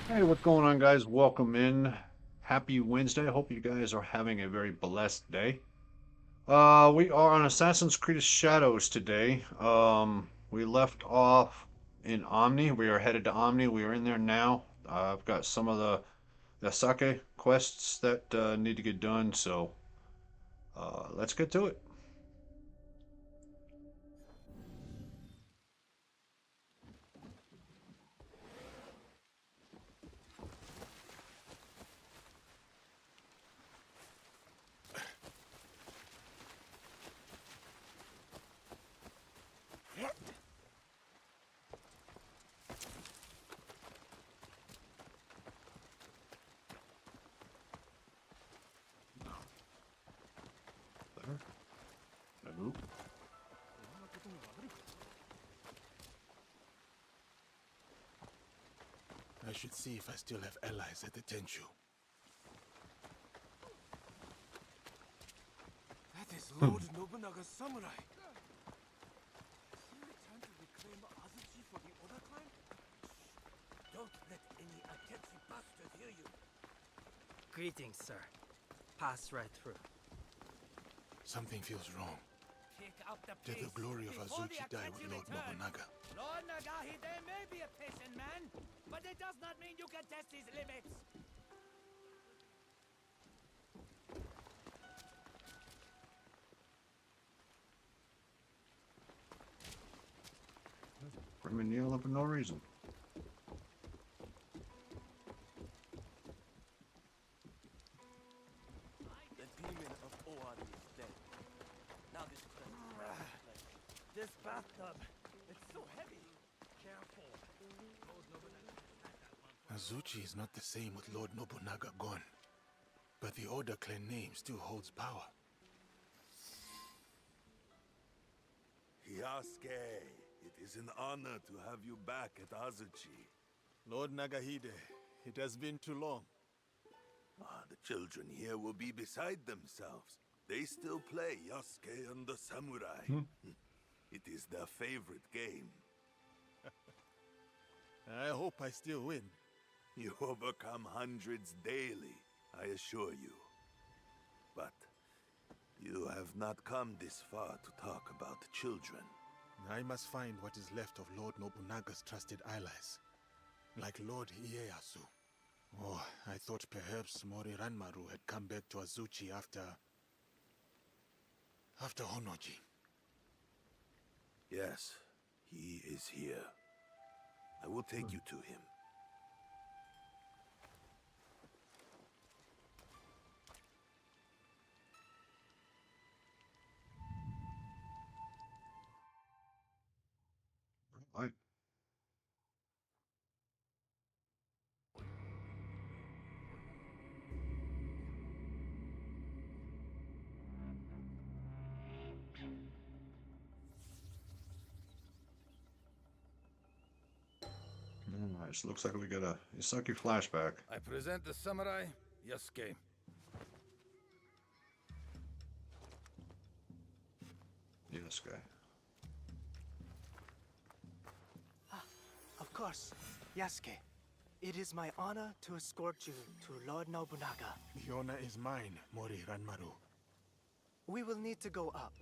Hey, what's going on, guys? Welcome in. Happy Wednesday. I hope you guys are having a very blessed day. We are on Assassin's Creed Shadows today. We left off in Omni. We are headed to Omni. We are in there now. I've got some of the Yasuke quests that need to get done, so let's get to it. Nope. I should see if I still have allies at the Tenchu. That is Lord Nobunaga's samurai. Is he returned to reclaim Azuchi for the Oda clan? Don't let any Akechi bastard hear you. Greetings, sir. Pass right through. Something feels wrong. Pick up the Did pace the glory of before Azuchi the die Akechi with Lord return. Nobunaga? Lord Nagahide may be a patient man, but it does not mean you can test his limits. Bring me Neil up for no reason. The demon of Owari is dead. Now this place. This bathtub, it's so heavy. Careful. Lord Nobunaga had that one. Azuchi is not the same with Lord Nobunaga gone. But the Oda clan name still holds power. Yasuke, it is an honor to have you back at Azuchi. Lord Nagahide, it has been too long. The children here will be beside themselves. They still play Yasuke and the Samurai. It is their favorite game. I hope I still win. You overcome hundreds daily, I assure you. But you have have not come this far to talk about children. I must find what is left of Lord Nobunaga's trusted allies, like Lord Ieyasu. Oh, I thought perhaps Mori Ranmaru had come back to Azuchi after Honoji. Yes, he is here. I will take you to him. I Alright, so looks like we got a Yasuke flashback. I present the samurai, Yasuke. Yasuke. Of course, Yasuke. It is my honor to escort you to Lord Nobunaga. The honor is mine, Mori Ranmaru. We will need to go up.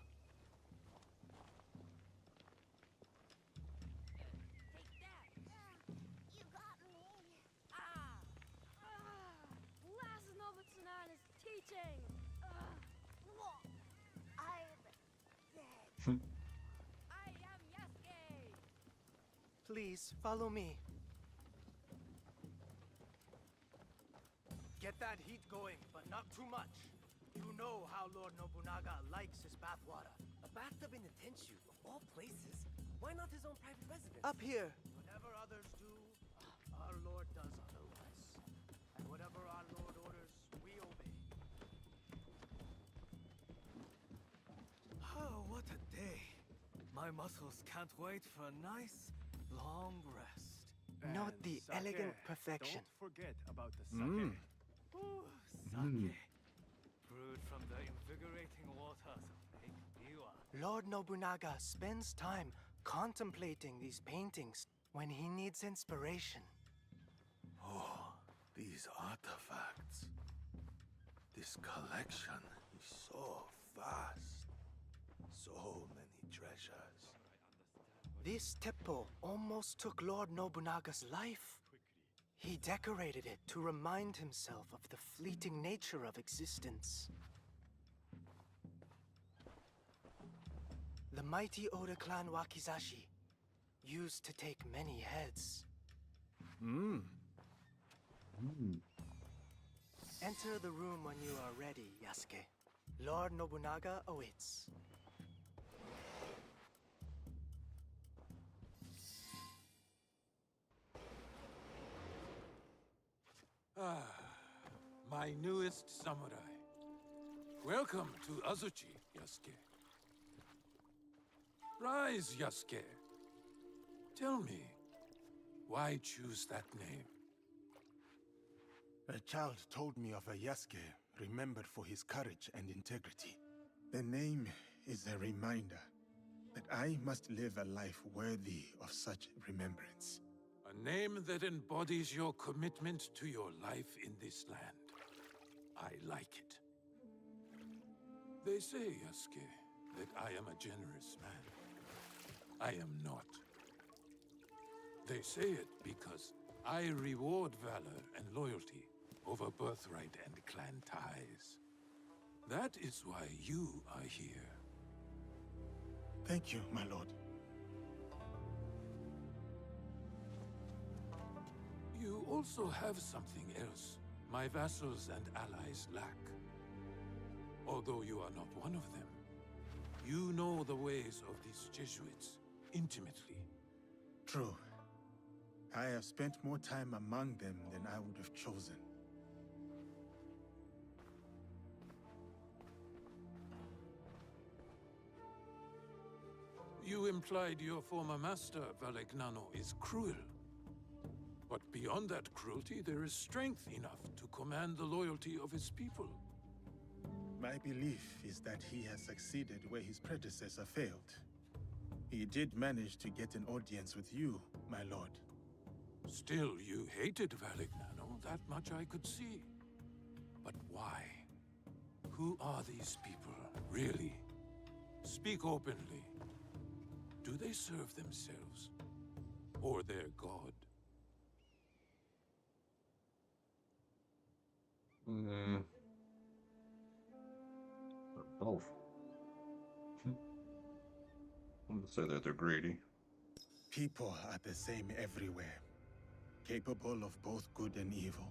You got me. Last Nobutsunan is teaching. I'm dead. I am Yasuke. Please, follow me. Get that heat going, but not too much. You know how Lord Nobunaga likes his bathwater. A bathtub in the Tenshu, of all places. Why not his own private residence? Up here. Whatever others do, our Lord does otherwise. And whatever our Lord orders, we obey. Oh, what a day. My muscles can't wait for a nice, long rest. Note the elegant perfection. Don't forget about the sake. Ooh, sake. Brewed from the invigorating waters of Lake Biwa. Lord Nobunaga spends time contemplating these paintings when he needs inspiration. Oh, these artifacts. This collection is so vast. So many treasures. This teppo almost took Lord Nobunaga's life. He decorated it to remind himself of the fleeting nature of existence. The mighty Oda clan Wakizashi used to take many heads. Enter the room when you are ready, Yasuke. Lord Nobunaga awaits. My newest samurai. Welcome to Azuchi, Yasuke. Rise, Yasuke. Tell me, why choose that name? A child told me of a Yasuke remembered for his courage and integrity. The name is a reminder that I must live a life worthy of such remembrance. A name that embodies your commitment to your life in this land. I like it. They say, Yasuke, that I am a generous man. I am not. They say it because I reward valor and loyalty over birthright and clan ties. That is why you are here. Thank you, my lord. You also have something else my vassals and allies lack. Although you are not one of them, you know the ways of these Jesuits intimately. True. I have spent more time among them than I would have chosen. You implied your former master, Valegnano, is cruel. But beyond that cruelty, there is strength enough to command the loyalty of his people. My belief is that he has succeeded where his predecessor failed. He did manage to get an audience with you, my lord. Still, you hated Valegnano, that much I could see. But why? Who are these people, really? Speak openly. Do they serve themselves? Or their god? Mm. They're both. I'm gonna say that they're greedy. People are the same everywhere, capable of both good and evil.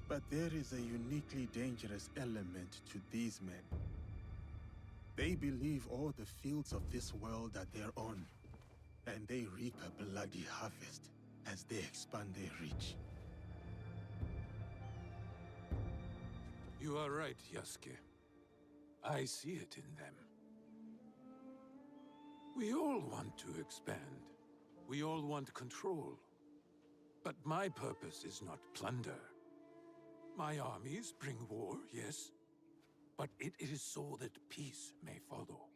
But there is a uniquely dangerous element to these men. They believe all the fields of this world are their own, and they reap a bloody harvest as they expand their reach. You are right, Yasuke. I see it in them. We all want to expand. We all want control. But my purpose is not plunder. My armies bring war, yes, but it is so that peace may follow.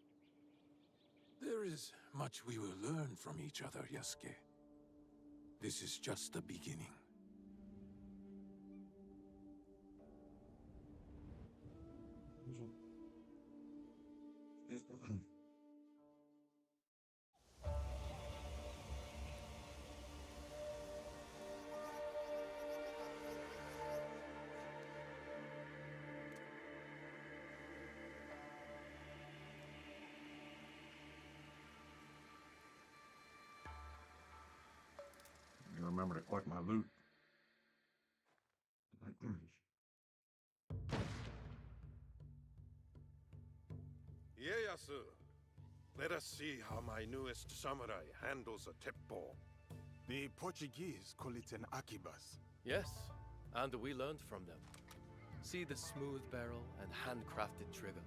There is much we will learn from each other, Yasuke. This is just the beginning. You remember to collect my loot. Ieyasu, let us see how my newest samurai handles a teppo. The Portuguese call it an akibas. Yes, and we learned from them. See the smooth barrel and handcrafted trigger.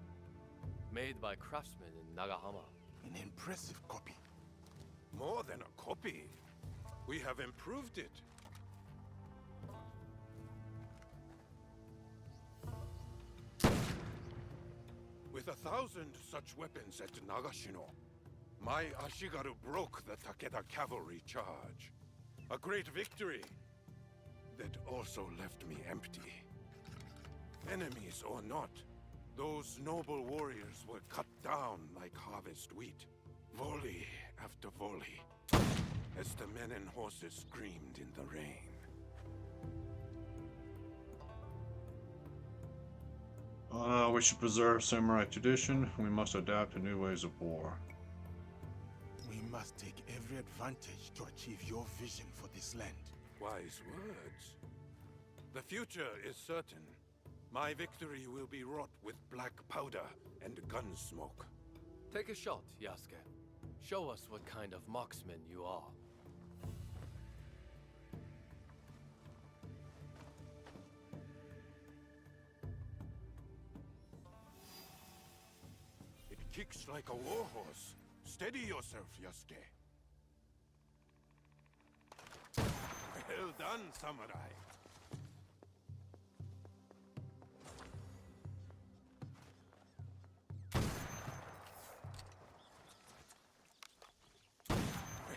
Made by craftsmen in Nagahama. An impressive copy. More than a copy. We have improved it. With 1,000 such weapons at Nagashino, my Ashigaru broke the Takeda cavalry charge. A great victory that also left me empty. Enemies or not, those noble warriors were cut down like harvest wheat, volley after volley, as the men and horses screamed in the rain. We should preserve samurai tradition. We must adapt to new ways of war. We must take every advantage to achieve your vision for this land. Wise words. The future is certain. My victory will be wrought with black powder and gun smoke. Take a shot, Yasuke. Show us what kind of marksman you are. It kicks like a warhorse. Steady yourself, Yasuke. Well done, samurai.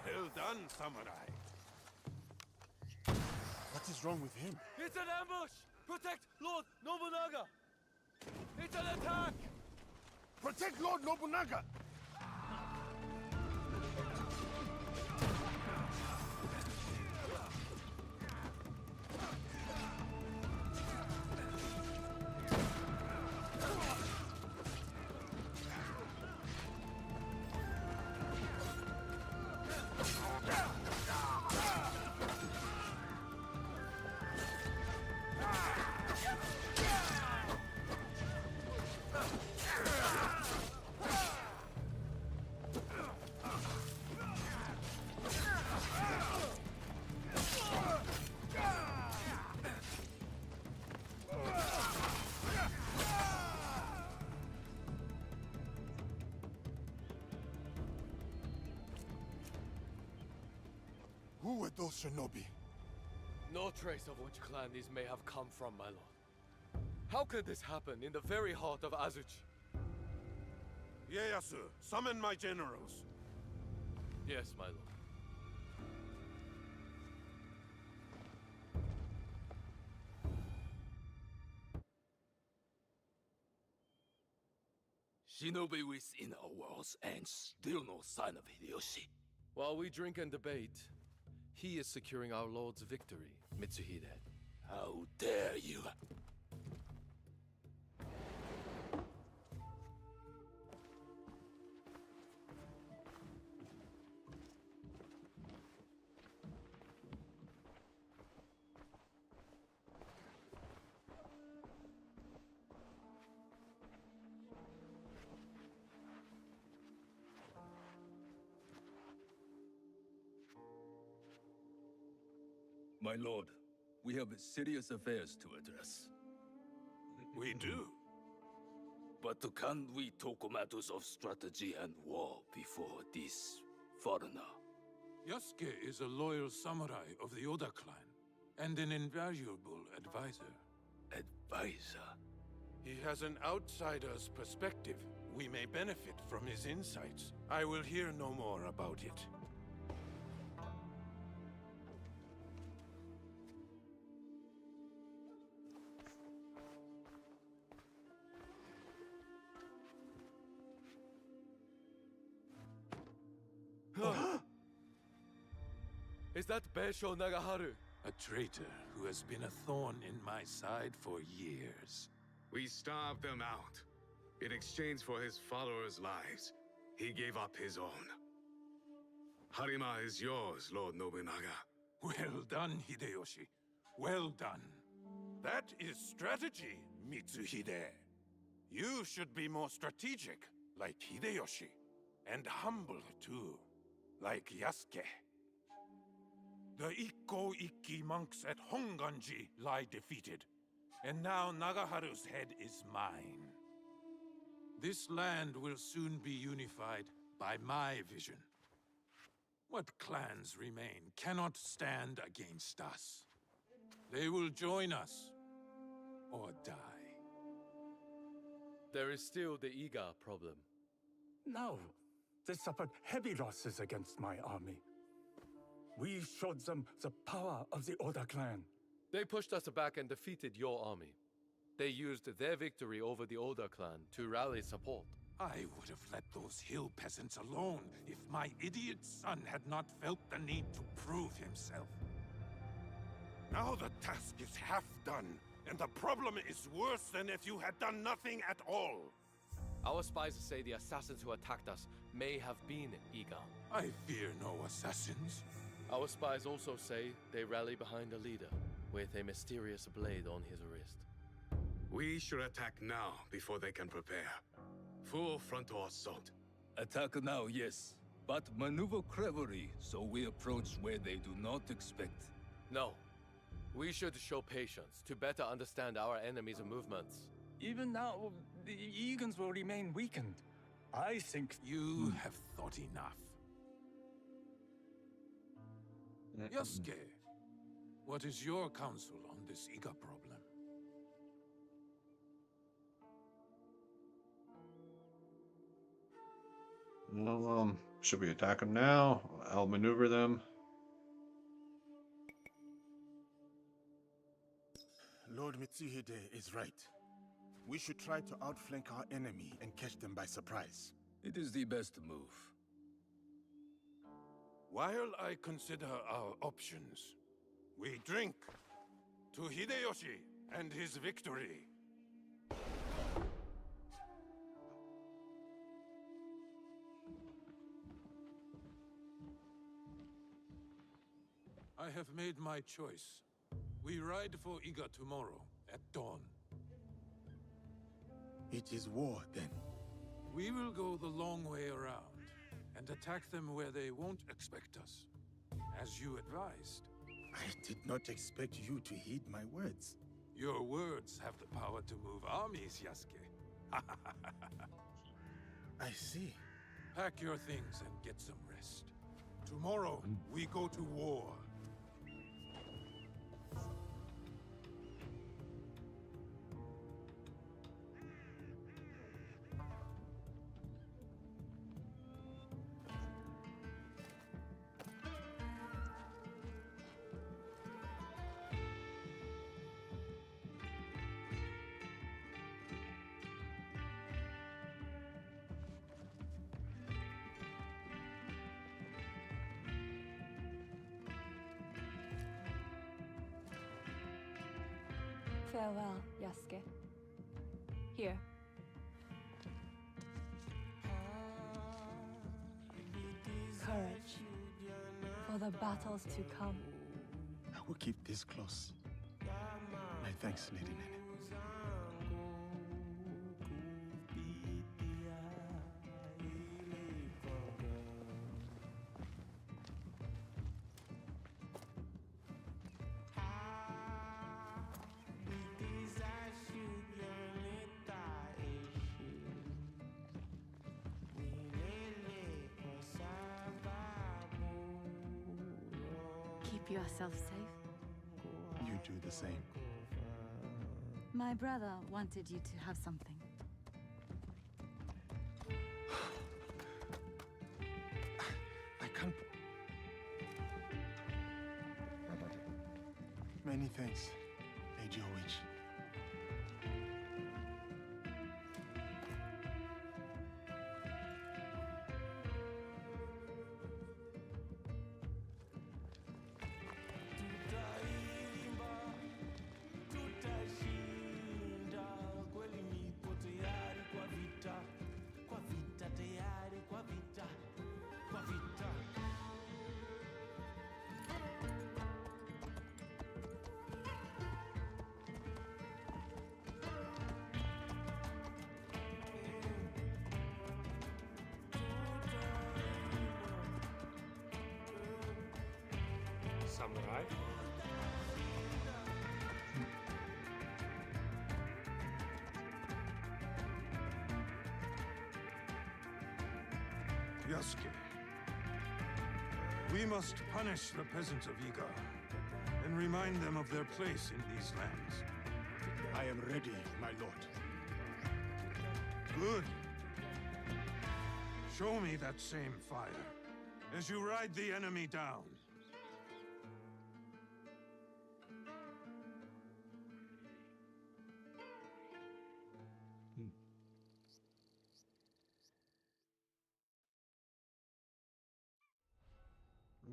Well done, samurai. What is wrong with him? It's an ambush! Protect Lord Nobunaga! It's an attack! Protect Lord Nobunaga! Who were those shinobi? No trace of which clan these may have come from, my lord. How could this happen in the very heart of Azuchi? Ieyasu, summon my generals. Yes, my lord. Shinobi within our walls and still no sign of Hideyoshi. While we drink and debate, he is securing our lord's victory, Mitsuhide. How dare you! My lord, we have serious affairs to address. We do. But can we talk matters of strategy and war before this foreigner? Yasuke is a loyal samurai of the Oda clan, and an invaluable advisor. Advisor? He has an outsider's perspective. We may benefit from his insights. I will hear no more about it. Is that Beisho Nagaharu? A traitor who has been a thorn in my side for years. We starved him out. In exchange for his followers' lives, he gave up his own. Harima is yours, Lord Nobunaga. Well done, Hideyoshi. Well done. That is strategy, Mitsuhide. You should be more strategic, like Hideyoshi. And humble, too, like Yasuke. The Ikko-Ikki monks at Honganji lie defeated. And now Nagaharu's head is mine. This land will soon be unified by my vision. What clans remain cannot stand against us. They will join us, or die. There is still the Iga problem. No, they suffered heavy losses against my army. We showed them the power of the Oda clan. They pushed us back and defeated your army. They used their victory over the Oda clan to rally support. I would have let those hill peasants alone if my idiot son had not felt the need to prove himself. Now the task is half done, and the problem is worse than if you had done nothing at all. Our spies say the assassins who attacked us may have been Iga. I fear no assassins. Our spies also say they rally behind a leader with a mysterious blade on his wrist. We should attack now before they can prepare. Full frontal assault. Attack now, yes. But maneuver cleverly so we approach where they do not expect. No. We should show patience to better understand our enemy's movements. Even now, the Egans will remain weakened. I think... You have thought enough. Yasuke, what is your counsel on this Iga problem? Well, should we attack them now? I'll maneuver them. Lord Mitsuhide is right. We should try to outflank our enemy and catch them by surprise. It is the best move. While I consider our options, we drink to Hideyoshi and his victory. I have made my choice. We ride for Iga tomorrow at dawn. It is war, then. We will go the long way around and attack them where they won't expect us, as you advised. I did not expect you to heed my words. Your words have the power to move armies, Yasuke. I see. Pack your things and get some rest. Tomorrow, we go to war. Farewell, Yasuke. Here. Courage. For the battles to come. I will keep this close. My thanks, Lady Nene. Keep yourself safe. You do the same. My brother wanted you to have something. I can't... Many thanks, Lady Witch. Samurai? Yasuke, we must punish the peasants of Iga and remind them of their place in these lands. I am ready, my lord. Good. Show me that same fire as you ride the enemy down.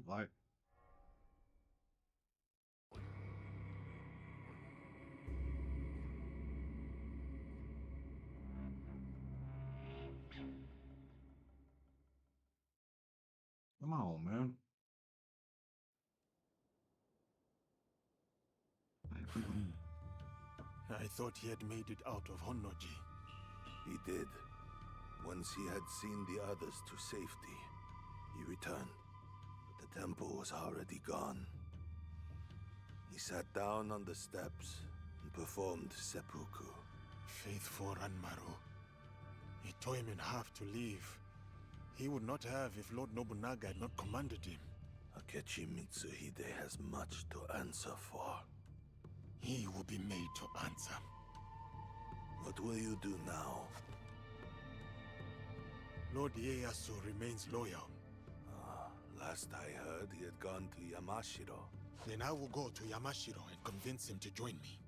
Like, come on, man. I thought he had made it out of Honnoji. He did. Once he had seen the others to safety, he returned. The temple was already gone. He sat down on the steps and performed seppuku. Faithful Ranmaru. He tore him in half to leave. He would not have if Lord Nobunaga had not commanded him. Akechi Mitsuhide has much to answer for. He will be made to answer. What will you do now? Lord Ieyasu remains loyal. Last I heard, he had gone to Yamashiro. Then I will go to Yamashiro and convince him to join me.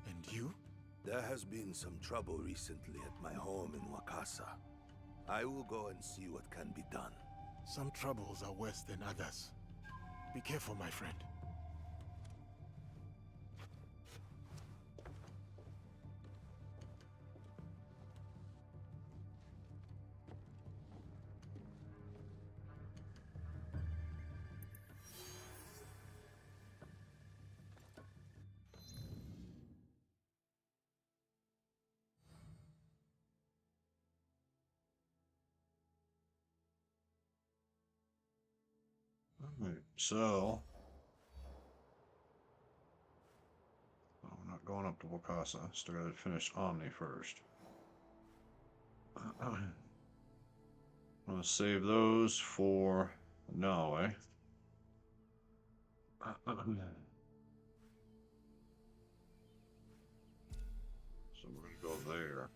And you? There has been some trouble recently at my home in Wakasa. I will go and see what can be done. Some troubles are worse than others. Be careful, my friend. Alright, so we're not going up to Wakasa. Still got to finish Omni first. I'm gonna save those for Naoe. So we're gonna go there.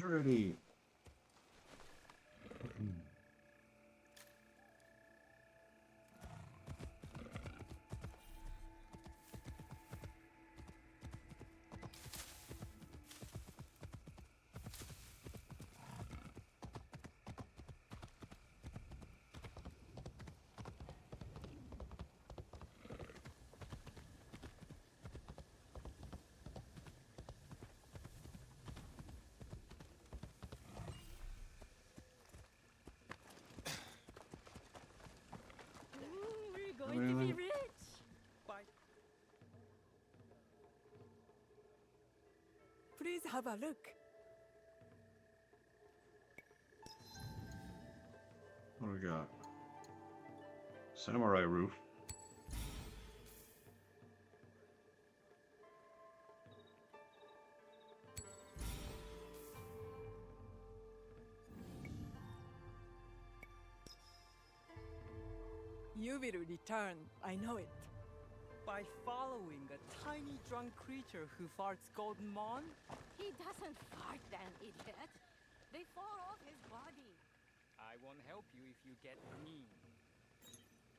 Ready. We're going to be rich. Bye. Please have a look. What do we got? Samurai roof. You will return, I know it. By following a tiny drunk creature who farts golden mon? He doesn't fart, then, idiot. They fall off his body. I won't help you if you get mean.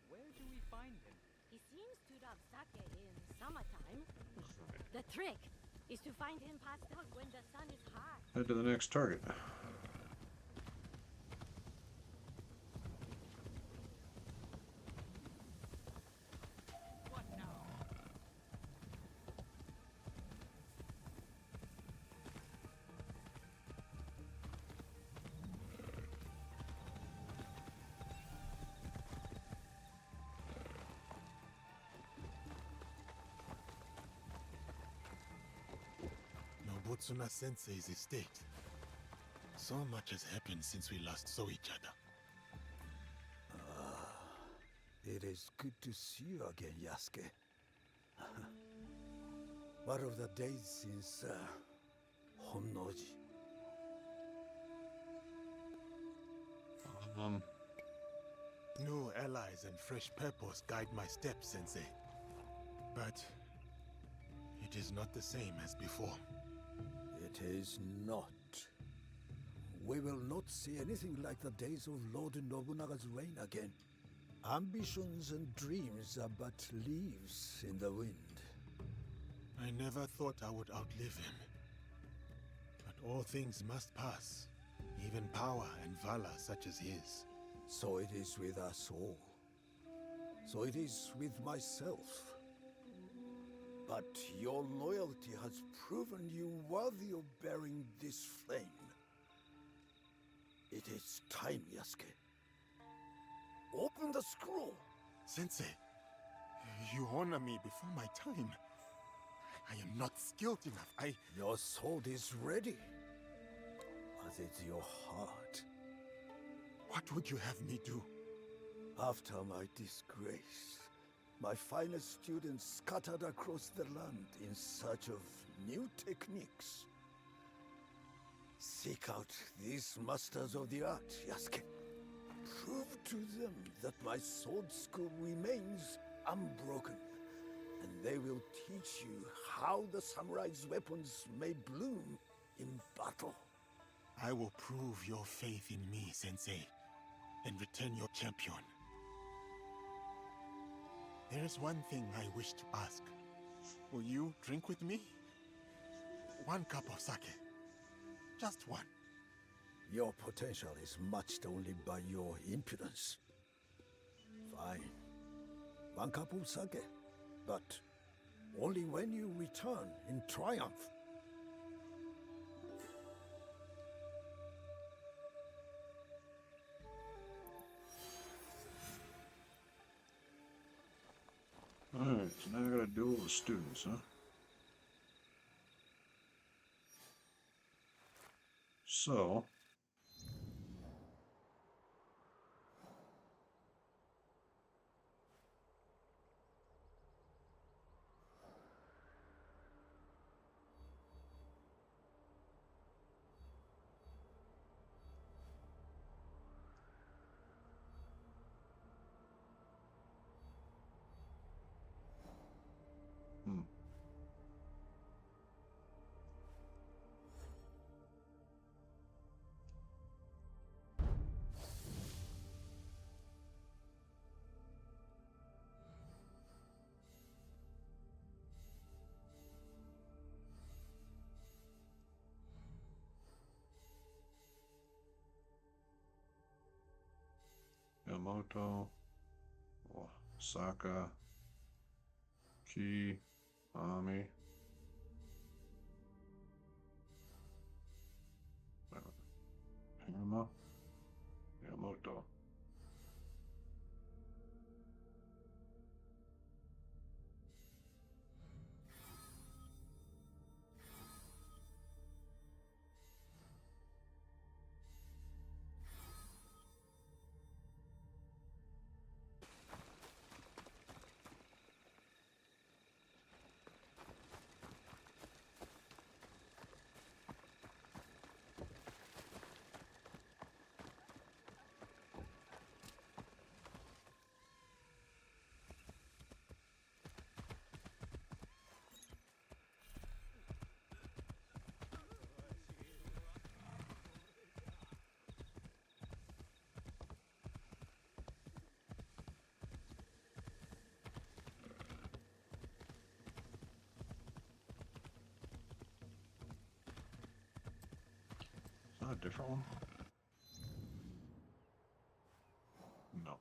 Where do we find him? He seems to love sake in summertime. The trick is to find him passed out when the sun is high. Head to the next target. What now? Nobutsuna Sensei's estate. So much has happened since we last saw each other. It is good to see you again, Yasuke. What of the days since Honnoji? New allies and fresh purpose guide my steps, Sensei. But it is not the same as before. It is not. We will not see anything like the days of Lord Nobunaga's reign again. Ambitions and dreams are but leaves in the wind. I never thought I would outlive him. But all things must pass, even power and valor such as his. So it is with us all. So it is with myself. But your loyalty has proven you worthy of bearing this flame. It is time, Yasuke. Open the scroll! Sensei, you honor me before my time. I am not skilled enough. Your sword is ready. As is your heart. What would you have me do? After my disgrace, my finest students scattered across the land in search of new techniques. Seek out these masters of the art, Yasuke. Prove to them that my sword school remains unbroken, and they will teach you how the samurai's weapons may bloom in battle. I will prove your faith in me, Sensei, and return your champion. There is one thing I wish to ask. Will you drink with me? 1 cup of sake. Just one. Your potential is matched only by your impudence. Fine. 1 cup of sake. But only when you return in triumph. Alright, so now I gotta duel the students, huh? So... Yamamoto, Osaka, Ki, Ami. Hama, Yamamoto. Is that a different one? No.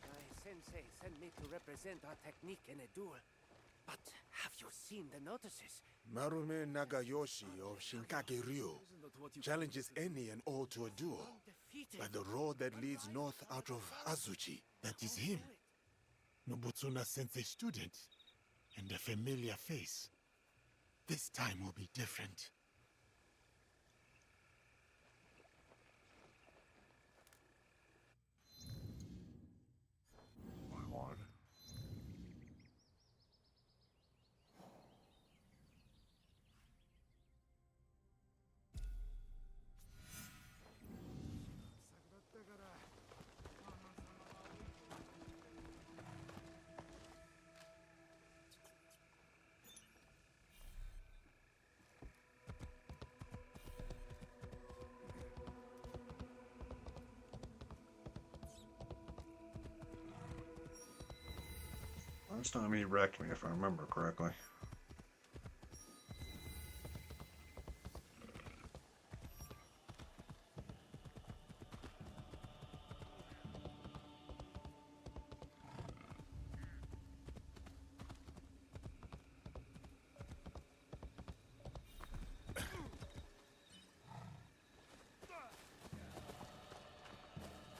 My sensei sent me to represent our technique in a duel. But have you seen the notices? Marume Nagayoshi of Shinkage Ryo challenges any and all to a duel by the road that leads north out of Azuchi. That is him. Nobutsuna Sensei student and a familiar face. This time will be different. My lord. Last time he wrecked me, if I remember correctly.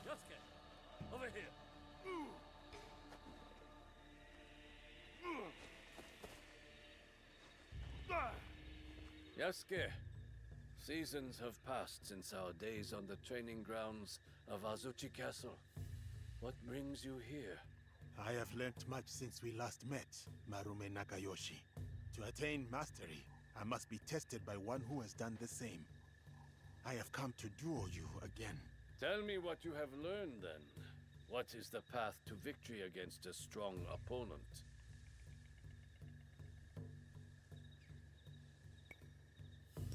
Yasuke, over here. Yasuke, seasons have passed since our days on the training grounds of Azuchi Castle. What brings you here? I have learnt much since we last met, Marume Nakayoshi. To attain mastery, I must be tested by one who has done the same. I have come to duel you again. Tell me what you have learned, then. What is the path to victory against a strong opponent?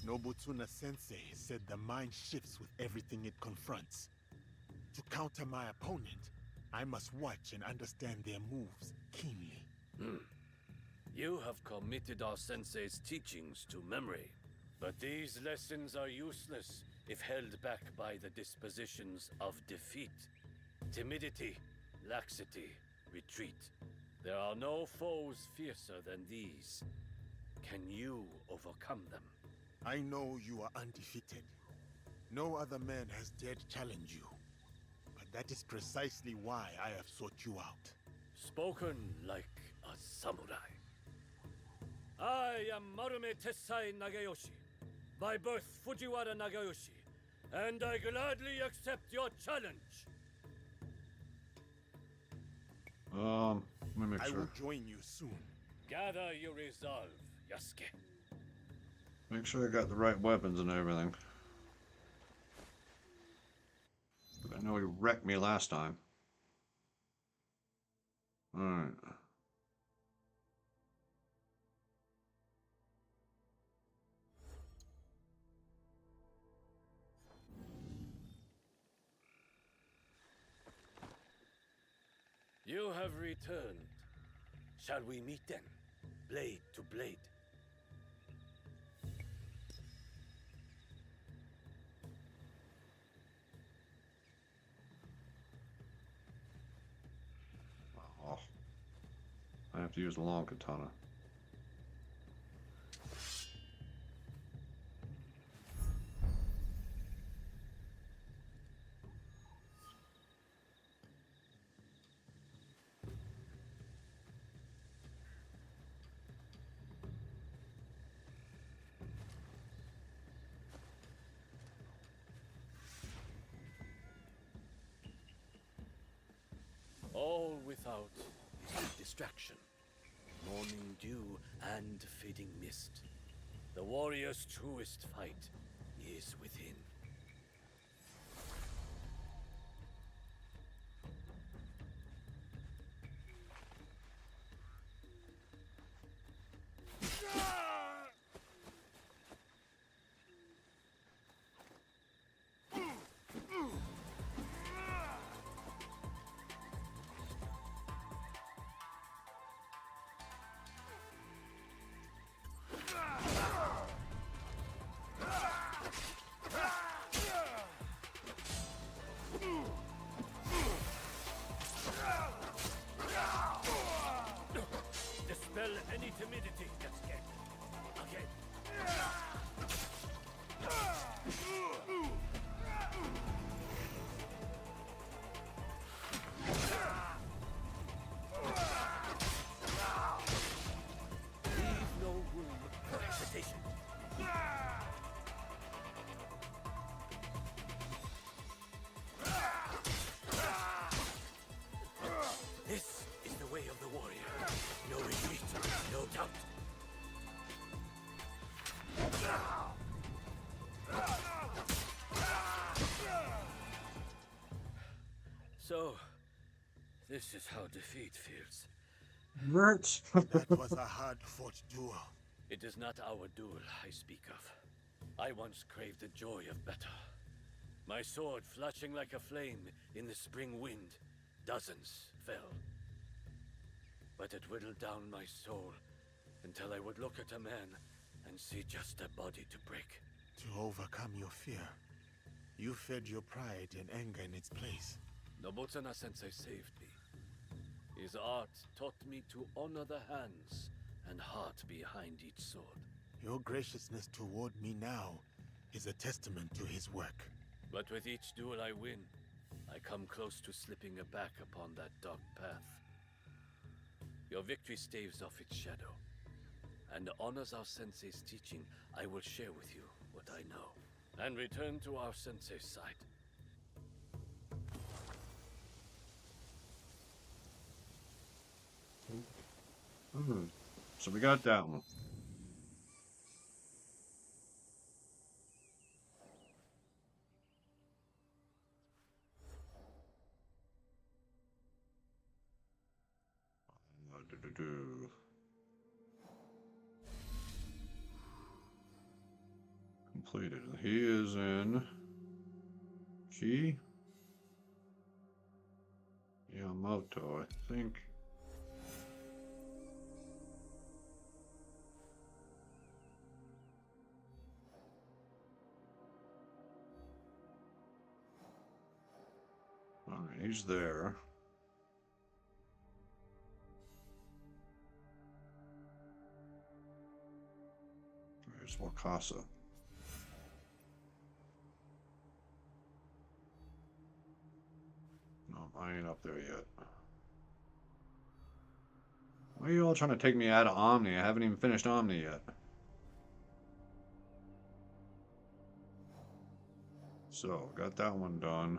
Nobutsuna Sensei said the mind shifts with everything it confronts. To counter my opponent, I must watch and understand their moves keenly. You have committed our sensei's teachings to memory. But these lessons are useless if held back by the dispositions of defeat. Timidity, laxity, retreat. There are no foes fiercer than these. Can you overcome them? I know you are undefeated. No other man has dared challenge you. But that is precisely why I have sought you out. Spoken like a samurai. I am Marume Tessai Nagayoshi, by birth Fujiwara Nagayoshi, and I gladly accept your challenge. Let me make I sure. will join you soon. Gather your resolve, Yasuke. Make sure I got the right weapons and everything. I know he wrecked me last time. Alright. You have returned. Shall we meet then? Blade to blade. Oh. I have to use the long katana. All without is distraction, morning dew and fading mist. The warrior's truest fight is within. Dispel any timidity, Yasuke. Okay. Leave no room for hesitation. This is the way of the warrior. No retreat, no doubt. So, this is how defeat feels. Hurts. That was a hard-fought duel. It is not our duel I speak of. I once craved the joy of battle. My sword flashing like a flame in the spring wind. Dozens fell. But it whittled down my soul until I would look at a man and see just a body to break. To overcome your fear, you fed your pride and anger in its place. Nobutsuna-sensei saved me. His art taught me to honor the hands and heart behind each sword. Your graciousness toward me now is a testament to his work. But with each duel I win, I come close to slipping back upon that dark path. Your victory staves off its shadow, and honors our sensei's teaching. I will share with you what I know, and return to our sensei's side. So we got that one. Completed. He is in Yamato, I think. Alright, he's there. There's Wakasa. No, I ain't up there yet. Why are you all trying to take me out of Omni? I haven't even finished Omni yet. So, got that one done.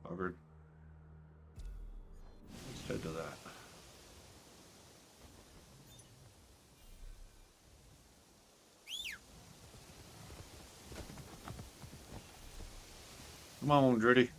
Covered. Let's head to that. Come on, Dritty.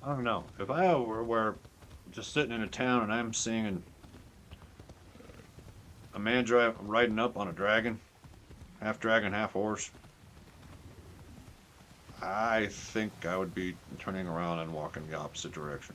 I don't know. If I were just sitting in a town and I'm seeing a man riding up on a dragon, half dragon, half horse, I think I would be turning around and walking the opposite direction.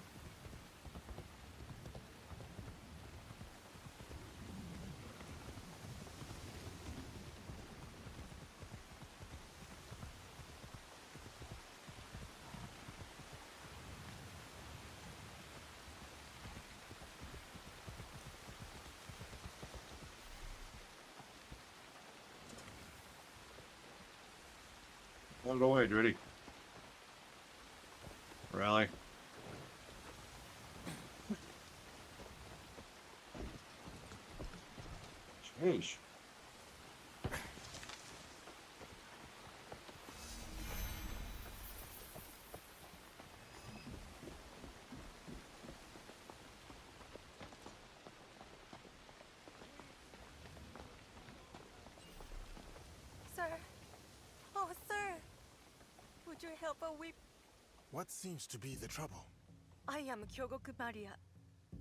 Out of the way, Dritty. Rally. Sheesh. Sir. Oh, sir. Would you help a weep? What seems to be the trouble? I am Kyogoku Maria,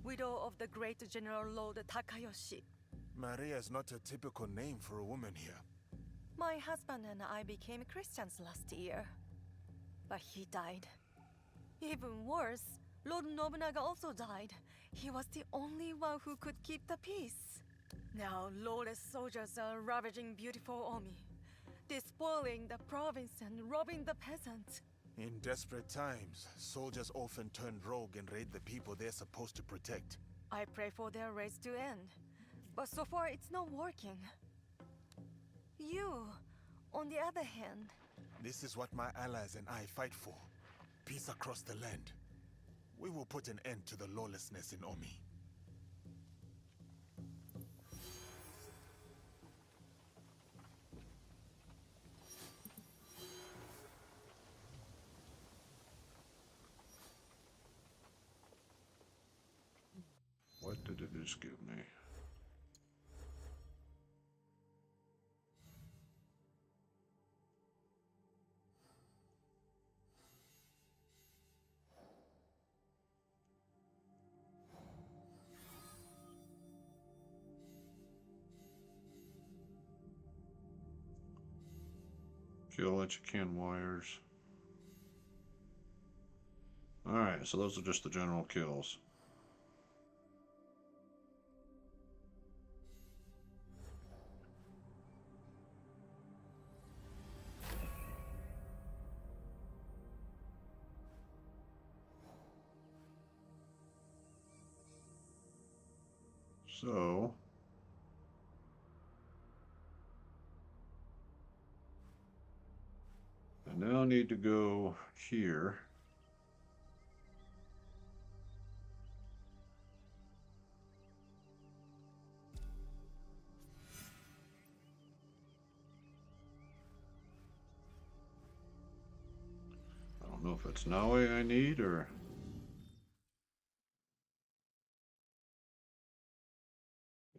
widow of the great General Lord Takayoshi. Maria is not a typical name for a woman here. My husband and I became Christians last year, but he died. Even worse, Lord Nobunaga also died. He was the only one who could keep the peace. Now lawless soldiers are ravaging beautiful Omi, despoiling the province and robbing the peasants. In desperate times, soldiers often turn rogue and raid the people they're supposed to protect. I pray for their raids to end, but so far it's not working. You, on the other hand... This is what my allies and I fight for. Peace across the land. We will put an end to the lawlessness in Omi. What did it just give me? Kill what you can, wires. Alright, so those are just the general kills. So, I now need to go here. I don't know if it's Naoe I need or...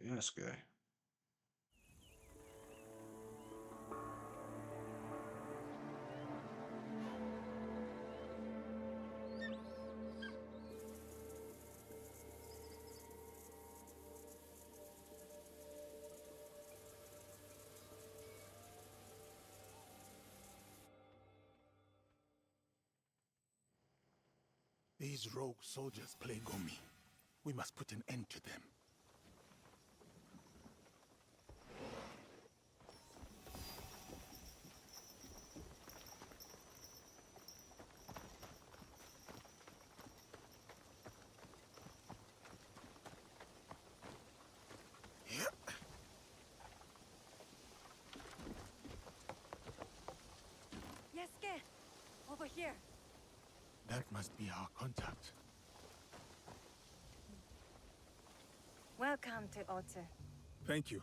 Yasuke. These rogue soldiers plague Omi. We must put an end to them. Yasuke! Over here! That must be our contact. Welcome to Otsu. Thank you.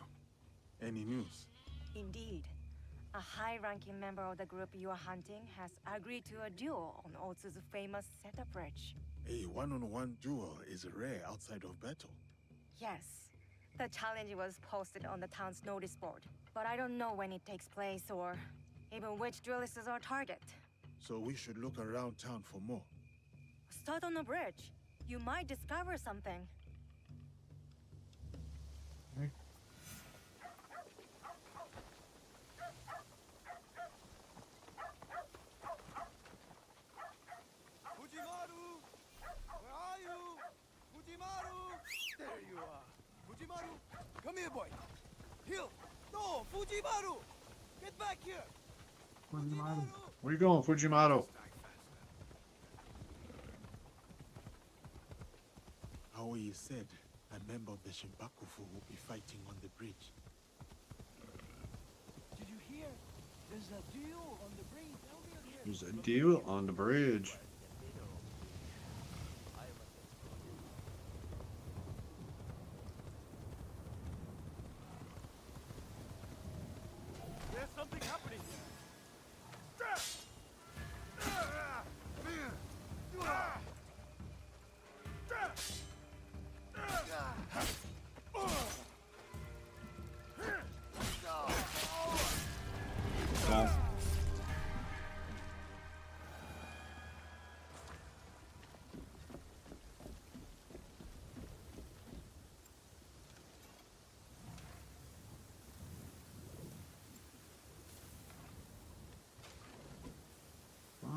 Any news? Indeed. A high-ranking member of the group you are hunting has agreed to a duel on Otsu's famous setup bridge. A one-on-one duel is rare outside of battle. Yes. The challenge was posted on the town's notice board, but I don't know when it takes place or even which duelist is our target. So we should look around town for more. start on the bridge. You might discover something. Okay. Fujimaru! Where are you? Fujimaru! There you are. Fujimaru! Come here, boy. Heel! No! Fujimaru! Get back here! Fujimaru. Where you going, Fujimaru? Naoe said a member of the Shinbakufu will be fighting on the bridge. Did you hear? There's a duel on the bridge. There's a deal on the bridge. There's something happening here.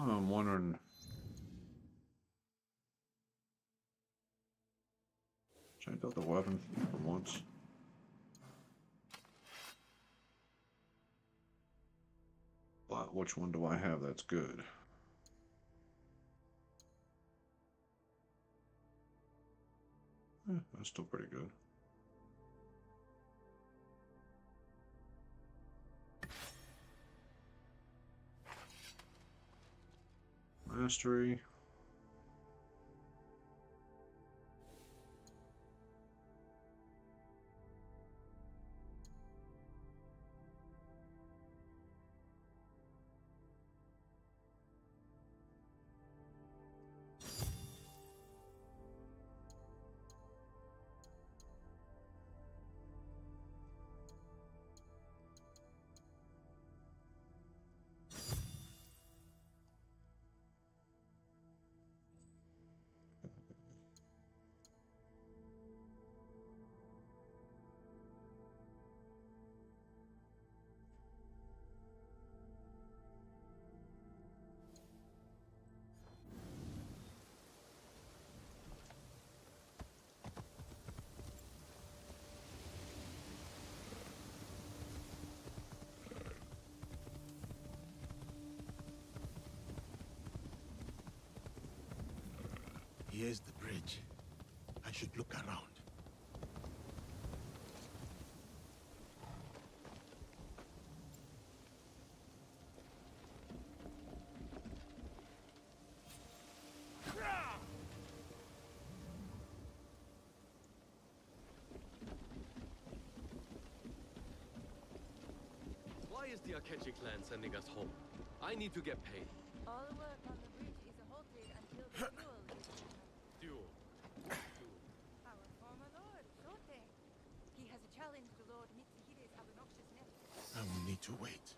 I'm wondering. Check out the weapon for once. But which one do I have that's good? That's still pretty good. Mastery. Here's the bridge. I should look around. Why is the Akechi clan sending us home? I need to get paid. All work on the bridge is halted until the duel is Duel. Our former lord, Shote. He has challenged Lord Mitsuhide's obnoxious nephew. I will need to wait.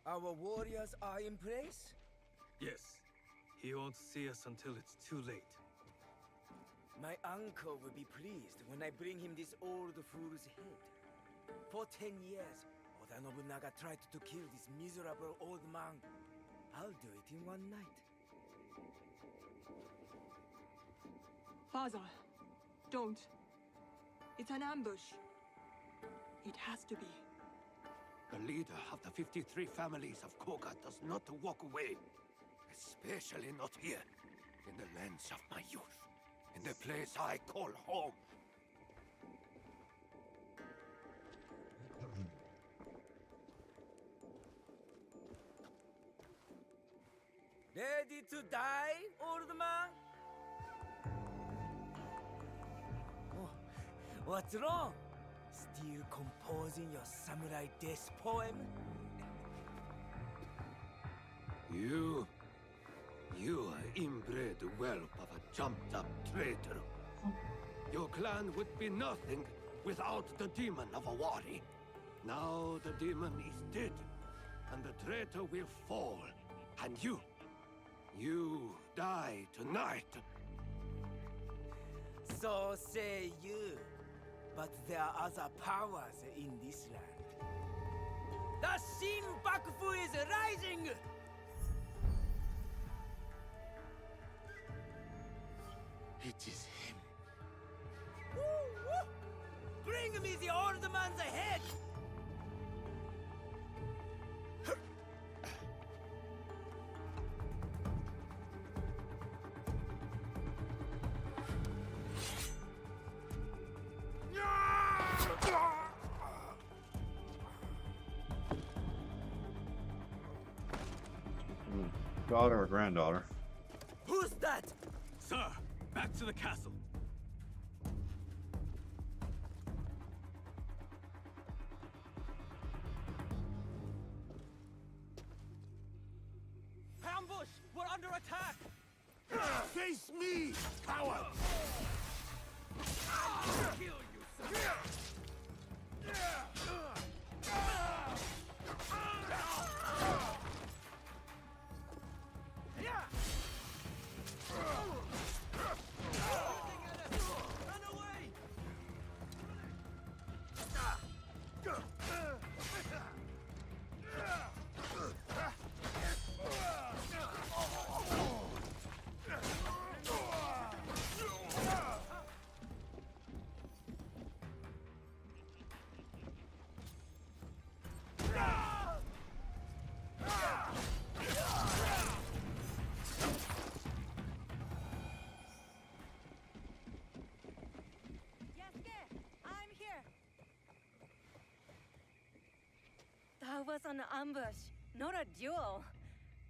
Our warriors are in place? Yes. He won't see us until it's too late. My uncle will be pleased when I bring him this old fool's head. For 10 years, Oda Nobunaga tried to kill this miserable old man. I'll do it in one night. Father, don't. It's an ambush. It has to be. The leader of the 53 families of Koga does not walk away. Especially not here, in the lands of my youth, in the place I call home. Ready to die, old man? Oh, what's wrong? Still composing your samurai death poem? You are inbred whelp of a jumped-up traitor. Your clan would be nothing without the demon of Awari. Now the demon is dead, and the traitor will fall. And you die tonight. So say you. But there are other powers in this land. The Shinbakfu is rising! It is him. Woo, woo. Bring me the old man's head! Daughter or granddaughter? Who's that? Sir, back to the castle. Ambush! We're under attack! Face me, coward! I'll kill you, sir! That was an ambush, not a duel.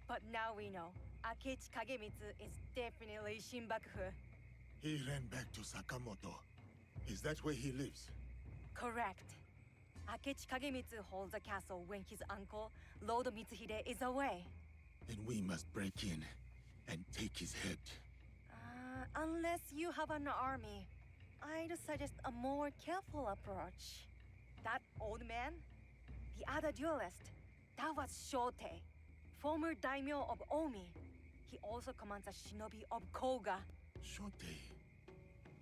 But now we know. Akechi Kagemitsu is definitely Shinbakfu. He ran back to Sakamoto. Is that where he lives? Correct. Akechi Kagemitsu holds a castle when his uncle, Lord Mitsuhide, is away. Then we must break in and take his head. Unless you have an army, I'd suggest a more careful approach. That old man? The other duelist, that was Shote, former daimyo of Omi. He also commands a shinobi of Koga. Shote.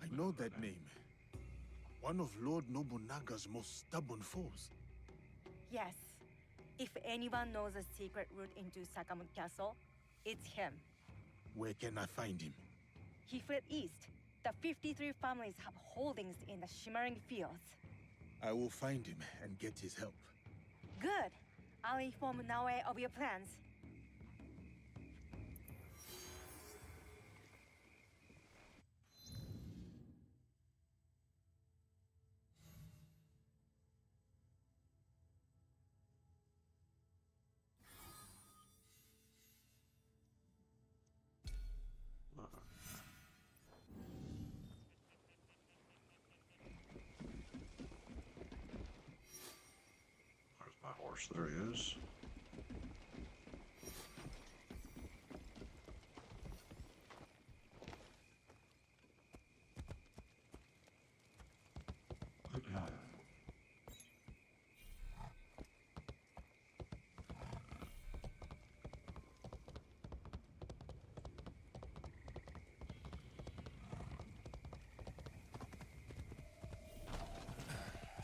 I know that name. One of Lord Nobunaga's most stubborn foes. Yes. If anyone knows a secret route into Sakamoto Castle, it's him. Where can I find him? He fled east. The 53 families have holdings in the Shimmering Fields. I will find him and get his help. Good. I'll inform Naoe of your plans. My horse, there he is.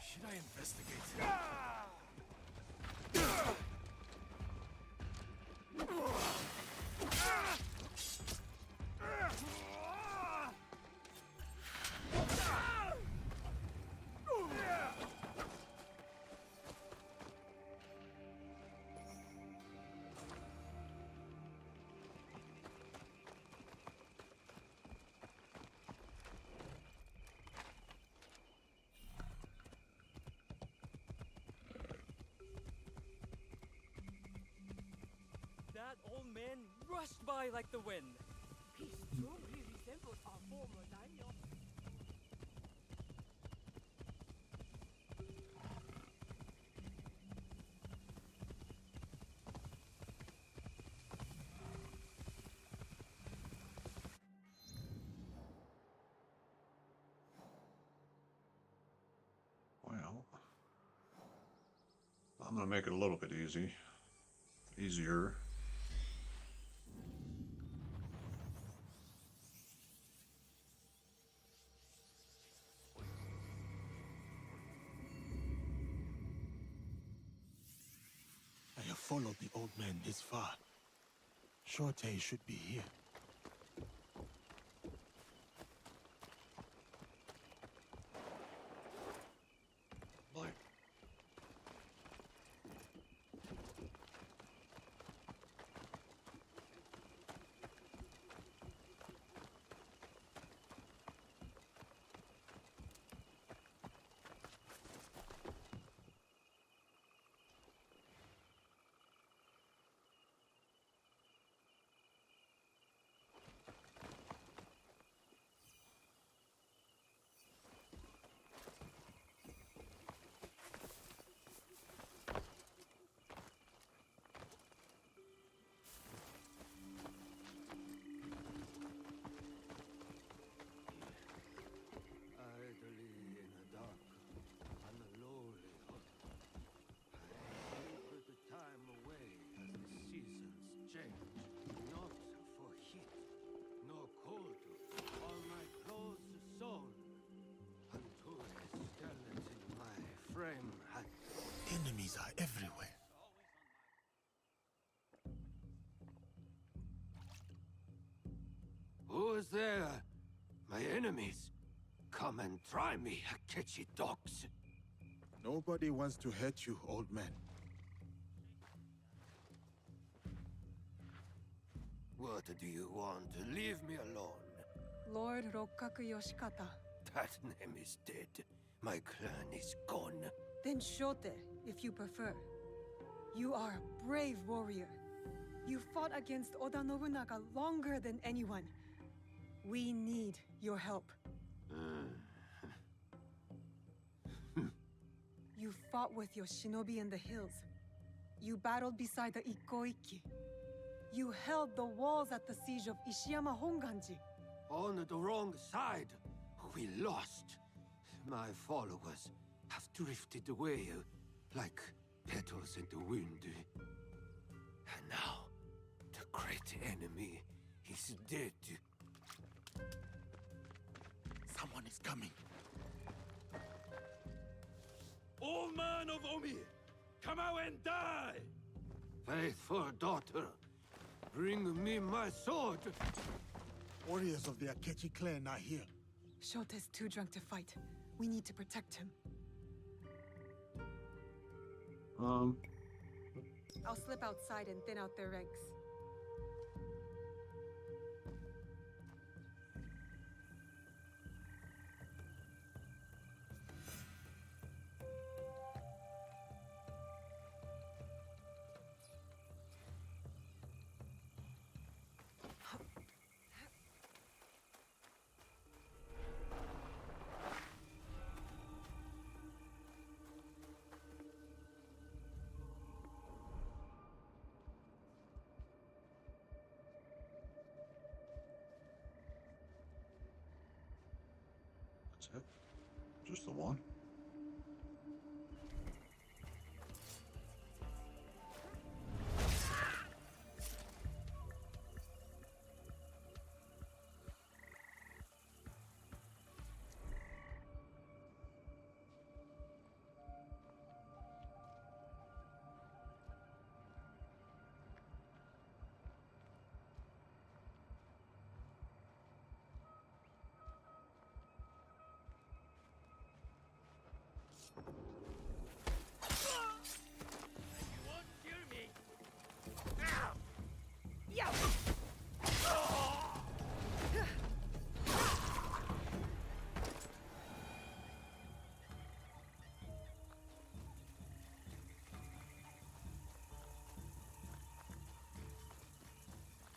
Should I investigate? That old man rushed by like the wind. He strongly resembles our former daimyo. I'm gonna make it a little bit easier. I have followed the old man this far. Shortei should be here. Like, Idly in a dark and a lowly hut, I put the time away as the seasons change. Not for heat, nor cold, all my clothes sewn, unto a skeleton my frame had. Enemies are everywhere. Who is there? My enemies. Come and try me, Akechi dogs. Nobody wants to hurt you, old man. What do you want? Leave me alone. Lord Rokkaku Yoshikata. That name is dead. My clan is gone. Then Shote, if you prefer. You are a brave warrior. You fought against Oda Nobunaga longer than anyone. We need your help. You fought with your shinobi in the hills. You battled beside the Ikoiki. You held the walls at the siege of Ishiyama Honganji. On the wrong side. We lost. My followers have drifted away like petals in the wind. And now, the great enemy is dead. Someone is coming. Old man of Omi, come out and die! Faithful daughter, bring me my sword. Warriors of the Akechi clan are here. Shote's too drunk to fight. We need to protect him. I'll slip outside and thin out their ranks. that's it. Just the one.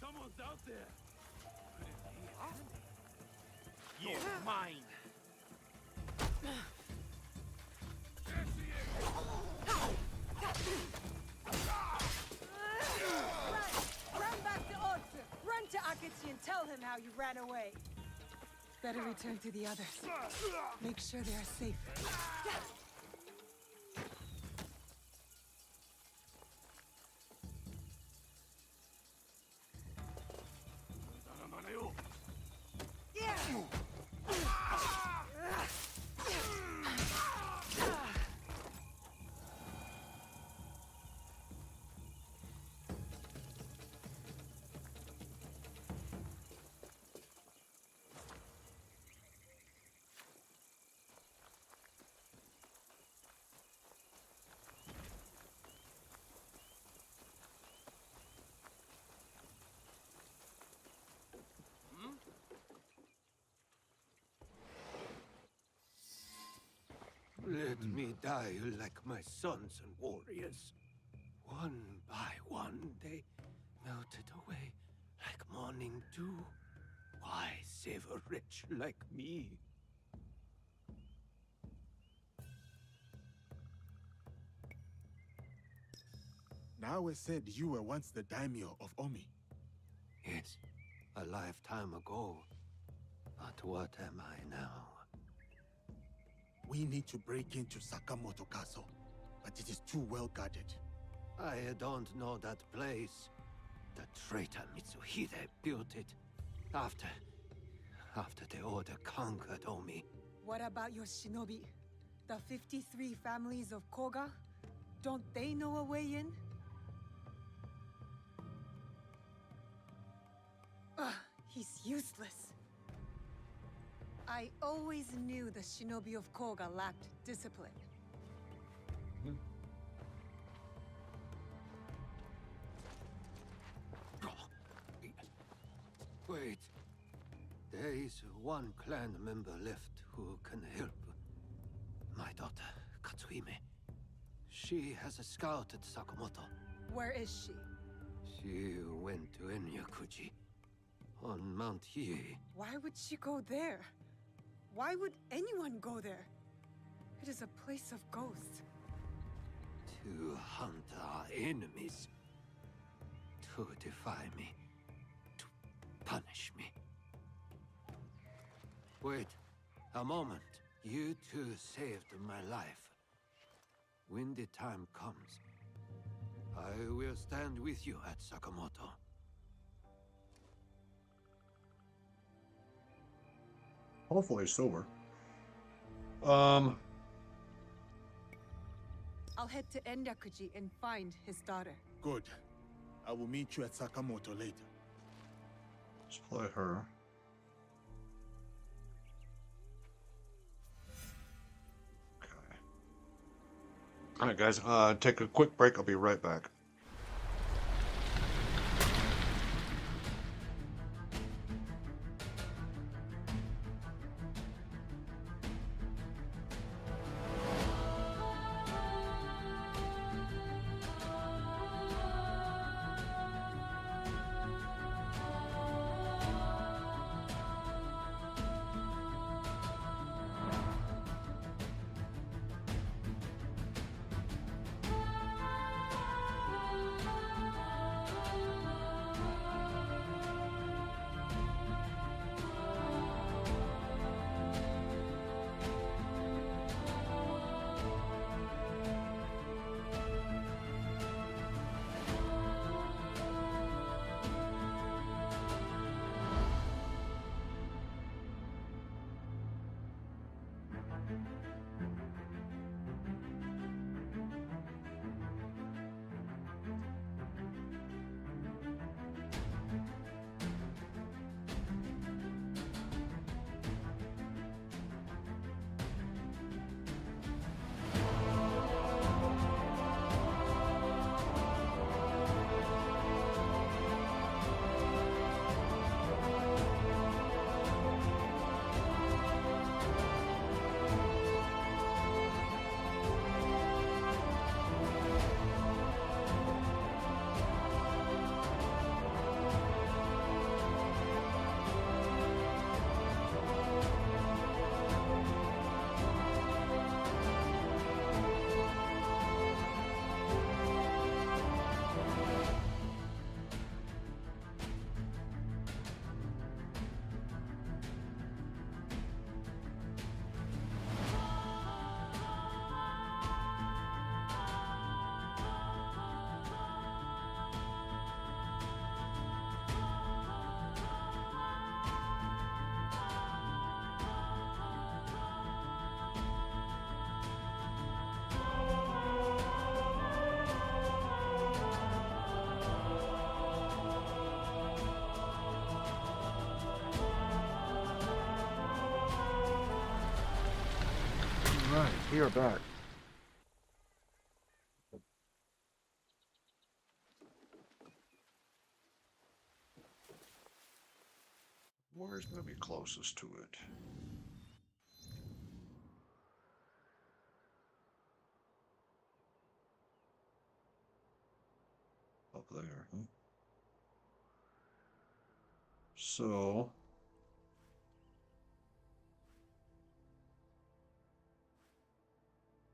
Someone's out there! You're mine! Run back to Otsu! Run to Akechi and tell him how you ran away! Better return to the others. Make sure they are safe. die like my sons and warriors. One by one, they melted away like morning dew. Why save a wretch like me? Naoe said you were once the daimyo of Omi. Yes, a lifetime ago. But what am I now? We need to break into Sakamoto Castle, but it is too well guarded. I don't know that place. The traitor Mitsuhide built it after the Order conquered Omi. What about your shinobi? The 53 families of Koga? Don't they know a way in? Ugh, he's useless. I always knew the shinobi of Koga lacked discipline. Wait. There is one clan member left who can help. My daughter, Katsuhime. She has scouted Sakamoto. Where is she? She went to Enyakuji on Mount Hiei. Why would she go there? Why would anyone go there? It is a place of ghosts. To hunt our enemies. To defy me. To punish me. Wait, a moment. You two saved my life. When the time comes, I will stand with you at Sakamoto. Hopefully sober. I'll head to Enyakuji and find his daughter. Good. I will meet you at Sakamoto later. Let's play her. Okay. Alright guys, take a quick break. I'll be right back. Alright, we are back. Where's going to be closest to it? So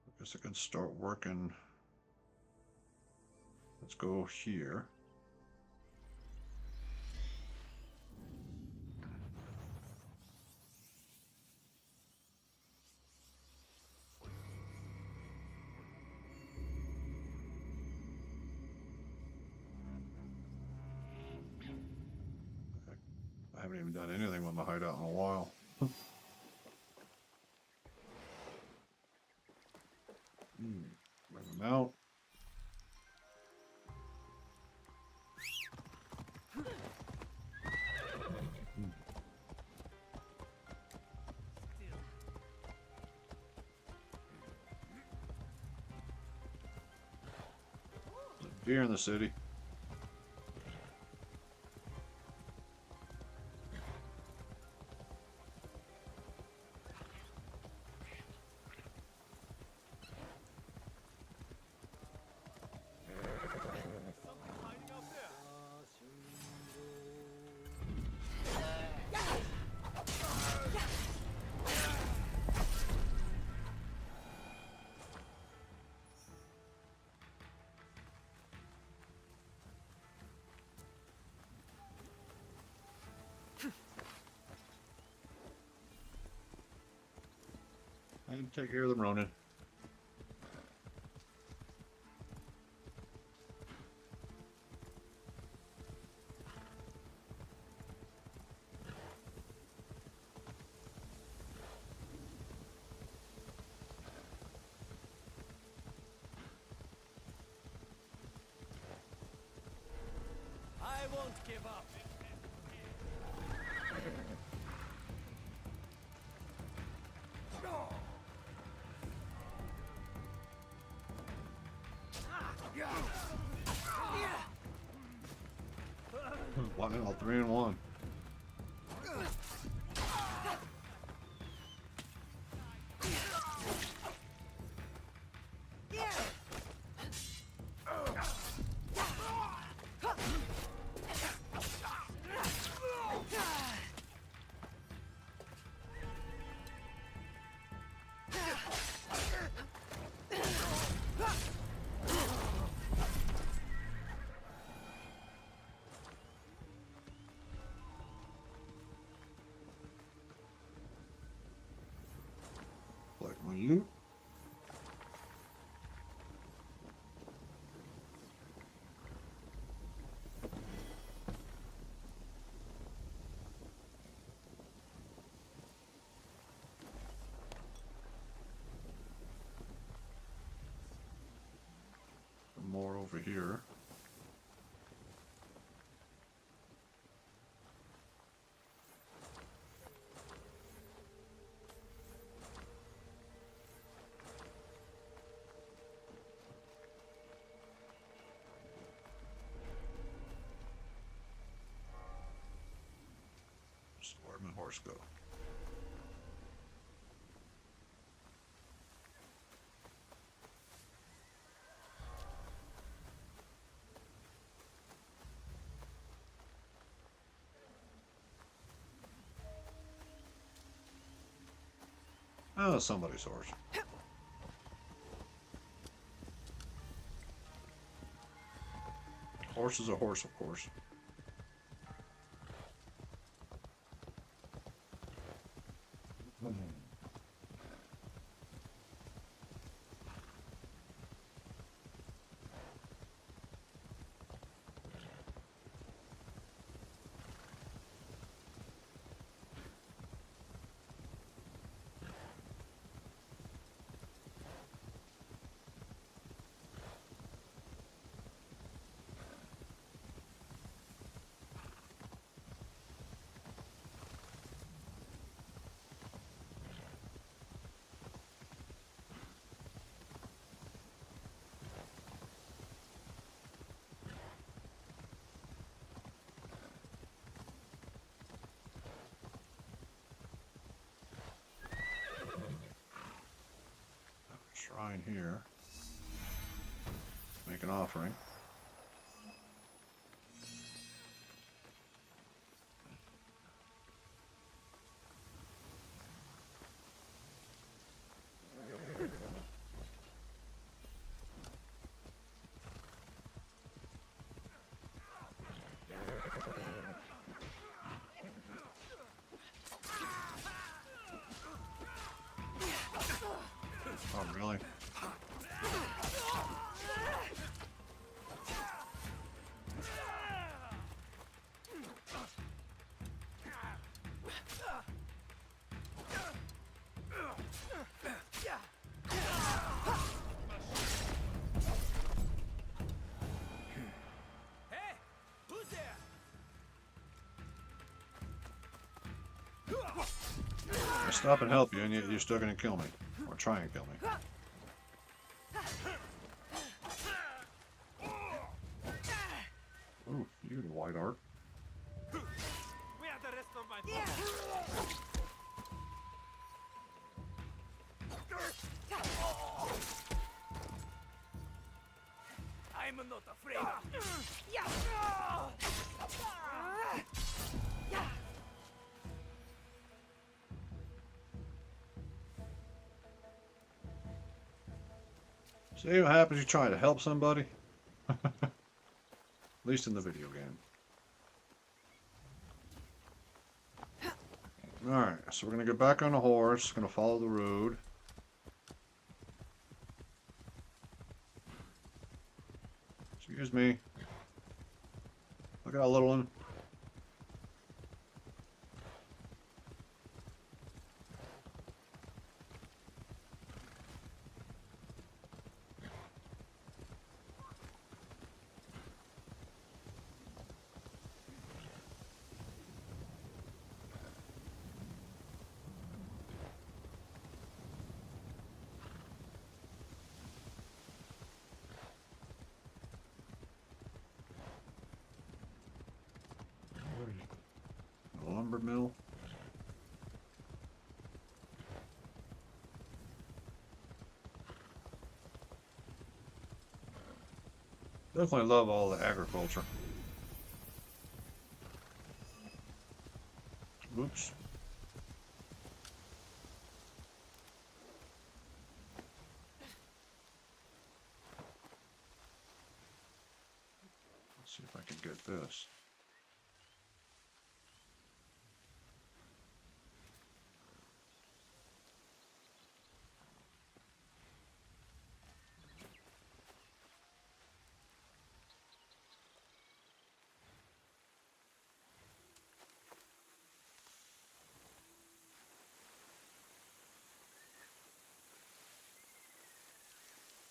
I guess I can start working. Let's go here. I haven't even done anything with my hideout in a while. Bring them out. There's a deer in the city. And take care of the Ronin. I won't give up. Wow, 3 and 1. Like my loot. More over here. Where'd my horse go? Oh, somebody's horse. Horse is a horse, of course. Shrine here. Make an offering. I stop and help you, and yet you're still gonna kill me. Or try and kill me. Ooh, you the white art. Where the rest of my followers? I'm not afraid. See what happens you try to help somebody? At least in the video game. Alright, so we're going to get back on the horse. Going to follow the road. Excuse me. Look at that little one. Lumber mill. Definitely love all the agriculture. Oops. Let's see if I can get this.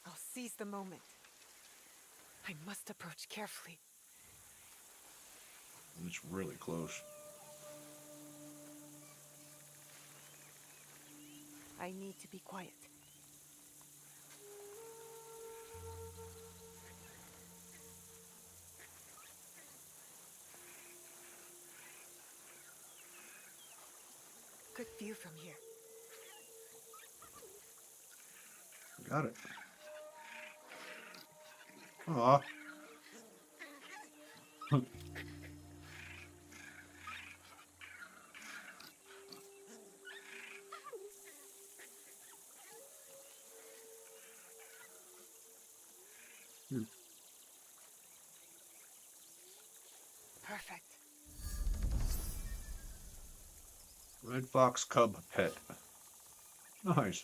I'll seize the moment. I must approach carefully. It's really close. I need to be quiet. Good view from here. Got it. Aw. Perfect. Red fox cub pet. Nice.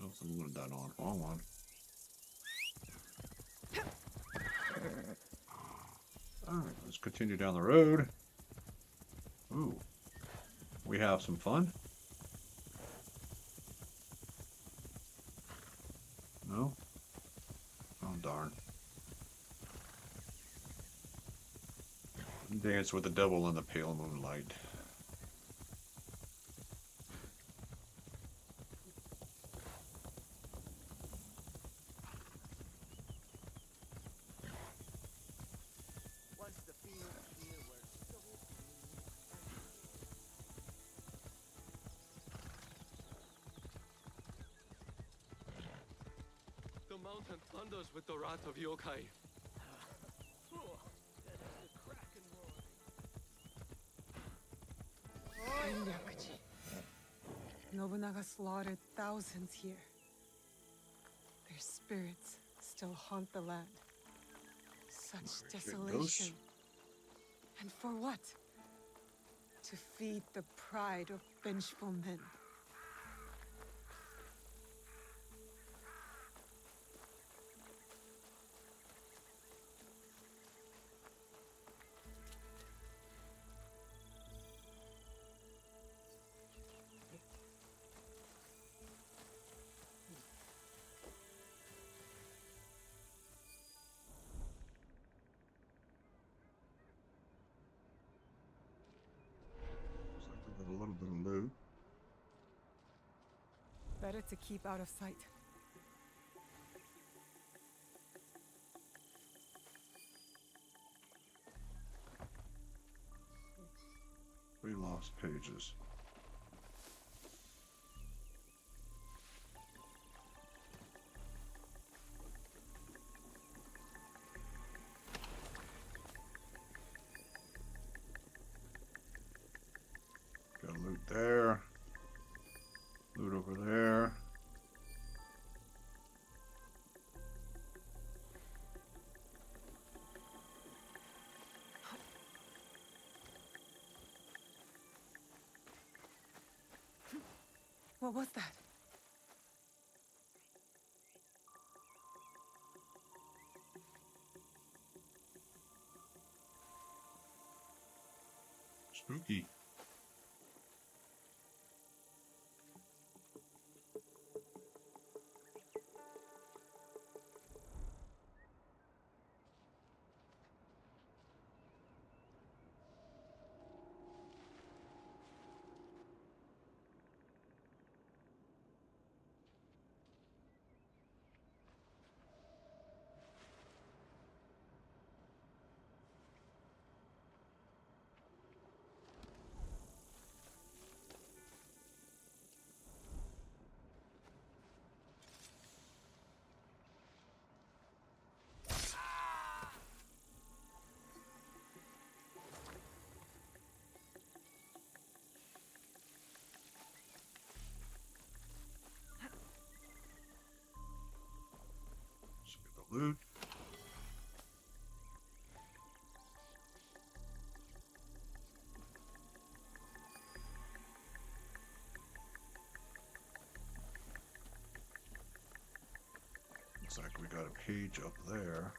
Nothing would have done on. Wrong one. Alright, let's continue down the road. Ooh. We have some fun. No? Oh, darn. Dance with the devil in the pale moonlight. Once the fields here were so The mountain thunders with the wrath of yokai. Shinbakfu. Nobunaga slaughtered thousands here. Their spirits still haunt the land. Such desolation. And for what? To feed the pride of vengeful men. a little bit of loot. Better to keep out of sight. We lost pages. Got loot there. Loot over there. What was that? Spooky. Let's get the loot. Looks like we got a page up there.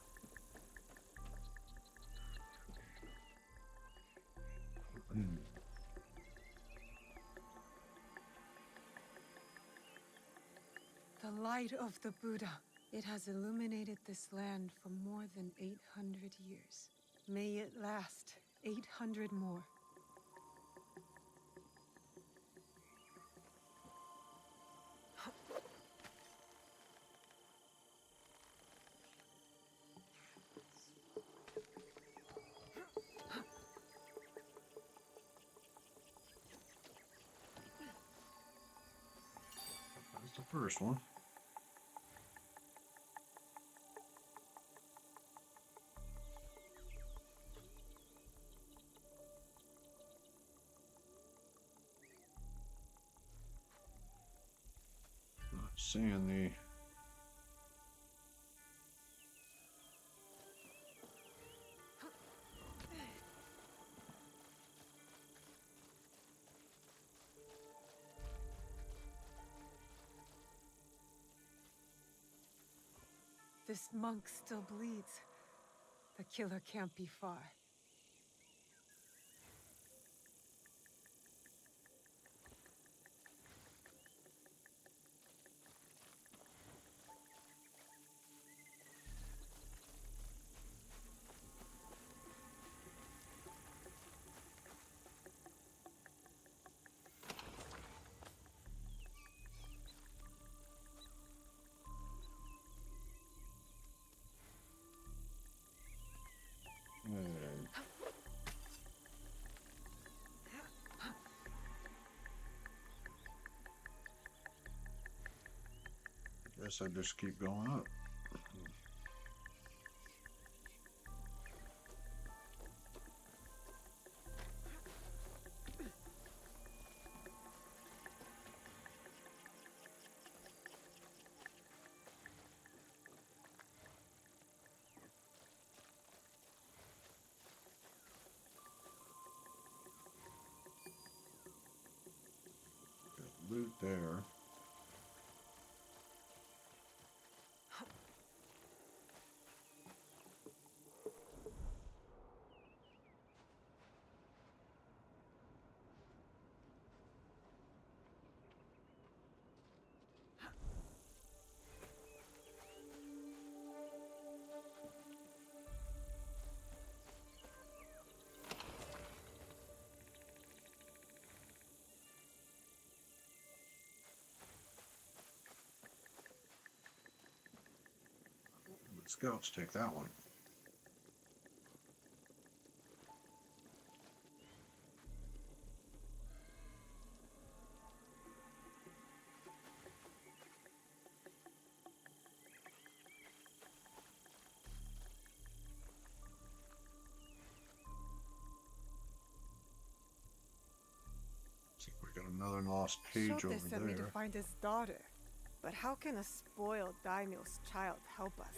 The light of the Buddha. It has illuminated this land for more than 800 years. May it last 800 more. That's the first one. Not seeing the This monk still bleeds. The killer can't be far. Guess I just keep going up. Got loot there. Scouts take that one. See, we got another lost page Shote over sent me to there. find his daughter. But how can a spoiled daimyo's child help us?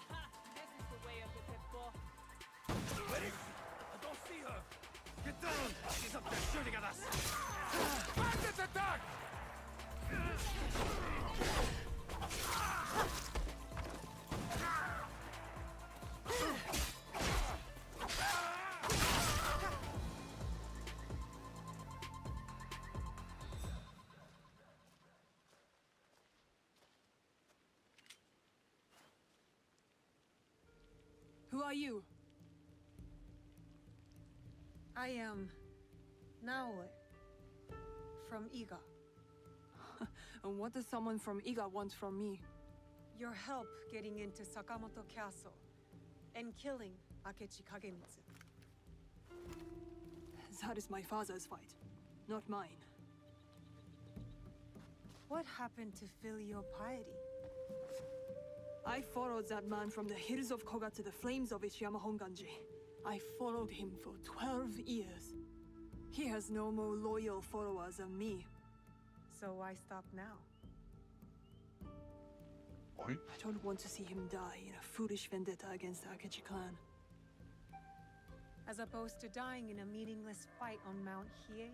This is the way of the temple. Where is she? I don't see her. Get down! She's up there shooting at us. Bandits attack! Who are you? I am Naoe from Iga. And what does someone from Iga want from me? Your help getting into Sakamoto Castle and killing Akechi Kagemitsu. That is my father's fight, not mine. What happened to filial piety? I followed that man from the hills of Koga to the flames of Ishiyama Honganji. I followed him for 12 years. He has no more loyal followers than me. So why stop now? What? I don't want to see him die in a foolish vendetta against the Akechi clan. As opposed to dying in a meaningless fight on Mount Hiei?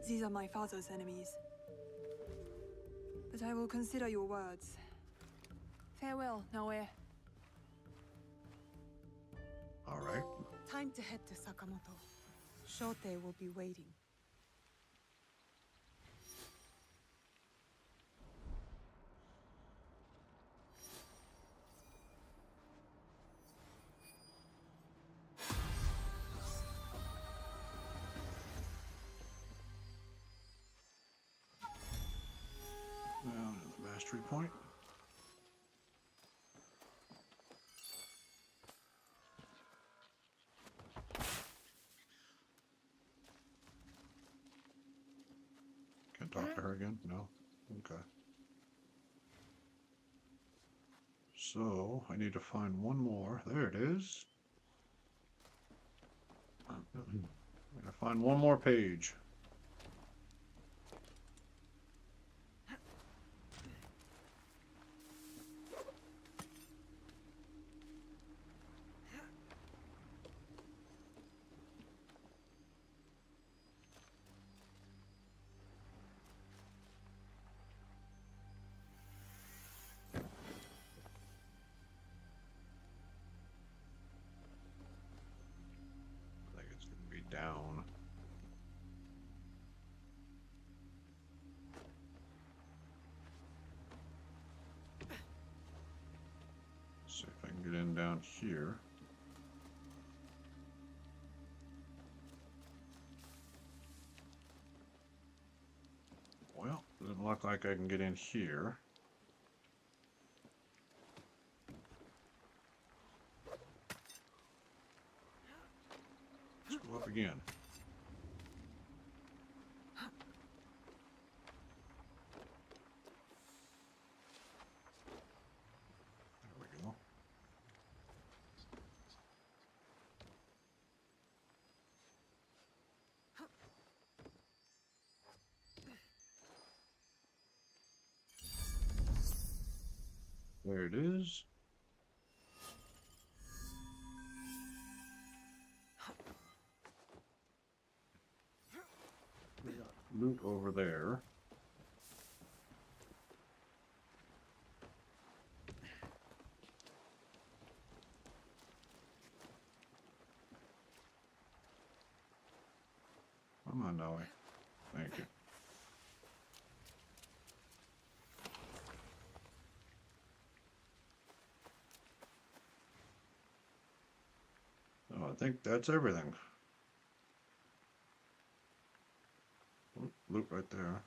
These are my father's enemies. But I will consider your words. Farewell, Naoe. All right. Time to head to Sakamoto. Shote will be waiting. Now to the mastery point. Can't talk to her again? No? Okay. So, I need to find one more. There it is. I'm gonna find one more page. I think it's gonna be down. See if I can get in down here. Well, doesn't look like I can get in here. Let's go up again. There we go. There it is. We got loot over there. Come on, Naoe. Thank you. think that's everything. Oop, loot right there.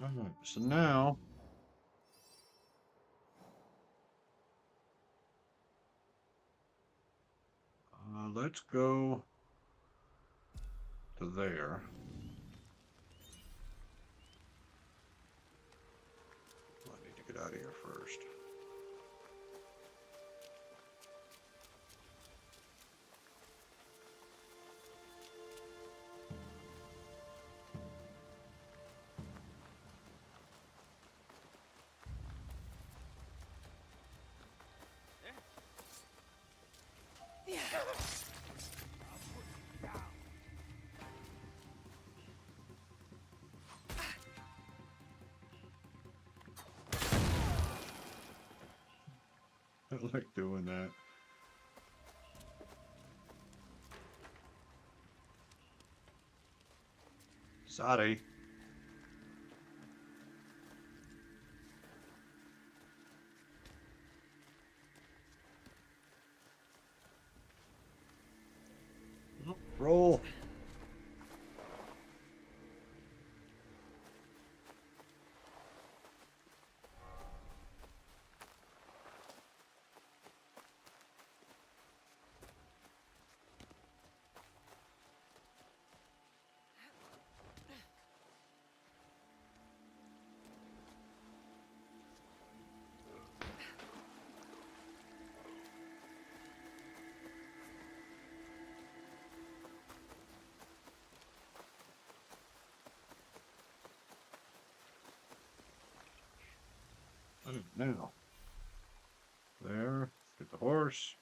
Alright, so now let's go to there. I need to get out of here first. I like doing that. Sorry. Roll. Now, there, get the horse.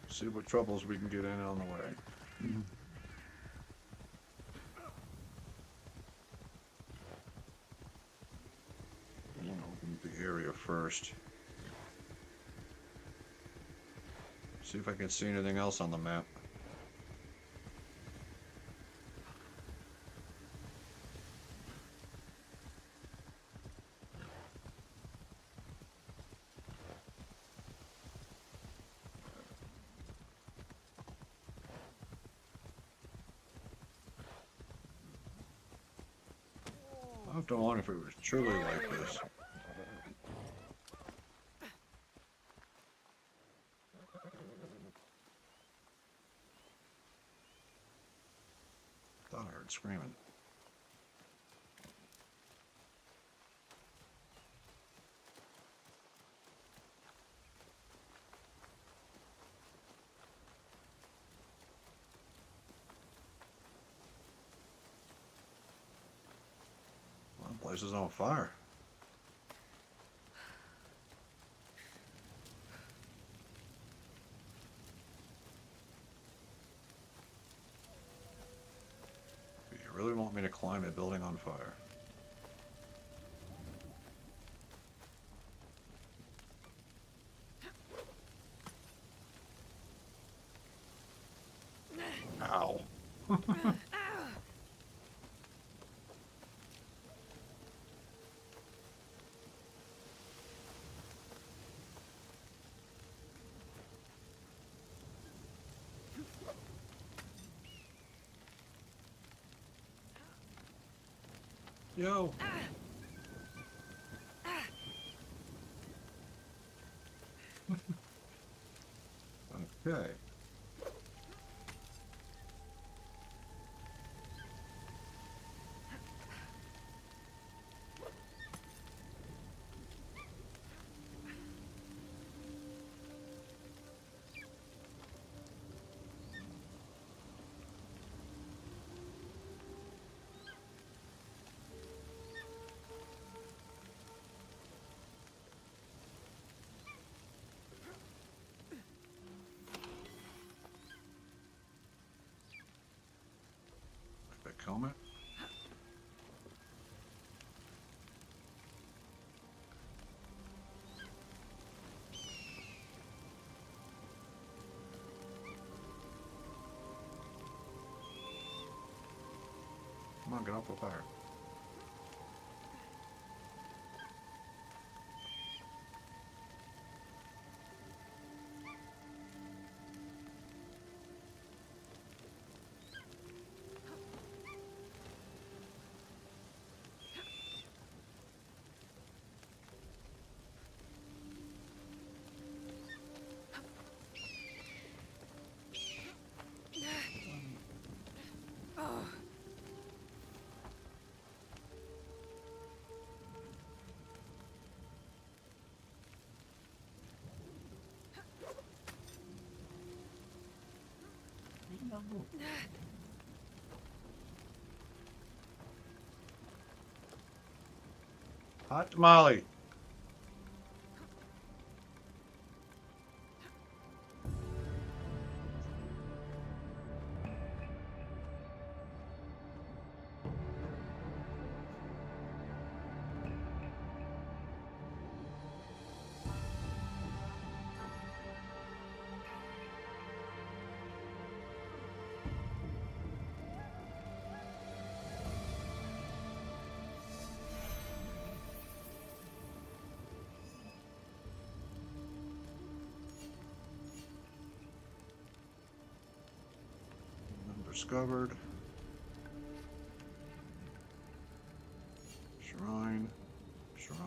See what troubles we can get in on the way. I'm gonna open the area first. See if I can see anything else on the map. I have to wonder if it was truly like this. Thought I heard screaming. Well, the place is on fire. You really want me to climb a building on fire? Ow. Yo. Okay. moment. Come on, get off the fire. Hot tamale. Discovered. Shrine. Shrine.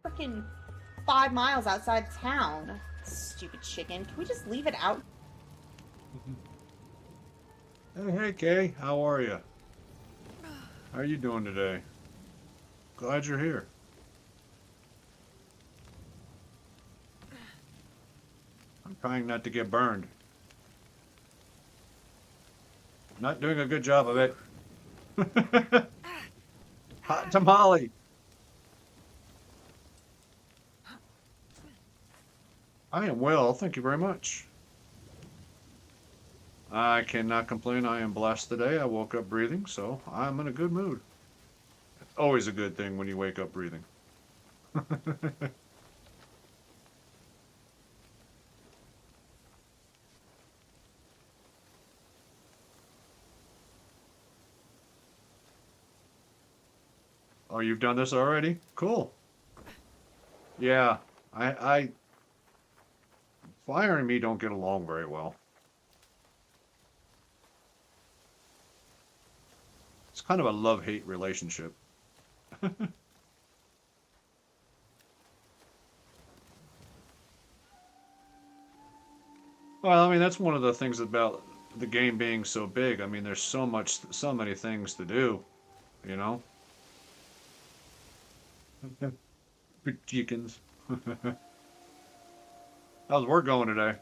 Freaking 5 miles outside town. Stupid chicken. Can we just leave it out? Hey, Kay. How are you? How are you doing today? Glad you're here. I'm trying not to get burned. Not doing a good job of it. Hot tamale. I am well, thank you very much. I cannot complain. I am blessed today. I woke up breathing, so I'm in a good mood. It's always a good thing when you wake up breathing. Oh, you've done this already? Cool. Yeah, Fire and me don't get along very well. It's kind of a love-hate relationship. Well, I mean, that's one of the things about the game being so big. I mean, there's so many things to do, you know? Chickens. How's work going today?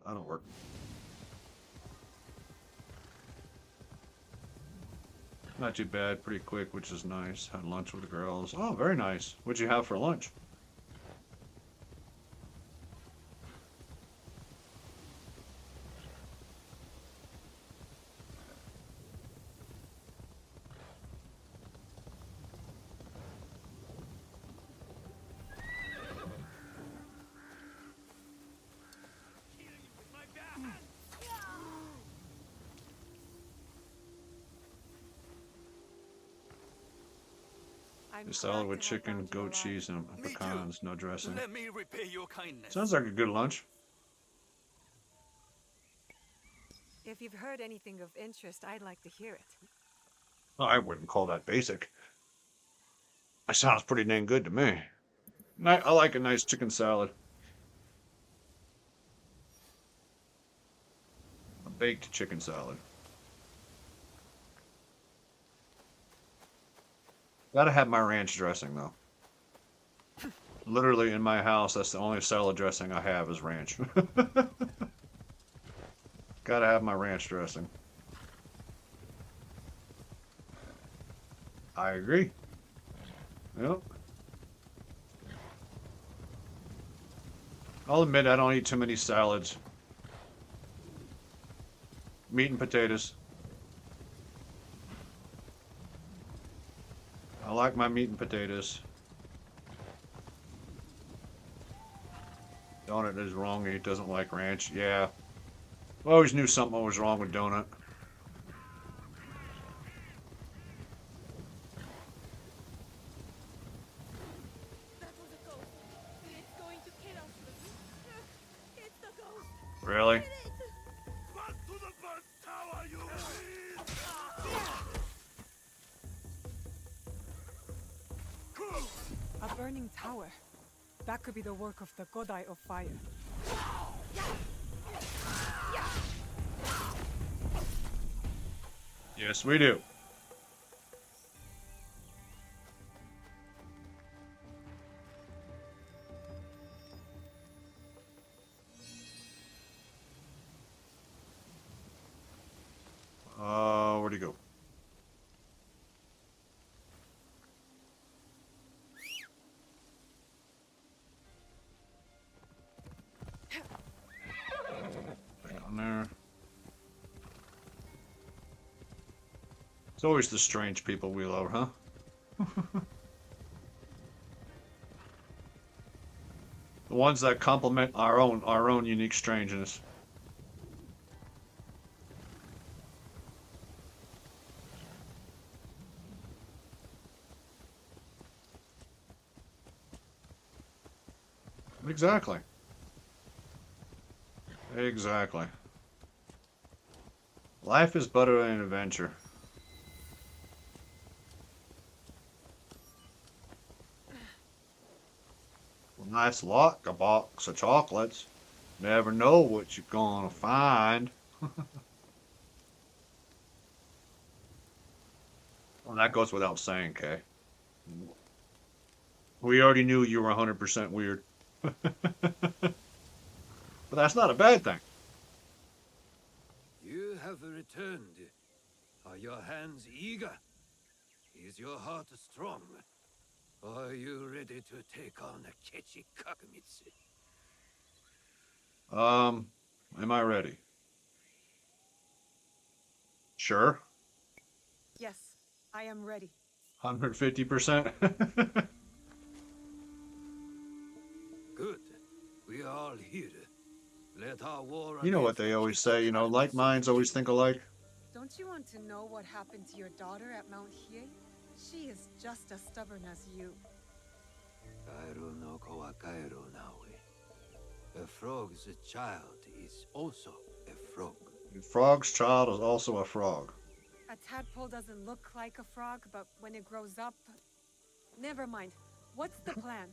I don't work. Not too bad, pretty quick, which is nice. Had lunch with the girls. Oh, very nice. What'd you have for lunch? A salad with chicken, goat cheese, and pecans, no dressing. Let me repay your kindness. Sounds like a good lunch. If you've heard anything of interest, I'd like to hear it. Oh, I wouldn't call that basic. That sounds pretty dang good to me. I like a nice chicken salad. A baked chicken salad. Gotta have my ranch dressing, though. Literally in my house, that's the only salad dressing I have is ranch. Gotta have my ranch dressing. I agree. Yep. I'll admit I don't eat too many salads. Meat and potatoes. I like my meat and potatoes. Donut is wrong. He doesn't like ranch. Yeah. I always knew something was wrong with Donut. Really? A burning tower. That could be the work of the Godai of Fire. Yes, we do. Where'd he go? Back on there. It's always the strange people we love, huh? The ones that complement our own unique strangeness. Exactly. Exactly. Life is but an adventure. Nice luck, a box of chocolates. Never know what you're gonna find. Well, that goes without saying, Kay. We already knew you were 100% weird. But that's not a bad thing. You have returned. Are your hands eager? Is your heart strong? Are you ready to take on Akechi Kakamitsu? Am I ready? Sure. Yes, I am ready. 150%. Good. We are all here. Let our war You know what they always say, you know, like minds always think alike. Don't you want to know what happened to your daughter at Mount Hiei? She is just as stubborn as you. Kairo no ko wa Kairo Naoe. A frog's child is also a frog. A frog's child is also a frog. A tadpole doesn't look like a frog, but when it grows up... Never mind. What's the plan?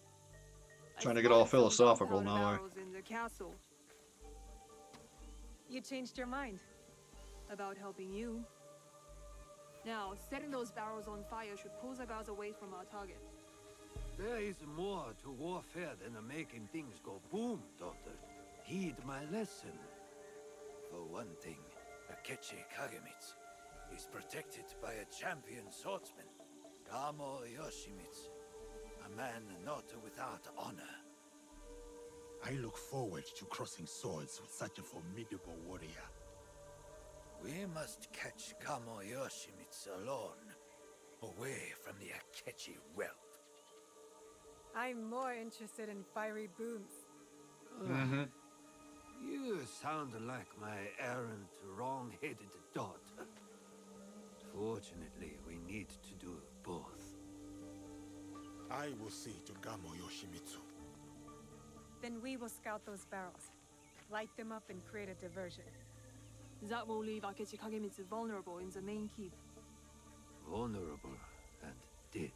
Trying to get all philosophical now. In the castle. You changed your mind. About helping you. Now, setting those barrels on fire should pull Zagaz away from our target. There is more to warfare than making things go boom, daughter. Heed my lesson. For one thing, Akechi Kagamitsu is protected by a champion swordsman, Gamo Yoshimitsu, a man not without honor. I look forward to crossing swords with such a formidable warrior. We must catch Gamo Yoshimitsu alone, away from the Akechi wealth. I'm more interested in fiery booms. You sound like my errant, wrong-headed daughter. Fortunately, we need to do both. I will see to Gamo Yoshimitsu. Then we will scout those barrels, light them up and create a diversion. That will leave Akechi Kagemitsu vulnerable in the main keep. Vulnerable and dead.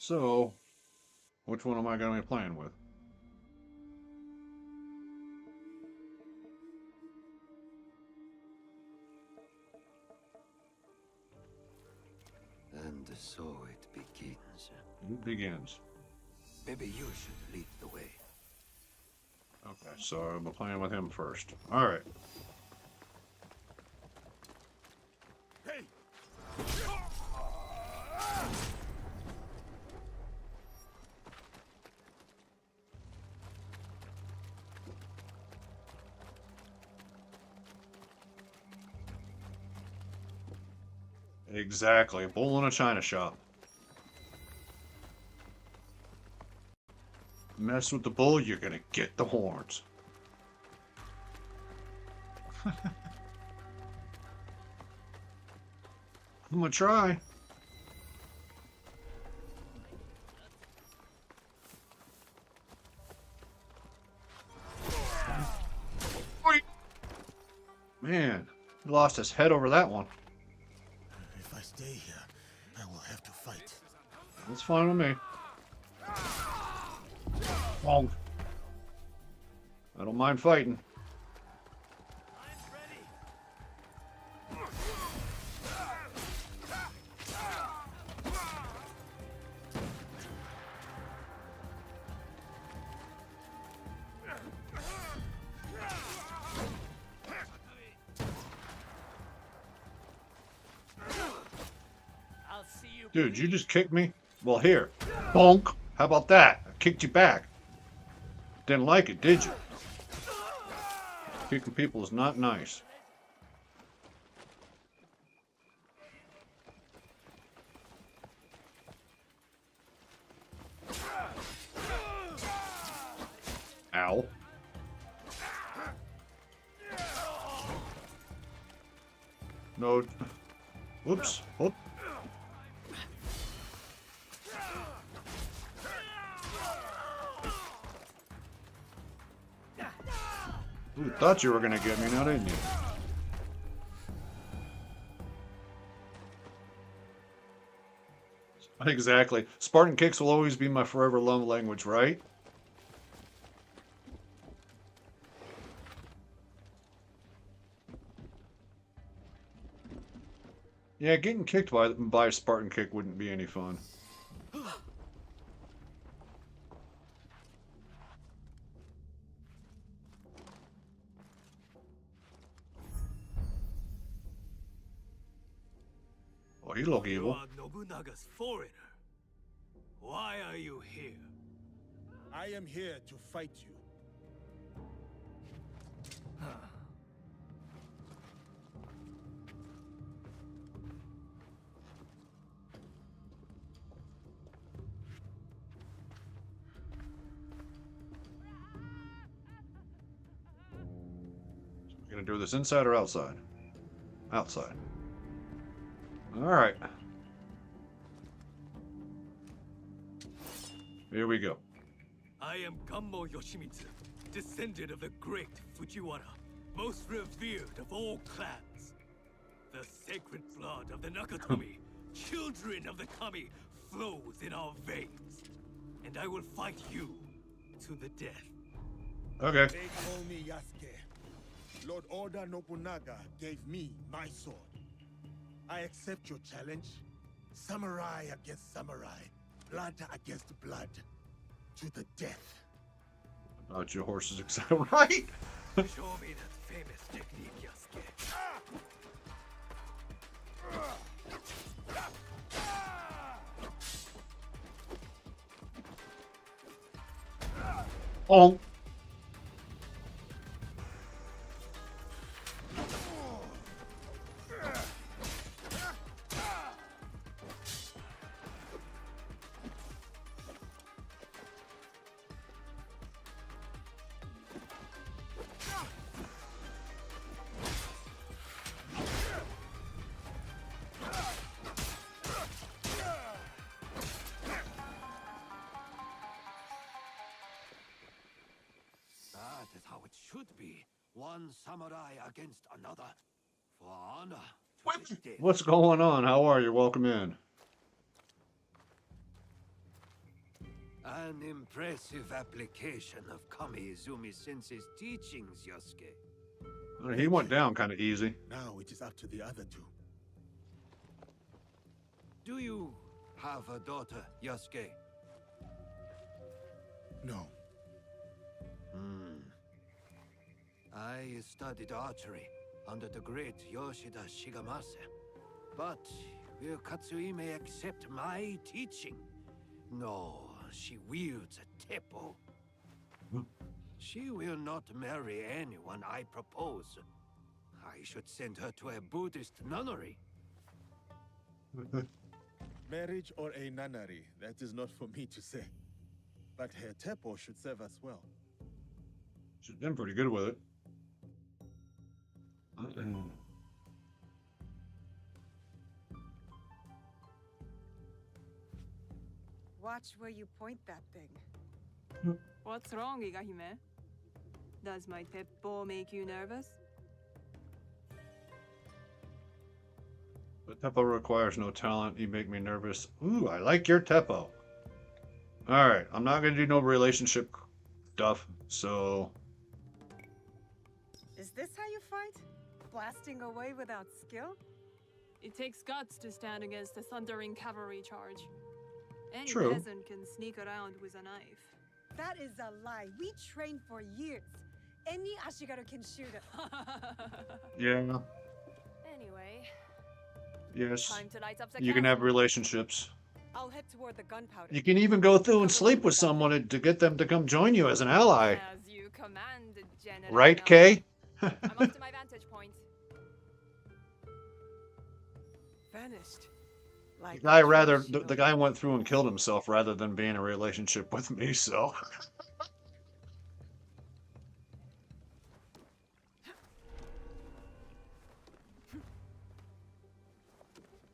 So, which one am I going to be playing with? And so it begins. It begins. Maybe you should lead the way. Okay, so I'll be playing with him first. Alright. Hey! Exactly. Bull in a china shop. Mess with the bull, you're gonna get the horns. I'm gonna try. Man, he lost his head over that one. If I stay here, I will have to fight. That's fine with me. Bonk. I don't mind fighting. Dude, you just kicked me? Well, here. Bonk. How about that? I kicked you back. Didn't like it, did you? Kicking people is not nice. Ow. No. Whoops. Whoop. Ooh, thought you were gonna get me, now didn't you? Exactly. Spartan kicks will always be my forever love language, right? Yeah, getting kicked by a Spartan kick wouldn't be any fun. Oh, he look evil. You are Nobunaga's foreigner. Why are you here? I am here to fight you. You gonna do this inside or outside? Outside. Alright. Here we go. I am Gammo Yoshimitsu, descendant of the great Fujiwara, most revered of all clans. The sacred blood of the Nakatomi, children of the Kami, flows in our veins. And I will fight you to the death. Okay. They call me Yasuke. Lord Oda Nobunaga gave me my sword. I accept your challenge. Samurai against samurai. Blood against blood. To the death. About your horses, exactly right? Show me that famous technique, Yasuke. Oh. That is how it should be. One samurai against another. For honor. To the death. What's going on? How are you? Welcome in. An impressive application of Kami Izumi Sensei's teachings, Yasuke. He went down kind of easy. Now it is up to the other two. Do you have a daughter, Yasuke? No. I studied archery under the great Yoshida Shigemasa. But will Katsuhime accept my teaching? No, she wields a teppo. She will not marry anyone I propose. I should send her to a Buddhist nunnery. Marriage or a nunnery, that is not for me to say. But her teppo should serve us well. She's been pretty good with it. Watch where you point that thing. What's wrong, Igahime? Does my teppo make you nervous? But Teppo requires no talent. You make me nervous. Ooh, I like your Teppo. Alright, I'm not going to do no relationship stuff, so... Is this how you fight? Blasting away without skill? It takes guts to stand against a thundering cavalry charge. Any True. peasant can sneak around with a knife. That is a lie. We trained for years. Any Ashigaru can shoot it. Yeah. Anyway, Yes. time to light up the You can have castle. relationships. I'll head toward the gunpowder. You can even go through and sleep with someone to get them to come join you as an ally. As you command, General. Right, Kay? I'm off to my vantage point. Vanished. The Like guy the guy went through and killed himself rather than be in a relationship with me, so...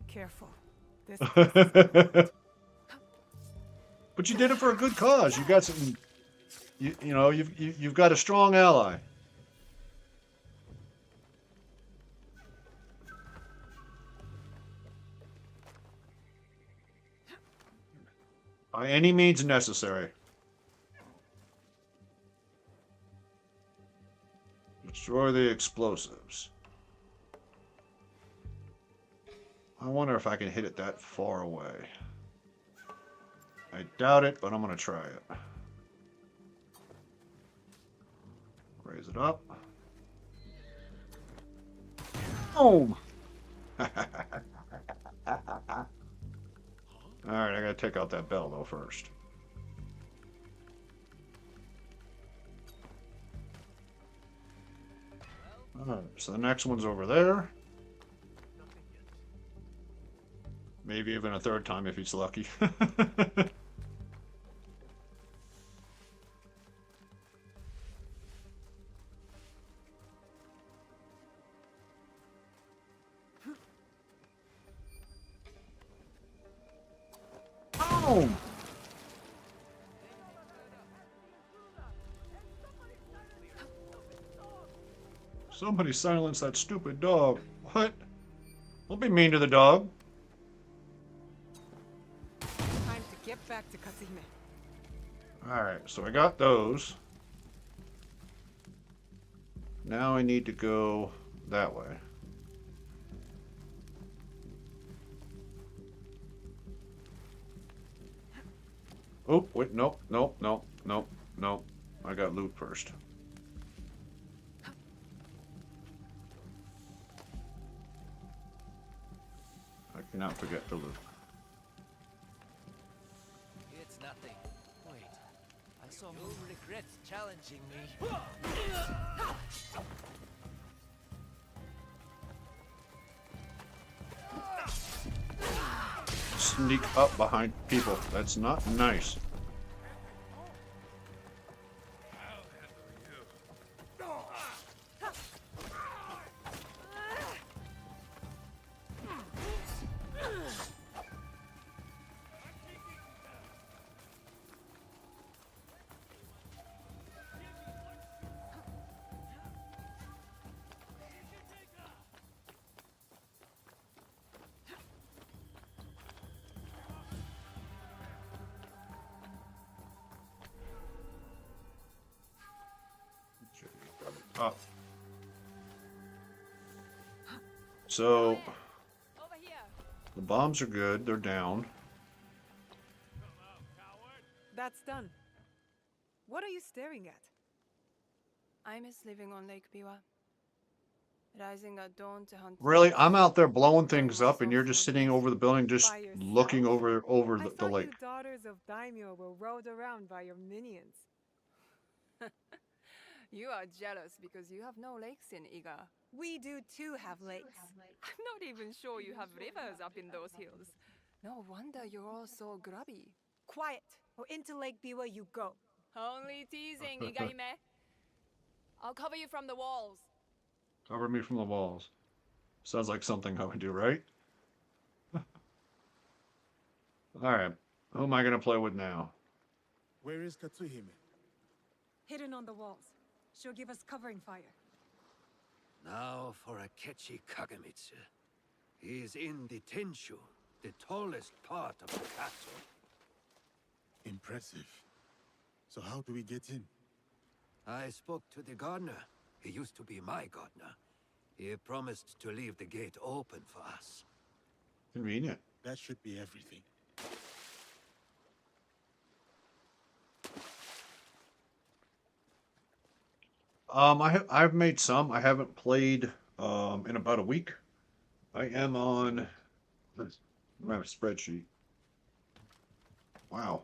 Careful. This But you did it for a good cause. You got some... You know, you've got a strong ally. By any means necessary. Destroy the explosives. I wonder if I can hit it that far away. I doubt it, but I'm going to try it. Raise it up. Boom! Alright, I gotta take out that bell though first. Alright, so the next one's over there. Maybe even a third time if he's lucky. Boom! Somebody silence that stupid dog. What? Don't be mean to the dog. Time to get back to Katsuhime. Alright, so I got those. Now I need to go that way. Oh, wait, nope, nope, nope, nope, nope. I got loot first. I cannot forget the loot. It's nothing. Wait, I saw you'll regret challenging me. Sneak up behind people. That's not nice. Oh. So the bombs are good. They're down. That's done. What are you staring at? I miss living on Lake Biwa. Rising at dawn to hunt. Really, I'm out there blowing things up, and you're just sitting over the building, just looking over the lake. You daughters of daimyo were rode around by your minions. You are jealous because you have no lakes in Iga. We do too have lakes. I'm not even sure you have rivers up in those hills. No wonder you're all so grubby. Quiet, or into Lake Biwa you go. Only teasing, Igaime. I'll cover you from the walls. Cover me from the walls. Sounds like something I would do, right? Alright. Who am I going to play with now? Where is Katsuhime? Hidden on the walls. She'll give us covering fire. Now for Akechi Kagemitsu. He is in the Tenshu, the tallest part of the castle. Impressive. So how do we get in? I spoke to the gardener. He used to be my gardener. He promised to leave the gate open for us. Convenient. That should be everything. I've made some. I haven't played in about a week. I am on my spreadsheet. Wow.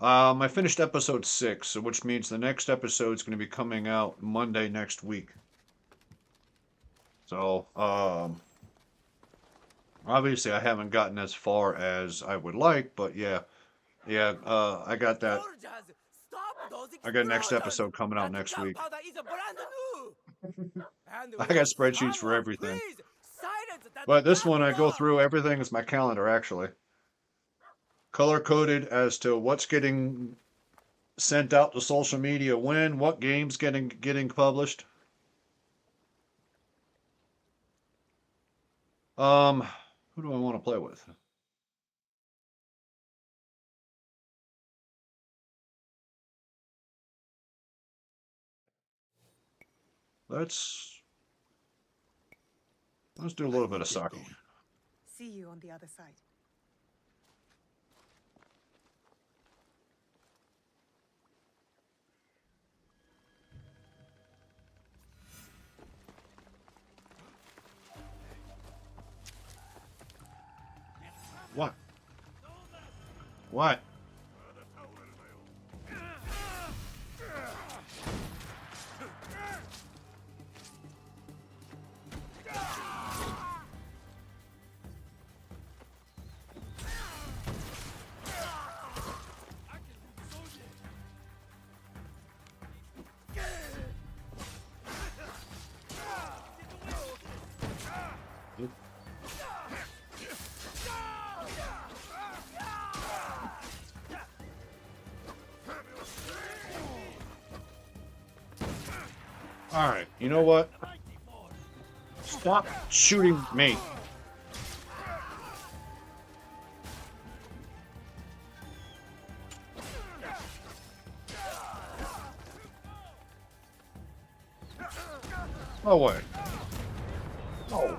I finished episode 6, so which means the next episode is going to be coming out Monday next week. So, obviously I haven't gotten as far as I would like, but yeah, I got that. I got next episode coming out next week. I got spreadsheets for everything. But this one, I go through everything as my calendar, actually. Color-coded as to what's getting sent out to social media when, what game's getting published. Who do I want to play with? Let's do a little bit of soccer. See you on the other side. What? What? Alright, you know what? Stop shooting me. No way. Oh.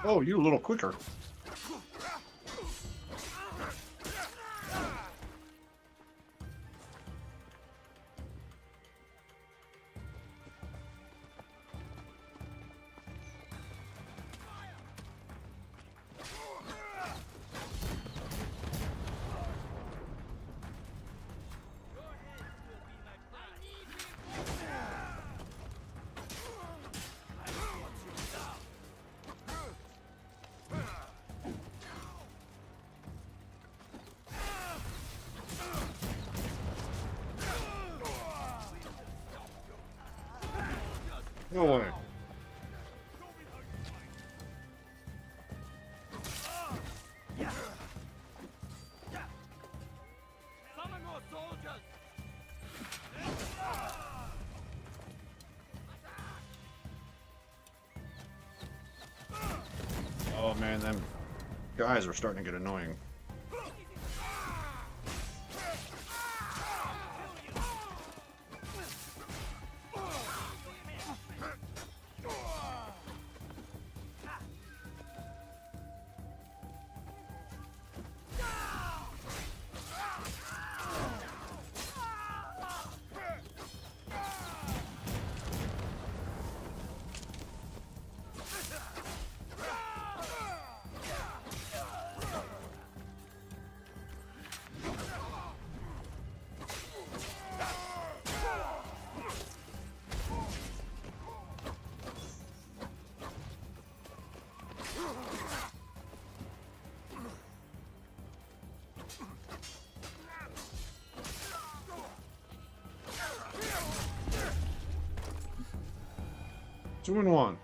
Oh, you a little quicker. No way. Man, them guys are starting to get annoying. Two and one.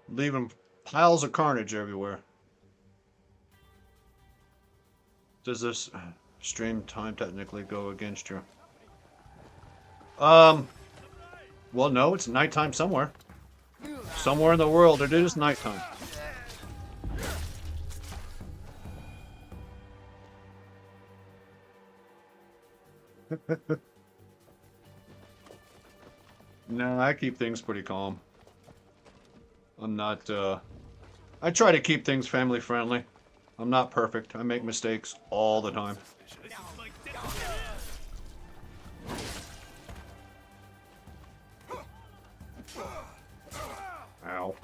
Leaving piles of carnage everywhere. Does this stream time technically go against you? Well, no, it's nighttime somewhere. Somewhere in the world it is nighttime. No, I keep things pretty calm. I'm not, I try to keep things family friendly. I'm not perfect. I make mistakes all the time. Ow.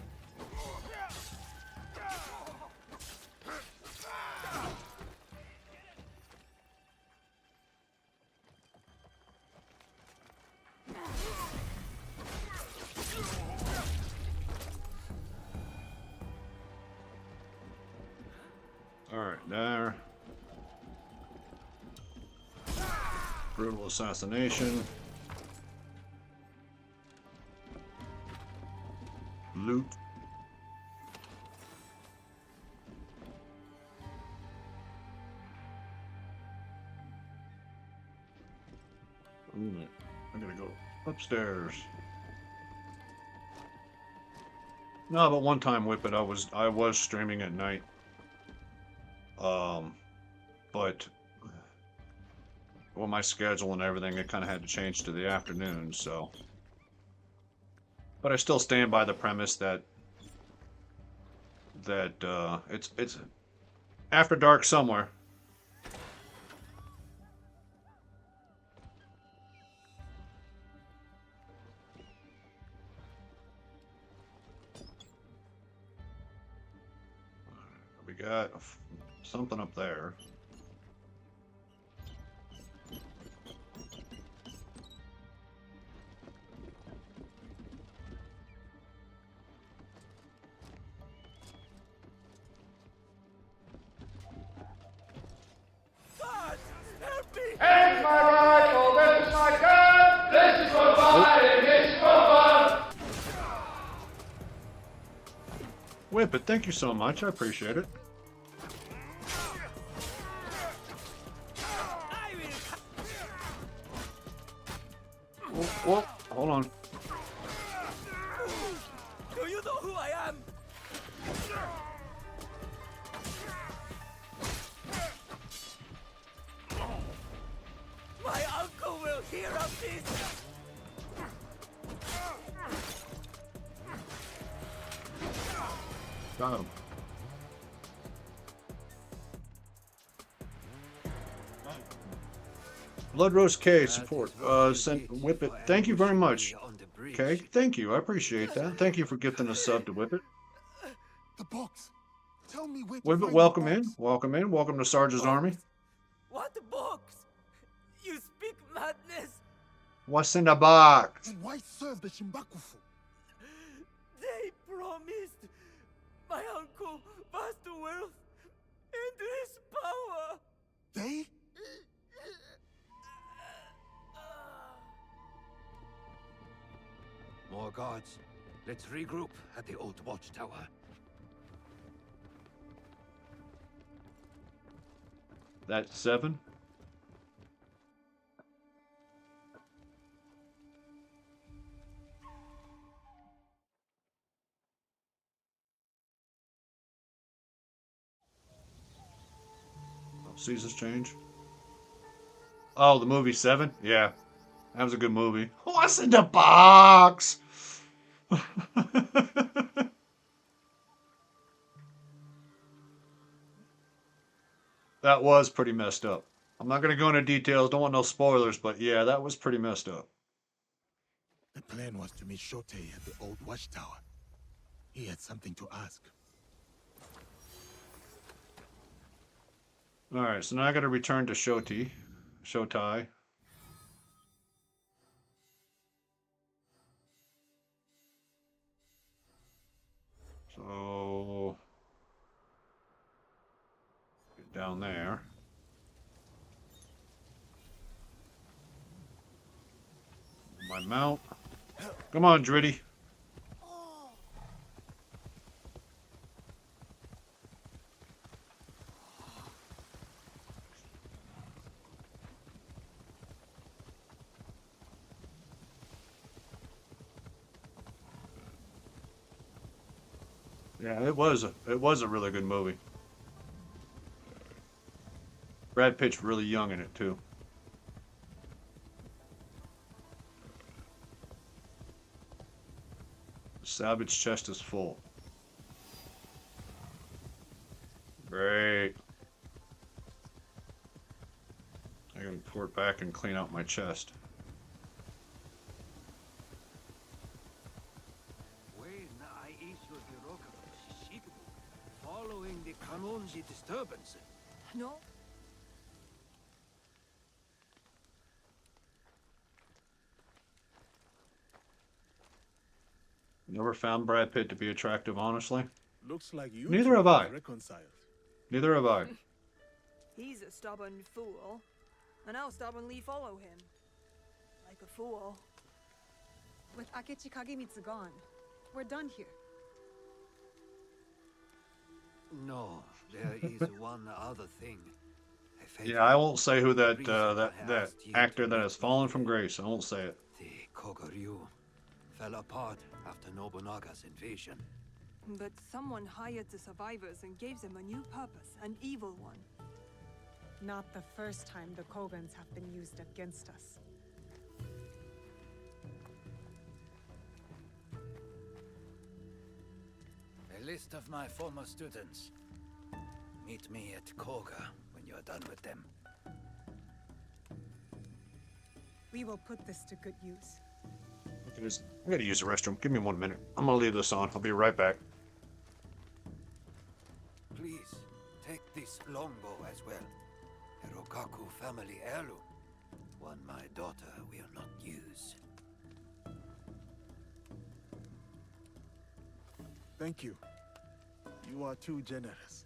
Alright, there. Brutal assassination. Loot. I gotta go upstairs. No, but one time Whip It, I was streaming at night. But well, my schedule and everything, it kind of had to change to the afternoon, so. But I still stand by the premise that it's after dark somewhere. We got something up there. It's my rifle, this is my gun, this is for fighting, this is for fun. Whip It, thank you so much. I appreciate it. Whoa, hold on. Do you know who I am? My uncle will hear of this. Got him. Blood Rose K support. Sent Whip It. Thank you very much. Okay, thank you. I appreciate that. Thank you for gifting a sub to Whip It. The box. Tell me where to Whip It, find welcome the in. box. Welcome in. Welcome to Sarge's army. What box? You speak madness. What's in the box? And why serve the Shinbakufu? They promised my uncle vast wealth and his power. They? More guards. Let's regroup at the old watchtower. That's 7. Seasons change. Oh, the movie Seven? Yeah, that was a good movie. What's in the box? That was pretty messed up. I'm not going to go into details, don't want no spoilers, but yeah, that was pretty messed up. The plan was to meet Shote at the old watchtower. He had something to ask. Alright, so now I got to return to Shotai. So, get down there. My mount. Come on, Dritty. Yeah, it was a really good movie. Brad Pitt's really young in it too. The salvage chest is full. Great. I gotta port back and clean out my chest. Following the Kanonji disturbance. No. Never found Brad Pitt to be attractive, honestly. Looks like you Neither two have I. reconciled. Neither have I. He's a stubborn fool, and I'll stubbornly follow him. Like a fool. With Akechi Kagemitsu gone, we're done here. No, there is one other thing. Yeah, I won't say who that actor that has fallen from grace. I won't say it. The Kogoryu fell apart after Nobunaga's invasion. But someone hired the survivors and gave them a new purpose, an evil one. Not the first time the Kogans have been used against us. A list of my former students. Meet me at Koga when you're done with them. We will put this to good use. I gotta use the restroom. Give me 1 minute. I'm gonna leave this on. I'll be right back. Please, take this longbow as well. A Rokaku family heirloom. One my daughter will not use. Thank you. You are too generous.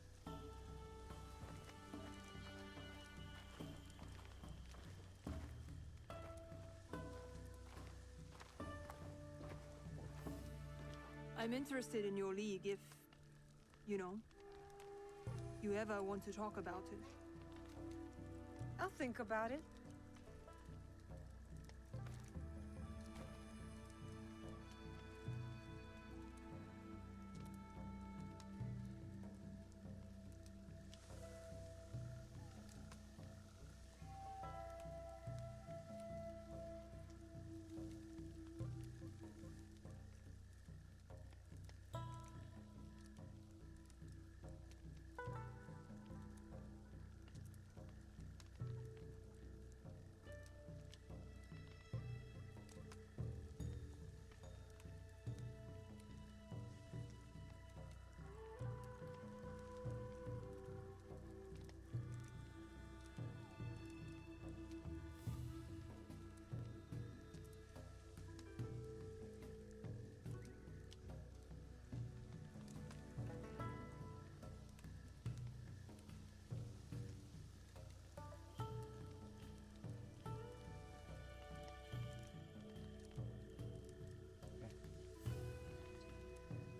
I'm interested in your league if, you know, you ever want to talk about it. I'll think about it.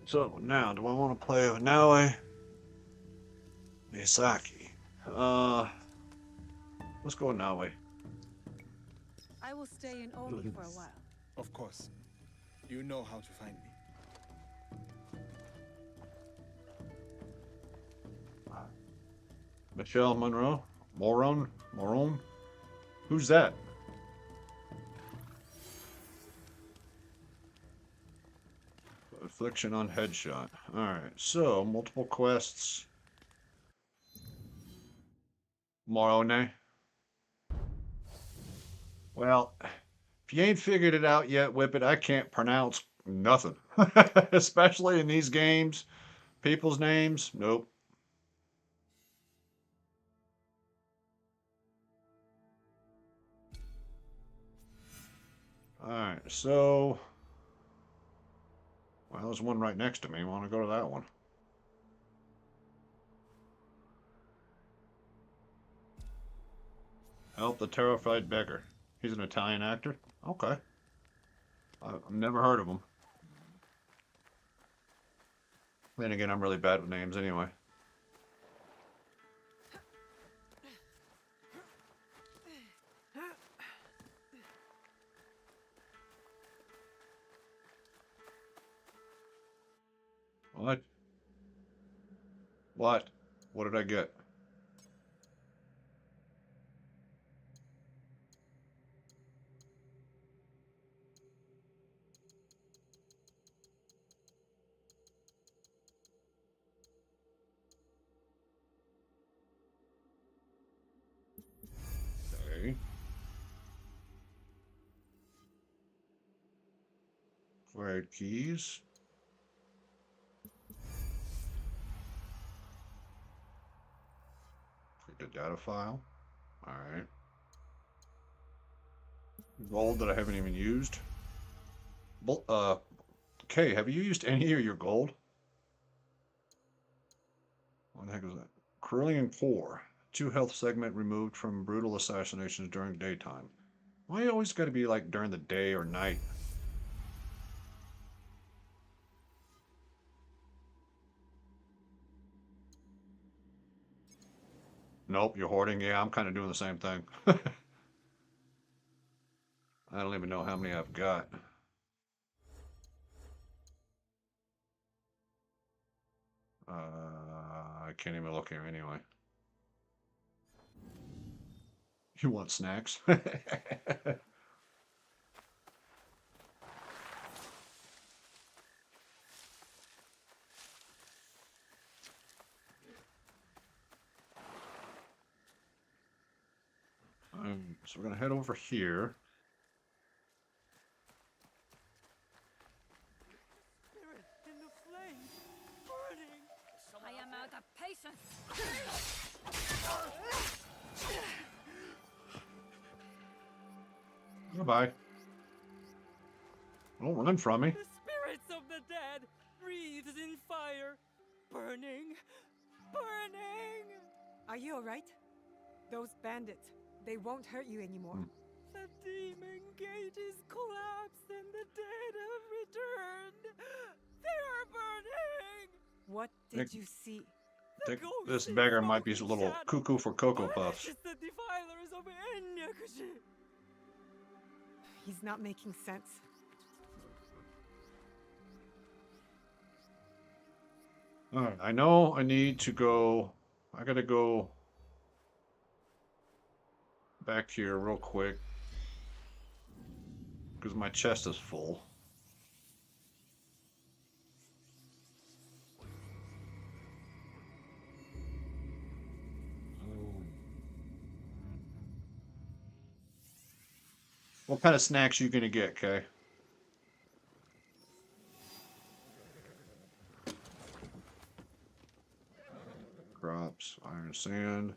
So now, do I want to play with Naoe? Misaki. Let's go with Naoe. I will stay in Omi for a while. Of course. You know how to find me. Michelle Monroe. Moron? Moron? Who's that? Affliction on headshot. Alright, so multiple quests. Morone. Well, if you ain't figured it out yet, Whippet, I can't pronounce nothing. Especially in these games. People's names, nope. Alright, so... Well, there's one right next to me. I want to go to that one. Help the terrified beggar. He's an Italian actor? Okay. I've never heard of him. Then again, I'm really bad with names anyway. What? What? What did I get? Okay. Acquired keys. The data file. Alright. Gold that I haven't even used. Kay, have you used any of your gold? What the heck is that? Cerulean core. 2 health segment removed from brutal assassinations during daytime. Why you always gotta be like during the day or night? Nope, you're hoarding. Yeah, I'm kind of doing the same thing. I don't even know how many I've got. I can't even look here anyway. You want snacks? So we're going to head over here. In the flames, burning. I am out of patience. Goodbye. Don't run from me. The spirits of the dead breathes in fire, burning, burning. Are you alright? Those bandits, they won't hurt you anymore. The demon gate is collapsed and the dead have returned. They are burning. What did you see? I think this beggar might be a little cuckoo for Cocoa Puffs. It's the defilers of Enyakushi. He's not making sense. Alright, I know I need to go... I gotta go back here real quick. Because my chest is full. What kind of snacks you gonna get, Kay? Crops, iron sand.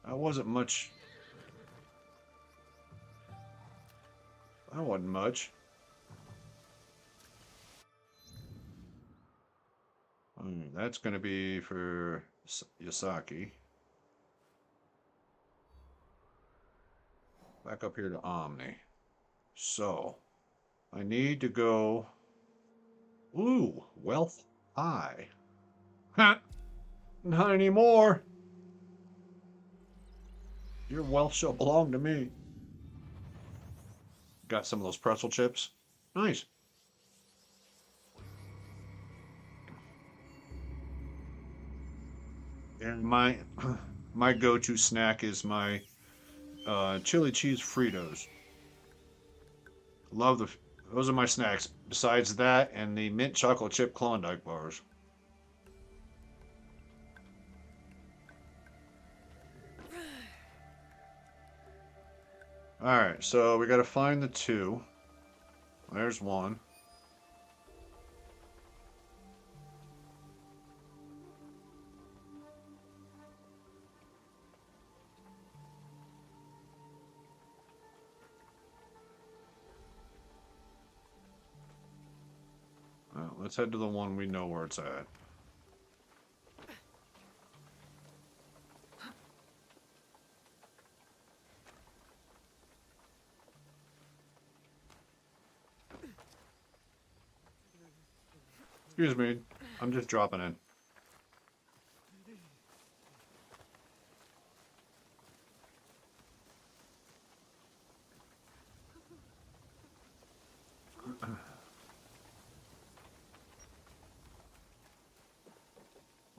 That wasn't much. That wasn't much. That's gonna be for Yasuke. Back up here to Omni. So, I need to go... Ooh, wealth high. Ha! Not anymore. Your wealth shall belong to me. Got some of those pretzel chips. Nice. And my my go-to snack is my chili cheese Fritos. Love those are my snacks. Besides that and the mint chocolate chip Klondike bars. Alright, so we gotta find the two. There's one. Well, let's head to the one we know where it's at. Excuse me, I'm just dropping in.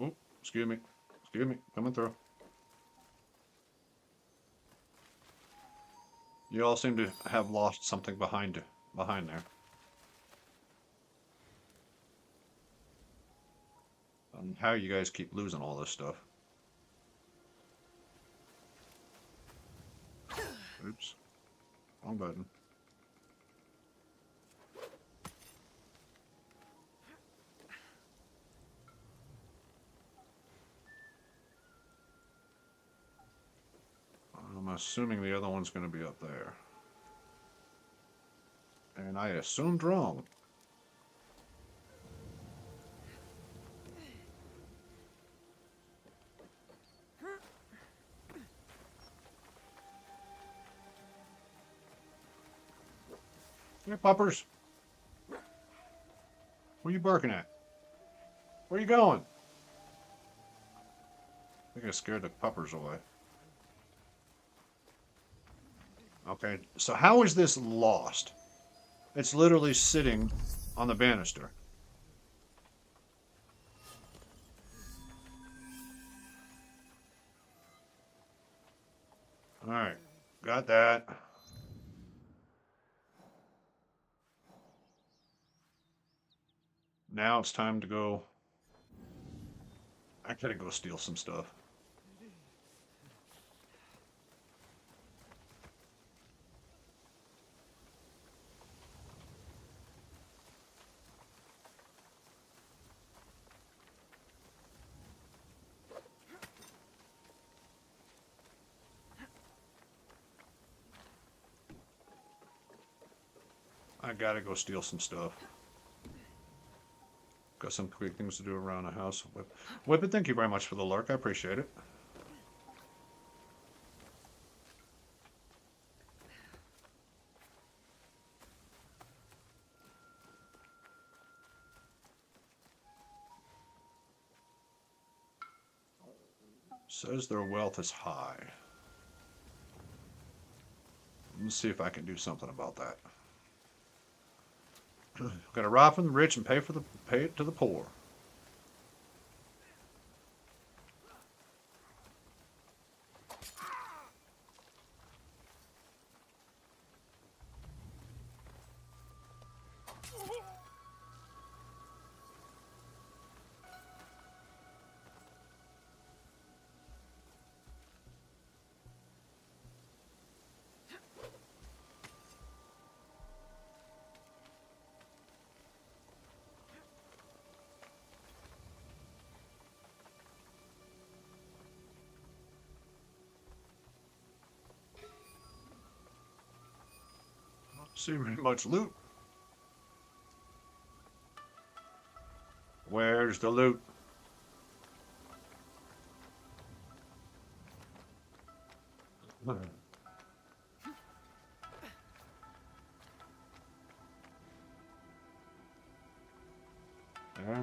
Oh, excuse me. Excuse me, coming through. You all seem to have lost something behind there. How you guys keep losing all this stuff? Oops. Wrong button. I'm assuming the other one's going to be up there. And I assumed wrong. Hey, puppers. Where you barking at? Where you going? I think I scared the puppers away. Okay, so how is this lost? It's literally sitting on the banister. Alright, got that. Now it's time to go. I gotta go steal some stuff. I gotta go steal some stuff. Got some quick things to do around the house. Whip it, thank you very much for the lurk. I appreciate it. Says their wealth is high. Let's see if I can do something about that. Got to rob from the rich and pay it to the poor. See very much loot. Where's the loot? There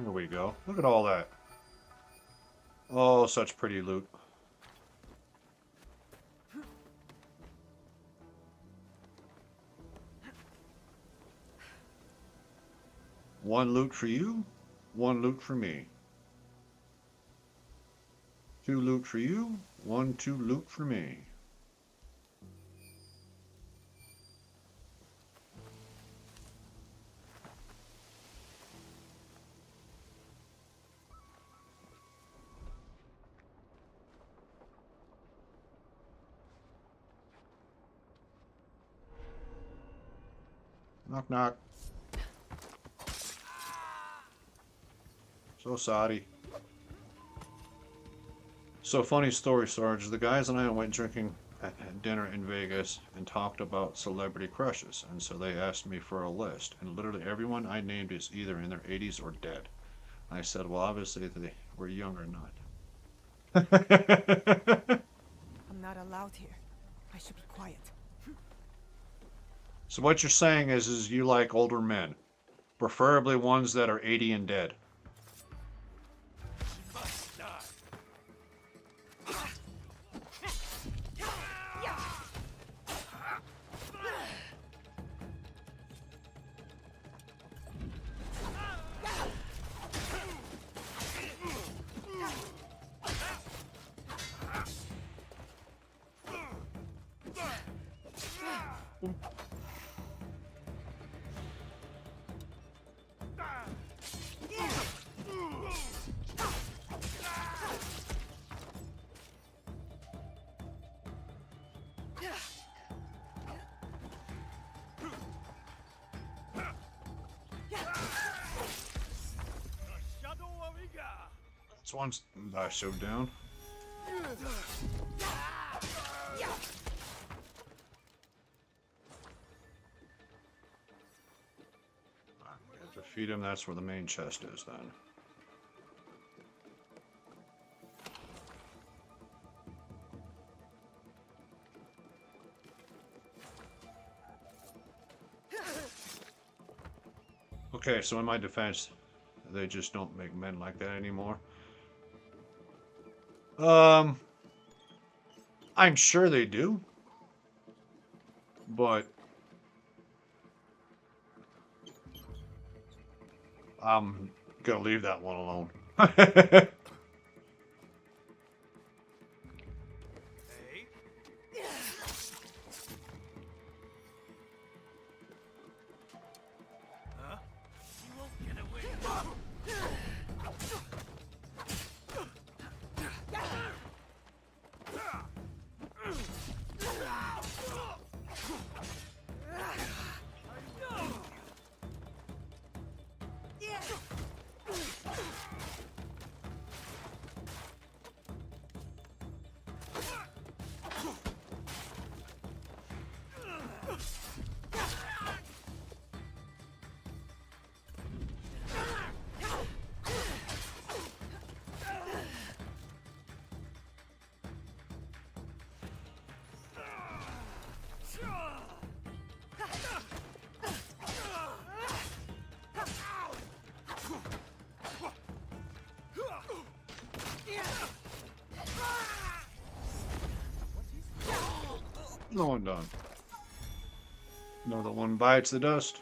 we go. Look at all that. Oh, such pretty loot. One loot for you, one loot for me. 2 loot for you, 1, 2 loot for me. Knock knock. So sorry. So funny story, Sarge. The guys and I went drinking at dinner in Vegas and talked about celebrity crushes, and so they asked me for a list, and literally everyone I named is either in their 80s or dead. I said, well, obviously they were young or not. I'm not allowed here. I should be quiet. So what you're saying is you like older men, preferably ones that are 80 and dead. This one's I showed down. Defeat him, that's where the main chest is then. Okay, so in my defense, they just don't make men like that anymore. I'm sure they do. But I'm gonna leave that one alone. No one done. Another one bites the dust.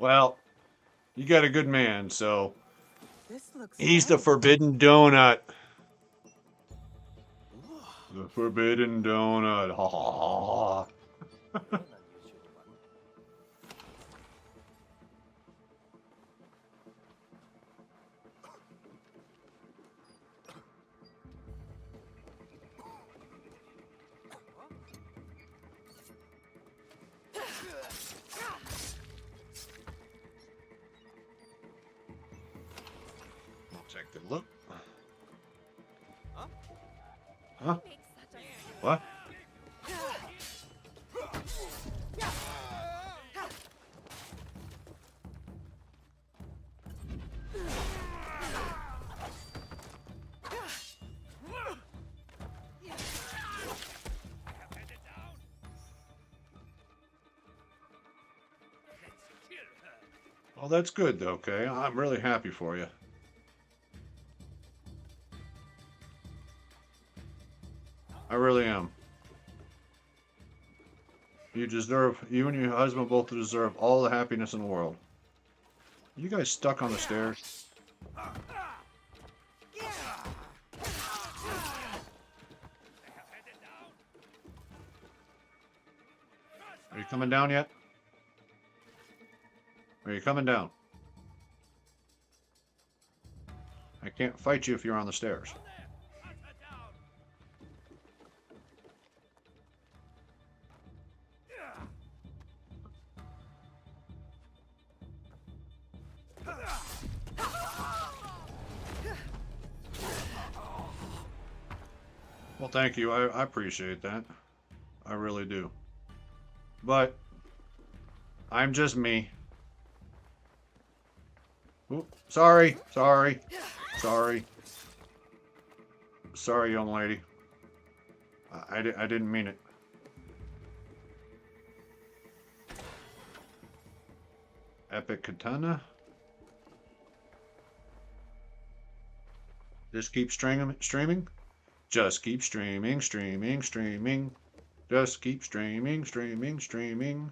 Well, you got a good man, so he's the forbidden donut. The forbidden donut. Ha ha ha. Take the look. Huh? What? Oh, that's good, though, okay? I'm really happy for you. I really am. You and your husband both deserve all the happiness in the world. You guys stuck on the stairs. Are you coming down yet? Are you coming down? I can't fight you if you're on the stairs. Well, thank you. I appreciate that. I really do. But I'm just me. Oop, sorry, sorry, sorry. Sorry, young lady. I didn't mean it. Epic katana. Just keep streaming. Just keep streaming. Just keep streaming.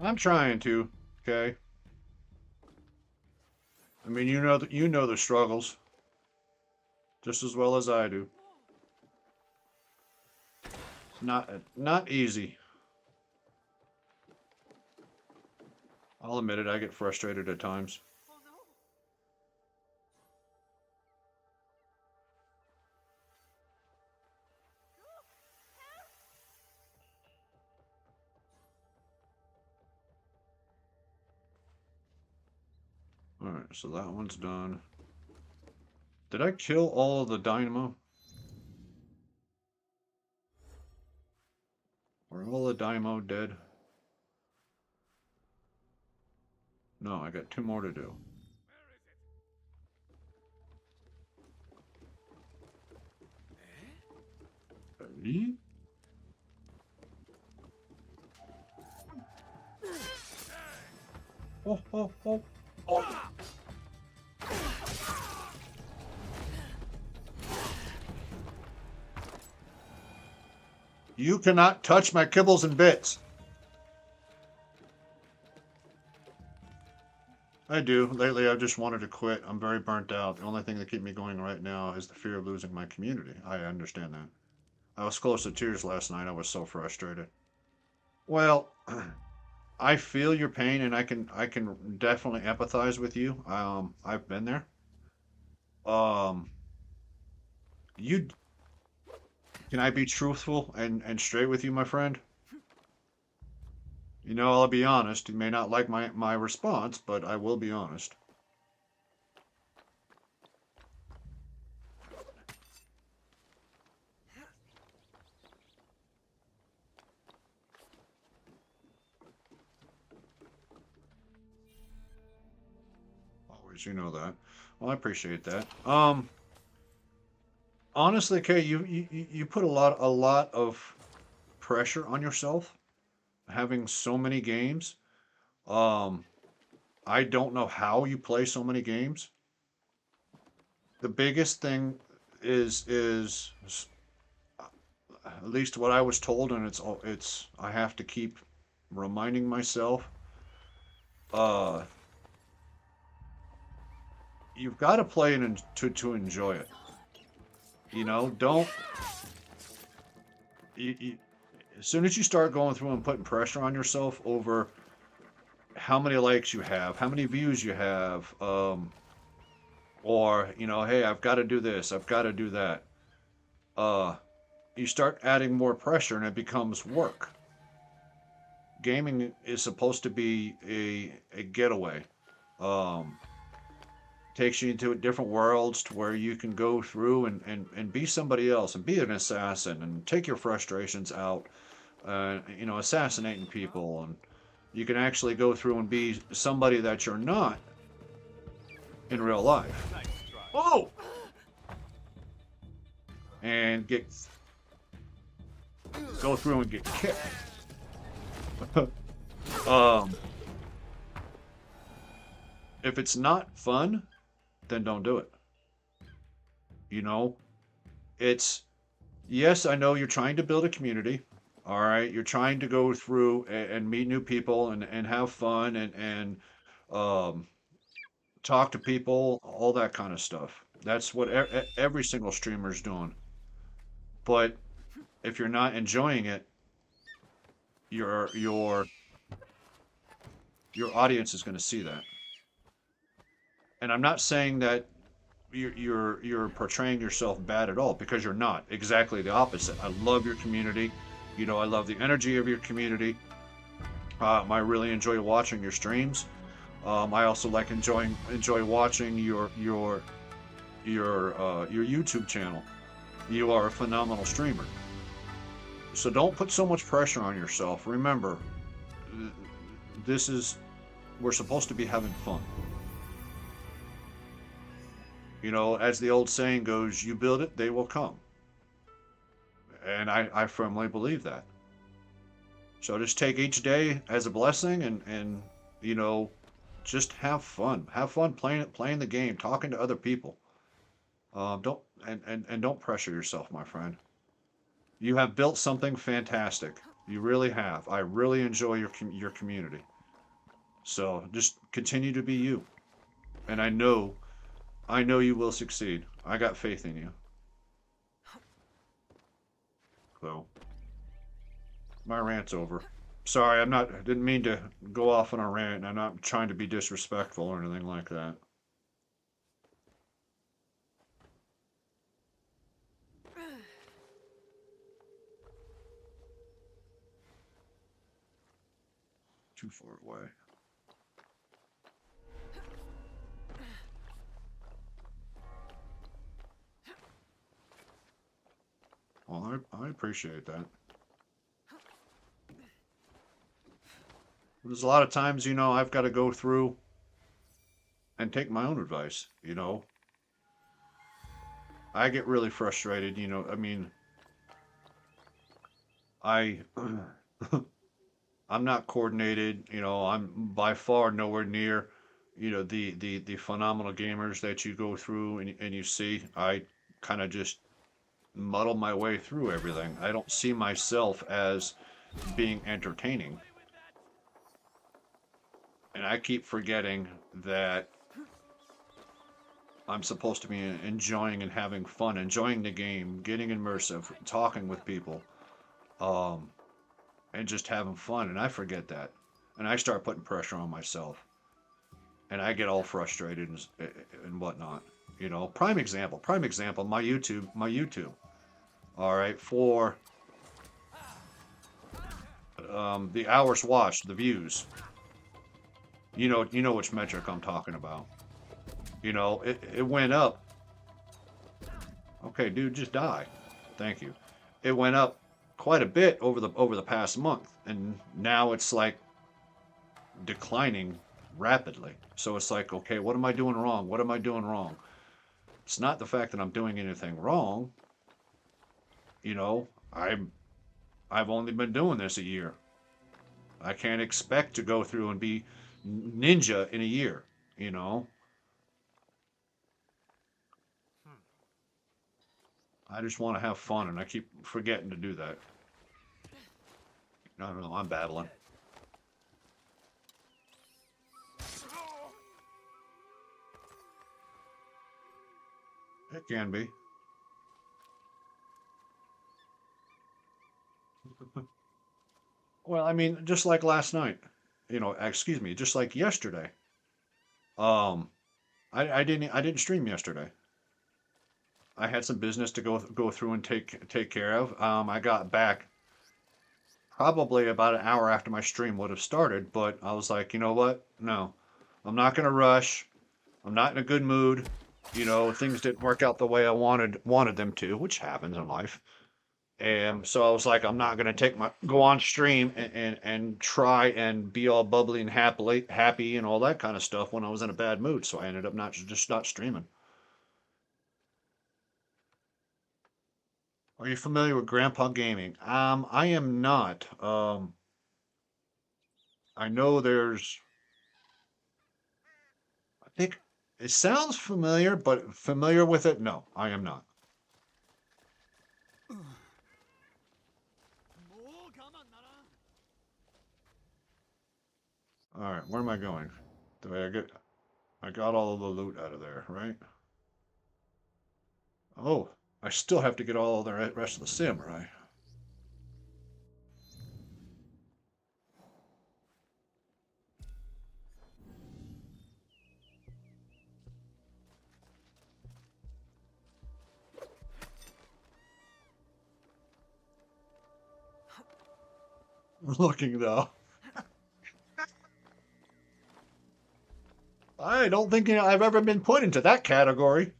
I'm trying to, okay? I mean, you know the struggles just as well as I do. It's not easy. I'll admit it, I get frustrated at times. Alright, so that one's done. Did I kill all of the dynamo? Are all the dynamo dead? No, I got 2 more to do. Ready? Oh, oh, oh, oh. You cannot touch my kibbles and bits. I do. Lately, I've just wanted to quit. I'm very burnt out. The only thing that keeps me going right now is the fear of losing my community. I understand that. I was close to tears last night. I was so frustrated. Well, I feel your pain, and I can definitely empathize with you. I've been there. You Can I be truthful and straight with you, my friend? You know, I'll be honest. You may not like my response, but I will be honest. Always, you know that. Well, I appreciate that. Honestly, Kay, you put a lot of pressure on yourself having so many games. I don't know how you play so many games. The biggest thing is at least what I was told, and it's I have to keep reminding myself. You've got to play it to enjoy it. You know, don't. As soon as you start going through and putting pressure on yourself over how many likes you have, how many views you have, or, you know, hey, I've got to do this, I've got to do that. You start adding more pressure and it becomes work. Gaming is supposed to be a getaway. Um, Takes you into different worlds to where you can go through and be somebody else and be an assassin and take your frustrations out, you know, assassinating people. And you can actually go through and be somebody that you're not in real life. Oh! And go through and get kicked. If it's not fun, then don't do it. You know, it's, yes, I know you're trying to build a community. All right, you're trying to go through and meet new people and have fun and um, talk to people, all that kind of stuff. That's what every single streamer is doing. But if you're not enjoying it, your your your audience is going to see that. And I'm not saying that you're portraying yourself bad at all, because you're not. Exactly the opposite. I love your community. You know, I love the energy of your community. I really enjoy watching your streams. I also like enjoy watching your YouTube channel. You are a phenomenal streamer. So don't put so much pressure on yourself. Remember, we're supposed to be having fun. You know, as the old saying goes, you build it, they will come. And I firmly believe that. So just take each day as a blessing and you know, just have fun. Have fun playing the game, talking to other people. Don't pressure yourself, my friend. You have built something fantastic. You really have. I really enjoy your community. So just continue to be you. And I know you will succeed. I got faith in you. So, my rant's over. Sorry, I didn't mean to go off on a rant. I'm not trying to be disrespectful or anything like that. Too far away. Well, I appreciate that. There's a lot of times, you know, I've got to go through and take my own advice, you know. I get really frustrated, you know. I mean, I'm not coordinated, you know. I'm by far nowhere near, you know, the phenomenal gamers that you go through and you see. I kind of just muddle my way through everything. I don't see myself as being entertaining. And I keep forgetting that I'm supposed to be enjoying and having fun, enjoying the game, getting immersive, talking with people, and just having fun. And I forget that. And I start putting pressure on myself. And I get all frustrated and whatnot. You know, prime example, my YouTube. All right, for the hours watched, the views. You know which metric I'm talking about. You know, it went up. Okay, dude, just die. Thank you. It went up quite a bit over the past month, and now it's like declining rapidly. So it's like, okay, what am I doing wrong? What am I doing wrong? It's not the fact that I'm doing anything wrong. You know, I've only been doing this a year. I can't expect to go through and be ninja in a year, you know. I just want to have fun, and I keep forgetting to do that. I don't know, I'm babbling. It can be. Well, I mean, just like last night. you know, excuse me, just like yesterday. Um, I didn't stream yesterday. I had some business to go through and take care of. I got back probably about an hour after my stream would have started, but I was like, you know what? No, I'm not gonna rush. I'm not in a good mood. You know, things didn't work out the way I wanted them to, which happens in life. And so I was like, I'm not gonna go on stream and try and be all bubbly and happy and all that kind of stuff when I was in a bad mood. So I ended up not streaming. Are you familiar with Grandpa Gaming? I am not. I know I think it sounds familiar, but familiar with it? No, I am not. All right, where am I going? I got all of the loot out of there, right? Oh, I still have to get all the rest of the samurai. Looking though. I don't think I've ever been put into that category.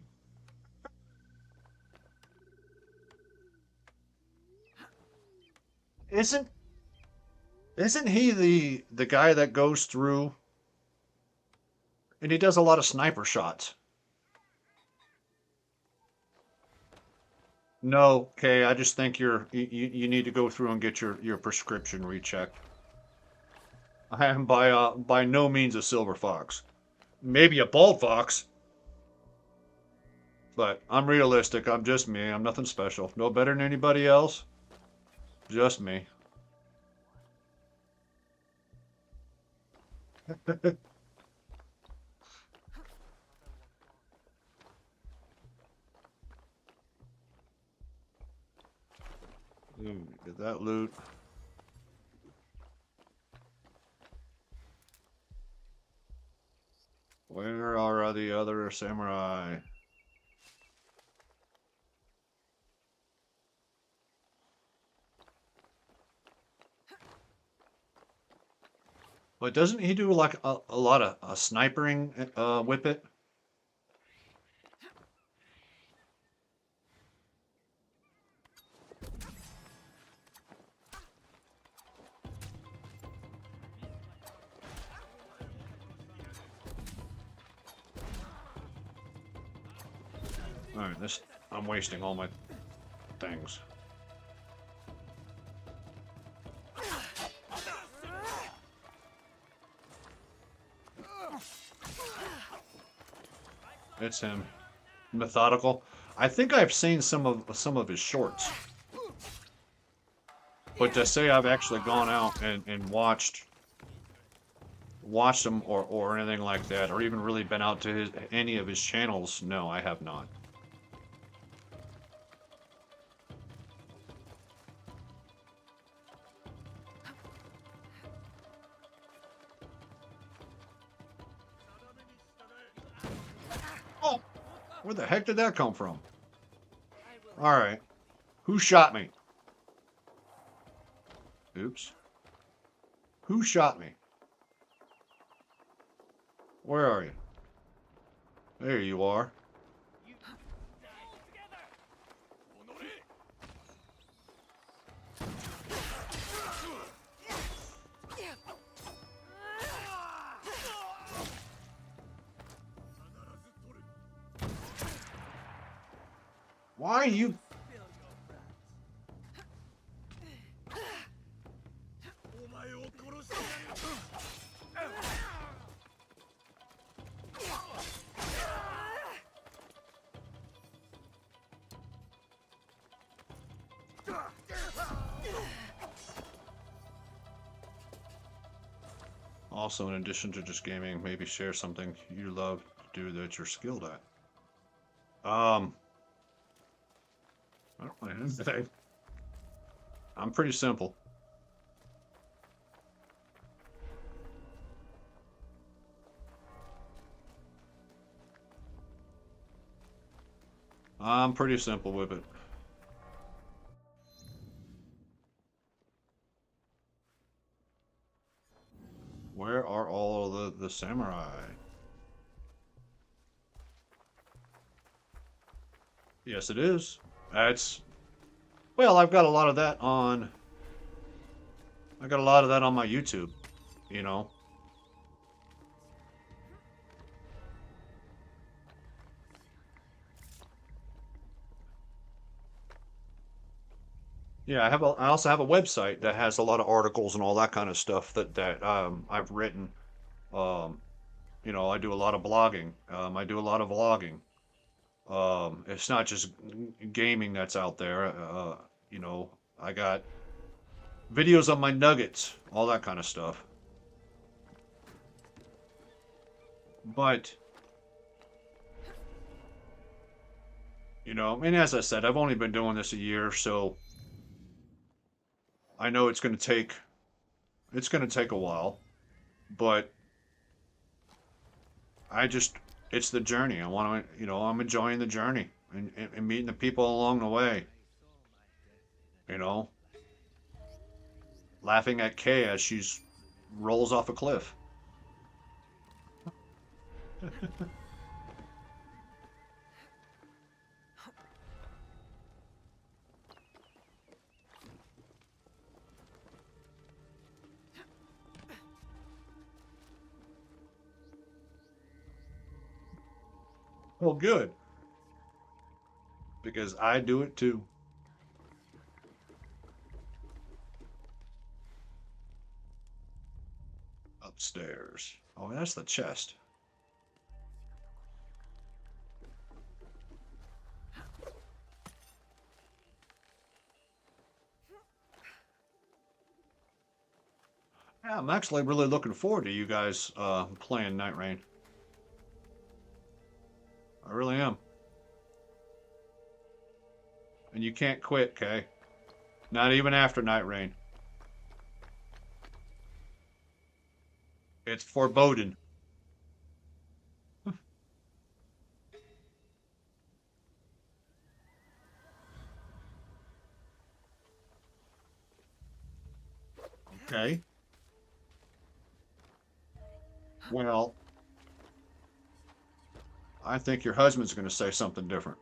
Isn't isn't he the guy that goes through and he does a lot of sniper shots? No, okay, I just think you need to go through and get your prescription rechecked. I am by no means a silver fox. Maybe a bald fox, but I'm realistic. I'm just me. I'm nothing special. No better than anybody else. Just me. Get that loot. Where are the other samurai? But doesn't he do like a lot of snipering with it? Alright, I'm wasting all my things. It's him. Methodical. I think I've seen some of his shorts. But to say I've actually gone out and watched them or anything like that, or even really been out to any of his channels, no, I have not. Oh, where the heck did that come from? All right, who shot me? Oops. Who shot me? Where are you? There you are. Why are you... Also, in addition to just gaming, maybe share something you love to do that you're skilled at. I don't really have anything. I'm pretty simple. I'm pretty simple with it. Where are all of the samurai? Yes, it is. That's... Well, I've got a lot of that on... I got a lot of that on my YouTube, you know. Yeah, I also have a website that has a lot of articles and all that kind of stuff that I've written. Um, you know, I do a lot of blogging. I do a lot of vlogging. It's not just gaming that's out there. You know, I got videos on my nuggets, all that kind of stuff. But, you know, and as I said, I've only been doing this a year, so I know it's going to take a while, but it's the journey. I want to, you know, I'm enjoying the journey and meeting the people along the way, you know, laughing at Kay as she rolls off a cliff. Well, good. Because I do it too. Upstairs. Oh, that's the chest. Yeah, I'm actually really looking forward to you guys playing Night Rain. I really am. And you can't quit, Kay. Not even after Night Rain. It's foreboding. Okay. Well, I think your husband's going to say something different.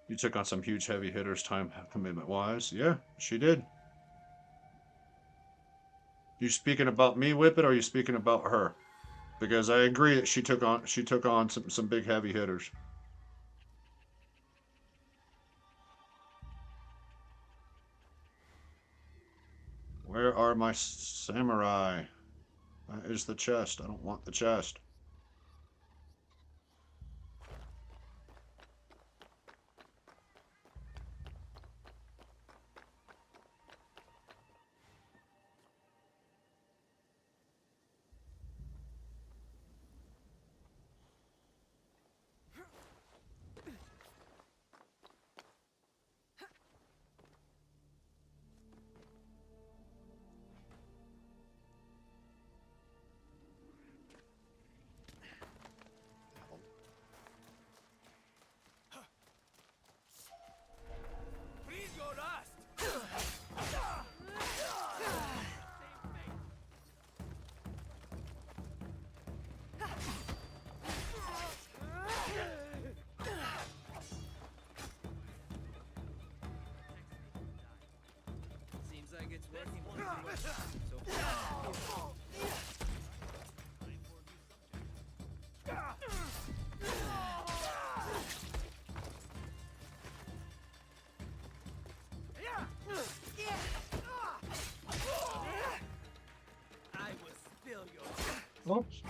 You took on some huge heavy hitters time commitment wise. Yeah, she did. You speaking about me, Whippet, or are you speaking about her? Because I agree that she took on some big heavy hitters. Where are my samurai? That is the chest. I don't want the chest. Oops.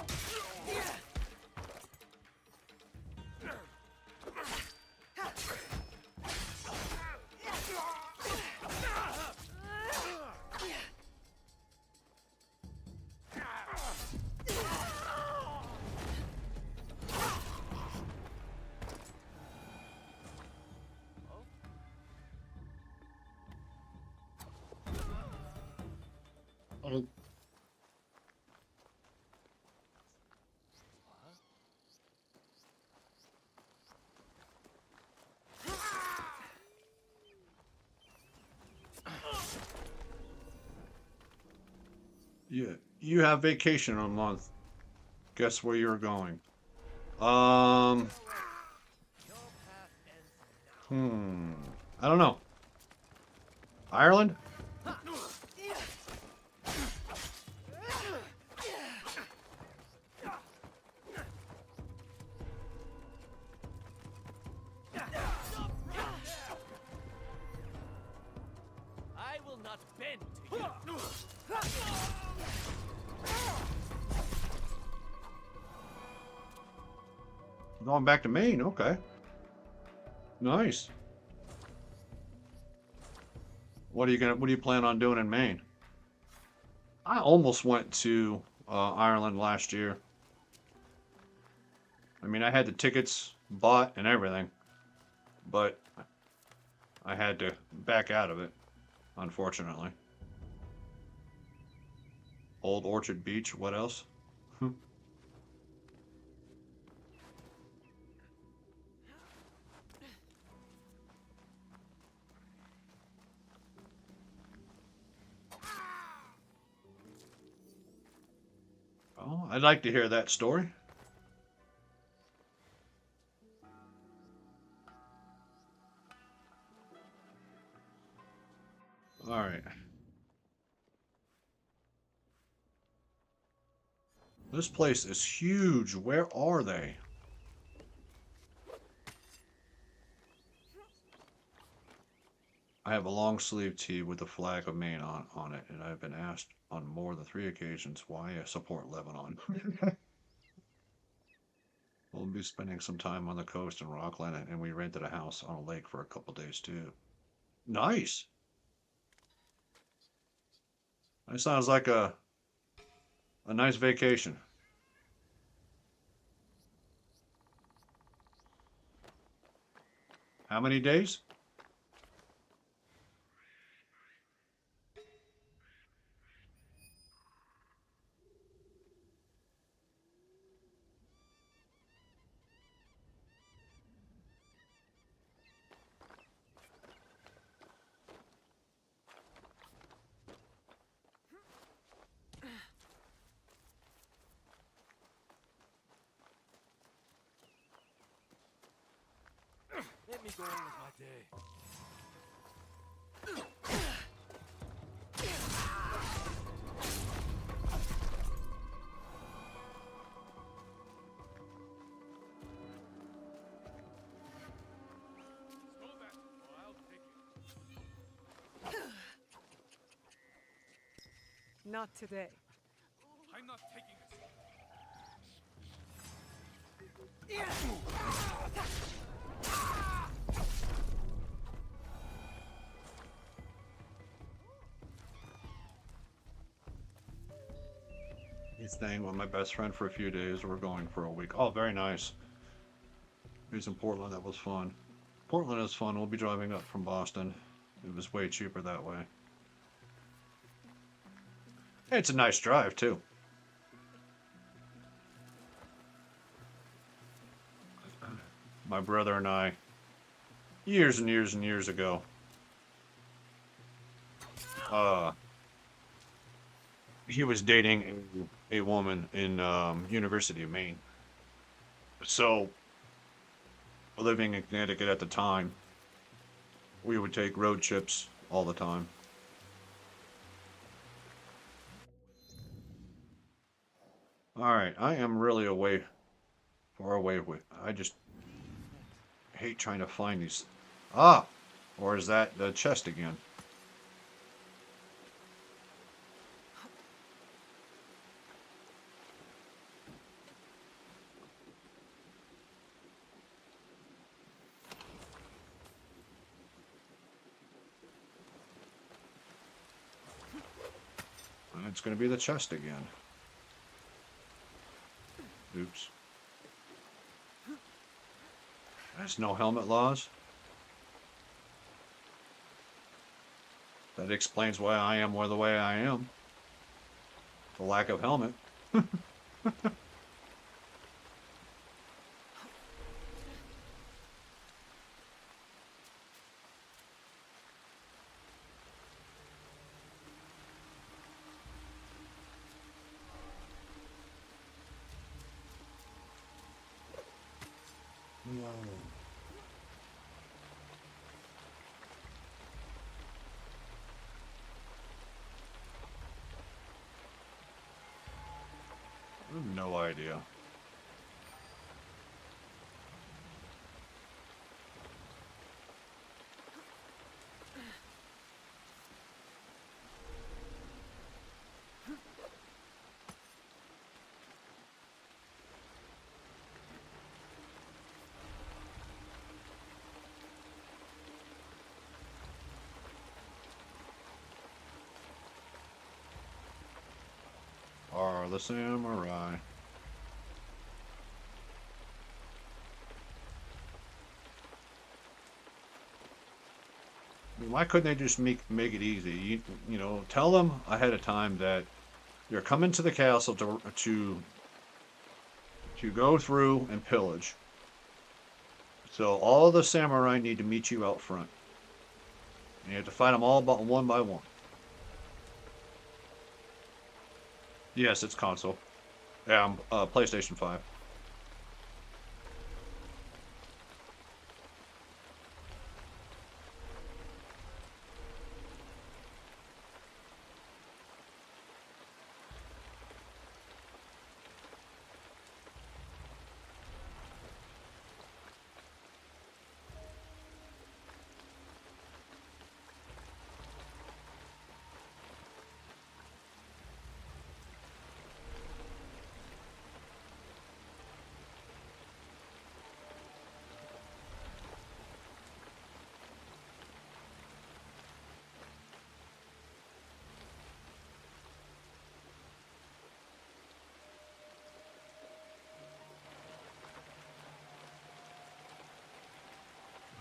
You have vacation in a month. Guess where you're going? I don't know. Ireland? I will not bend to you. Going back to Maine, okay. Nice. What do you plan on doing in Maine? I almost went to Ireland last year. I mean, I had the tickets bought and everything, but I had to back out of it, unfortunately. Old Orchard Beach, what else? Oh, I'd like to hear that story. All right. This place is huge. Where are they? I have a long sleeve tee with the flag of Maine on it, and I've been asked on more than 3 occasions why I support Lebanon. We'll be spending some time on the coast in Rockland, and we rented a house on a lake for a couple days too. Nice. That sounds like a nice vacation. How many days? Let me go on with my day. Not today. I'm not taking this. He's staying with my best friend for a few days. We're going for a week. Oh, very nice. He's in Portland. That was fun. Portland is fun. We'll be driving up from Boston. It was way cheaper that way. It's a nice drive, too. My brother and I, years and years and years ago, he was dating a woman in University of Maine. So, living in Connecticut at the time, we would take road trips all the time. Alright, I am really far away with, I just hate trying to find these. Ah! Or is that the chest again? It's going to be the chest again. Oops. There's no helmet laws. That explains why I am the way I am. The lack of helmet. I have no idea. Are the samurai? I mean, why couldn't they just make it easy? You know, tell them ahead of time that you're coming to the castle to go through and pillage. So all the samurai need to meet you out front. And you have to fight them all but one by one. Yes, it's console. Yeah, PlayStation 5.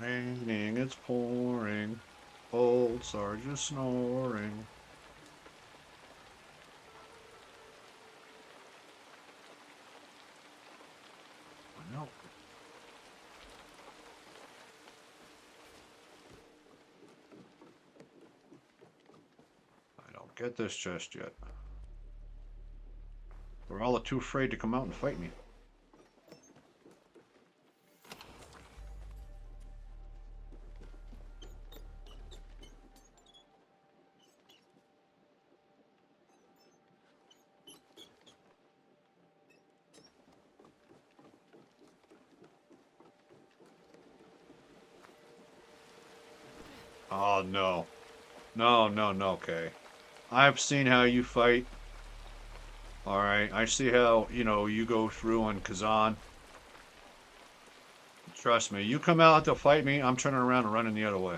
Raining, it's pouring. Old Sarge is snoring. No. I don't get this just yet. They're all too afraid to come out and fight me. Oh, no. No, no, no, okay. I've seen how you fight. Alright, I see how, you know, you go through on Kazan. Trust me, you come out to fight me, I'm turning around and running the other way.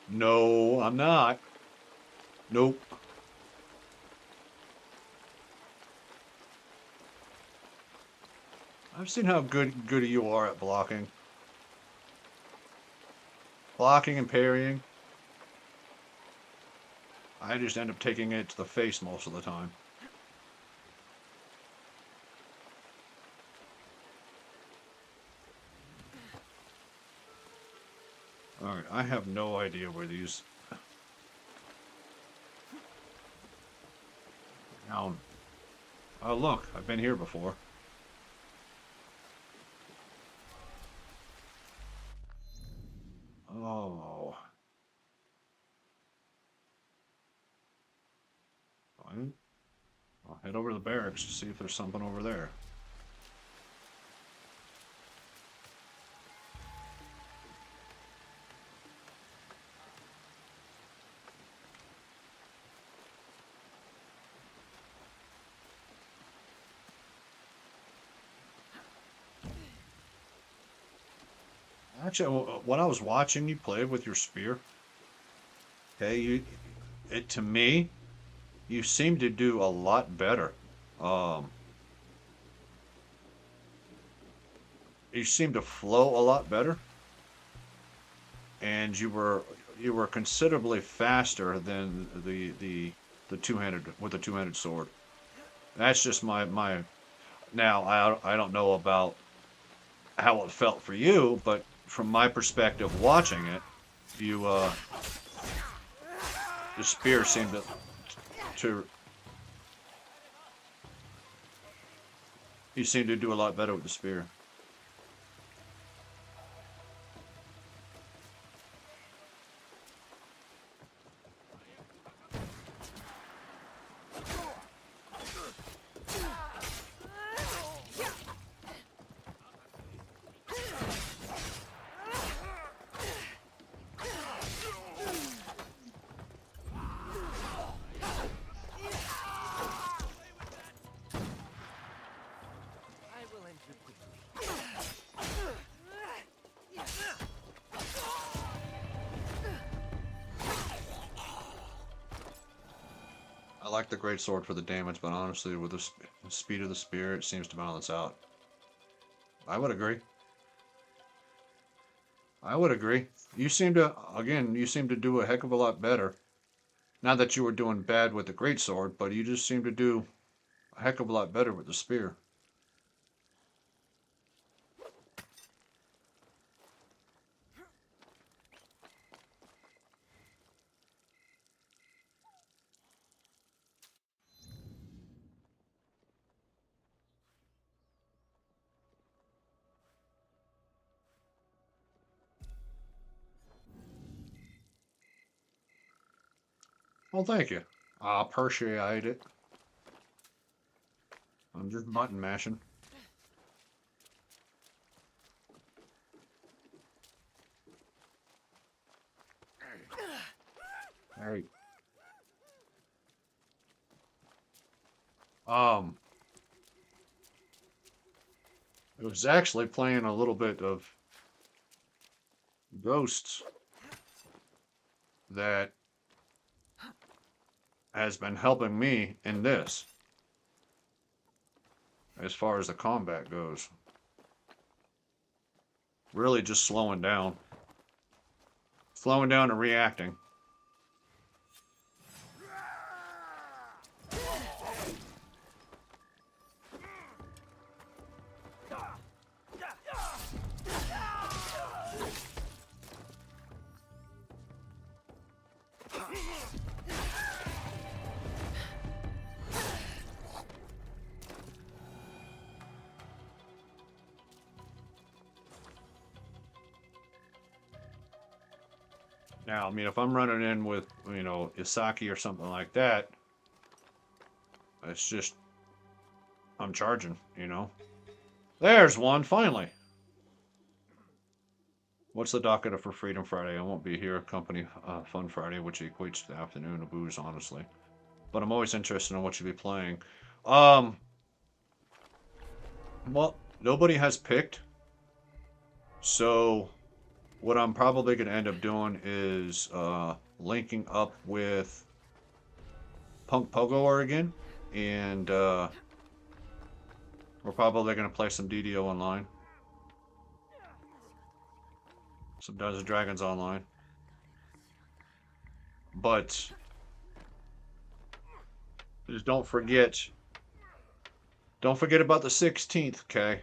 No, I'm not. Nope. I've seen how good you are at blocking. Blocking and parrying. I just end up taking it to the face most of the time. Alright, I have no idea where these... Down. Oh look, I've been here before. Oh. Fine. I'll head over to the barracks to see if there's something over there. Actually, when I was watching you play with your spear, okay, to me, you seem to do a lot better. You seem to flow a lot better, and you were considerably faster than the two-handed with the two-handed sword. That's just my Now, I don't know about how it felt for you, but from my perspective watching it, you, the spear seemed to you seem to do a lot better with the spear. I like the great sword for the damage, but honestly, with the speed of the spear, it seems to balance out. I would agree. I would agree. You seem to, again, you seem to do a heck of a lot better. Not that you were doing bad with the great sword, but you just seem to do a heck of a lot better with the spear. Well, thank you. I appreciate it. I'm just button mashing. Alright. It was actually playing a little bit of Ghosts that has been helping me in this as far as the combat goes. Really just slowing down. Slowing down and reacting. Now, I mean, if I'm running in with, you know, Yasuke or something like that, it's just, I'm charging, you know. There's one, finally. What's the docket for Freedom Friday? I won't be here. Company Fun Friday, which equates to the afternoon of booze, honestly. But I'm always interested in what you'll be playing. Well, nobody has picked. So what I'm probably going to end up doing is linking up with Punk Pogo again. And we're probably going to play some DDO online. Some Dungeons & Dragons online. But just don't forget about the 16th, okay?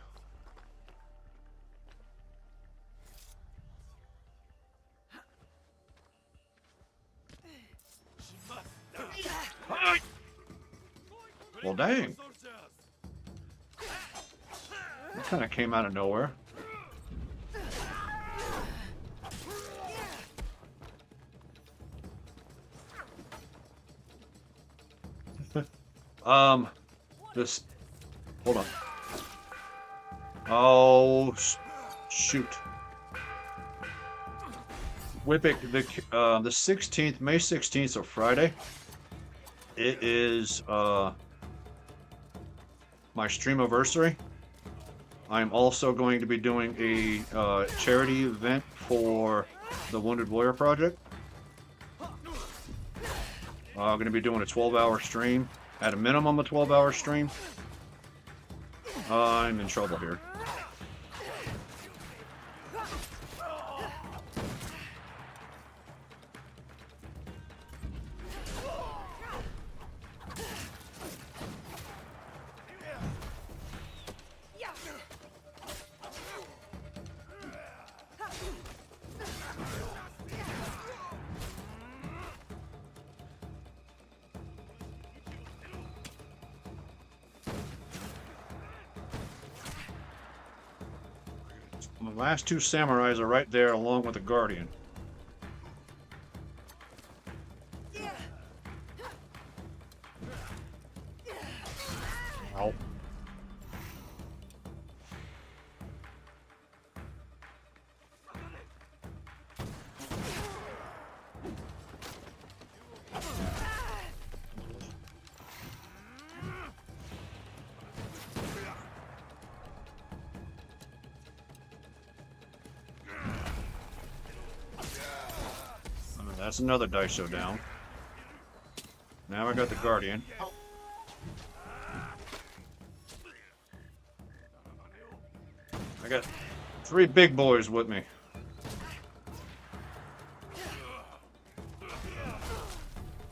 Well, dang. That kind of came out of nowhere. This, hold on. Oh, shoot. Whipping the 16th, May 16th, or Friday. It is my streamiversary. I'm also going to be doing a charity event for the Wounded Warrior Project. I'm going to be doing a 12-hour stream. At a minimum, a 12-hour stream. I'm in trouble here. The last two samurais are right there along with the guardian. Ow. That's another Daisho down. Now I got the guardian. I got 3 big boys with me.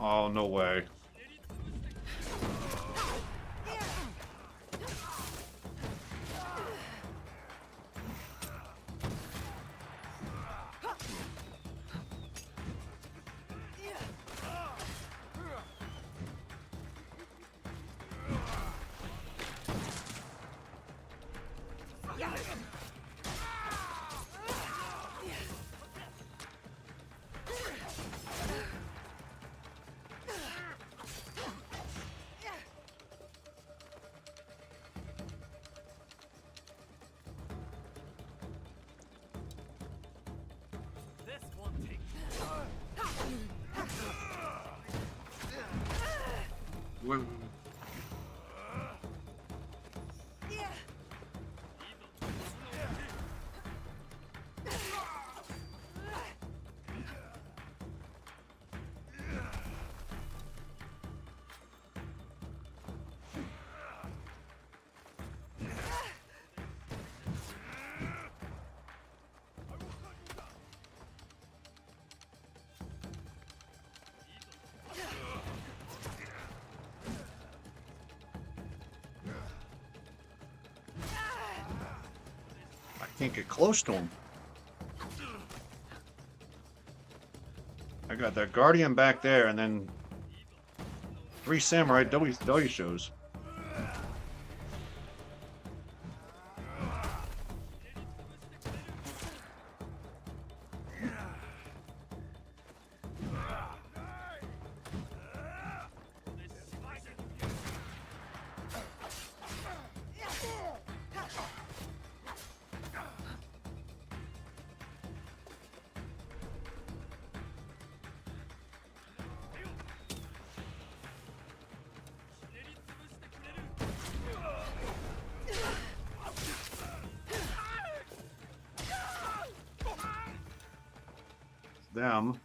Oh, no way. Wait. Can't get close to him. I got that guardian back there, and then 3 samurai doishos. Them.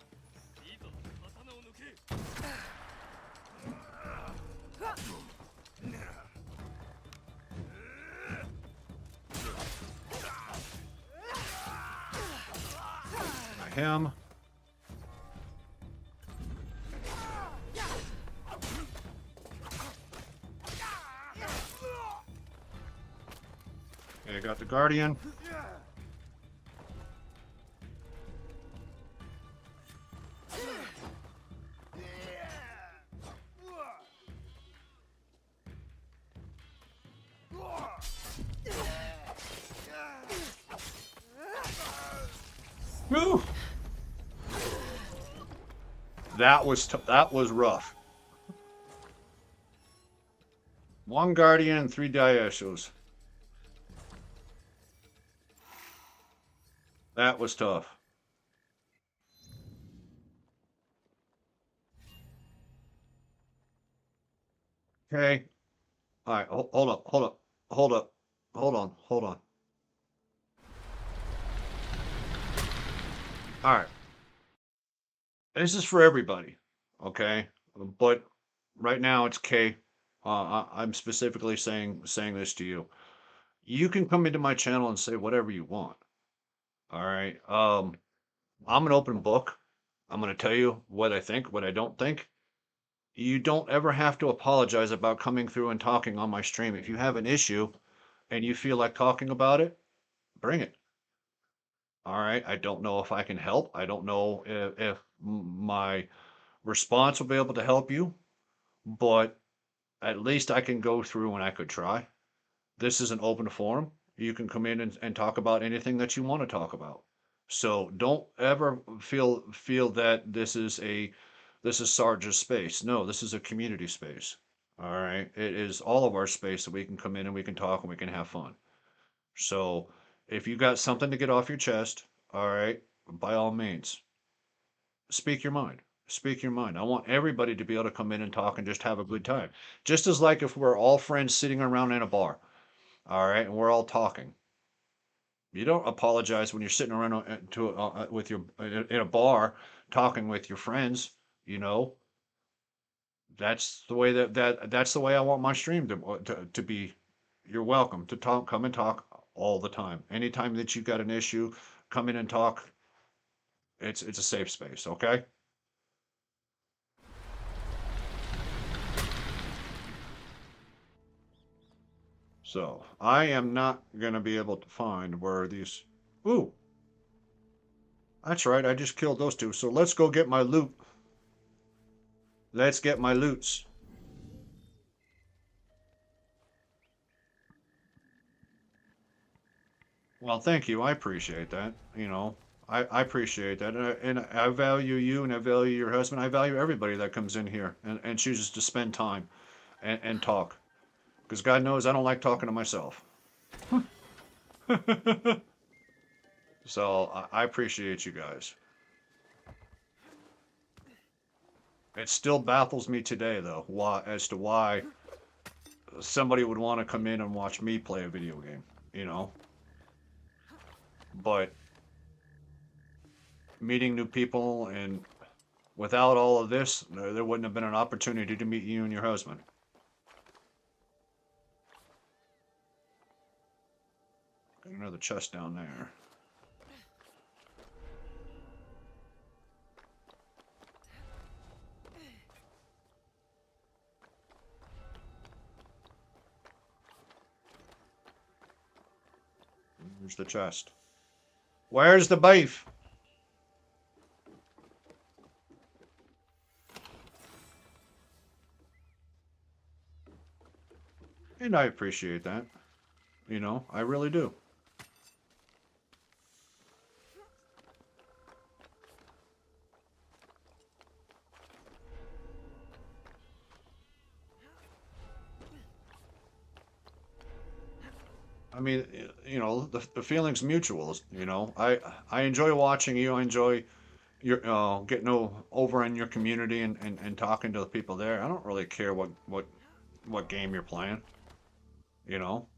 Him. Okay, I got the guardian. Whew. That was rough. 1 guardian and 3 daishos. That was tough. Okay. All right. Hold up. Hold up. Hold up. Hold on. Hold on. All right. This is for everybody, okay? But right now it's K. I'm specifically saying this to you. You can come into my channel and say whatever you want. All right. I'm an open book. I'm going to tell you what I think, what I don't think. You don't ever have to apologize about coming through and talking on my stream. If you have an issue and you feel like talking about it, bring it. All right. I don't know if I can help. I don't know if my response will be able to help you, but at least I can go through and I could try. This is an open forum. you can come in and talk about anything that you want to talk about. So don't ever feel that this is Sarge's space. No, this is a community space. All right. It is all of our space that we can come in and we can talk and we can have fun. So if you got something to get off your chest, all right, by all means, speak your mind. Speak your mind. I want everybody to be able to come in and talk and just have a good time. Just as like if we're all friends sitting around in a bar, all right, and we're all talking. You don't apologize when you're sitting around with your in a bar talking with your friends. You know, that's the way that's the way I want my stream to be. You're welcome to talk. Come and talk all the time. Anytime that you've got an issue, come in and talk. It's a safe space. Okay. So I am not gonna be able to find where these. Ooh, that's right. I just killed those two. So let's go get my loot. Let's get my loots. Well, thank you. I appreciate that. You know, I appreciate that. And I value you and I value your husband. I value everybody that comes in here and chooses to spend time and talk. Because God knows I don't like talking to myself. So I appreciate you guys. It still baffles me today, though, as to why somebody would want to come in and watch me play a video game, you know? But meeting new people and without all of this, there wouldn't have been an opportunity to meet you and your husband. Got another chest down there. Where's the chest? Where's the beef? And I appreciate that. You know, I really do. I mean, you know, the feeling's mutual. You know, I enjoy watching you. I enjoy your getting over in your community and talking to the people there. I don't really care what game you're playing. You know,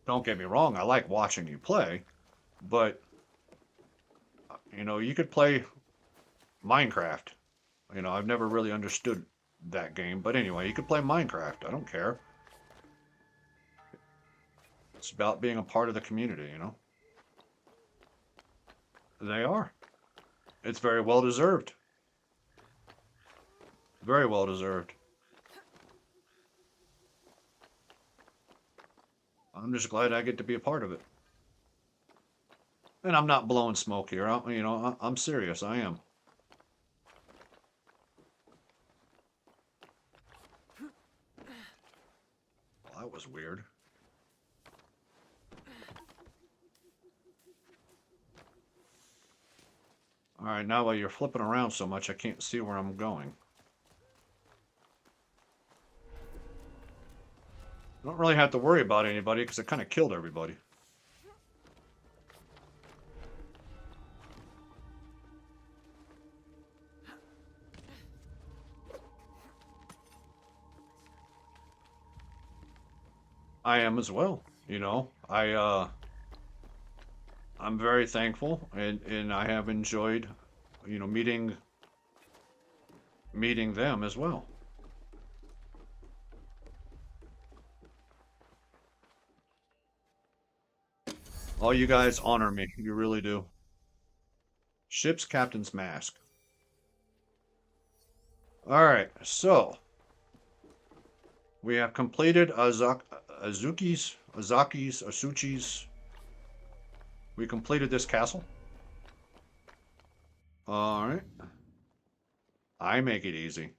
don't get me wrong. I like watching you play, but you know, you could play Minecraft. You know, I've never really understood that game, but anyway, you could play Minecraft. I don't care. It's about being a part of the community, you know? They are. It's very well deserved. Very well deserved. I'm just glad I get to be a part of it. And I'm not blowing smoke here. You know, I'm serious. I am. Well, that was weird. Alright, now while you're flipping around so much, I can't see where I'm going. I don't really have to worry about anybody because I kind of killed everybody. I am as well, you know. I'm very thankful and I have enjoyed, you know, meeting them as well. All you guys honor me. You really do. Ship's captain's mask. Alright, so we have completed Asuchi's. We completed this castle. Alright. I make it easy.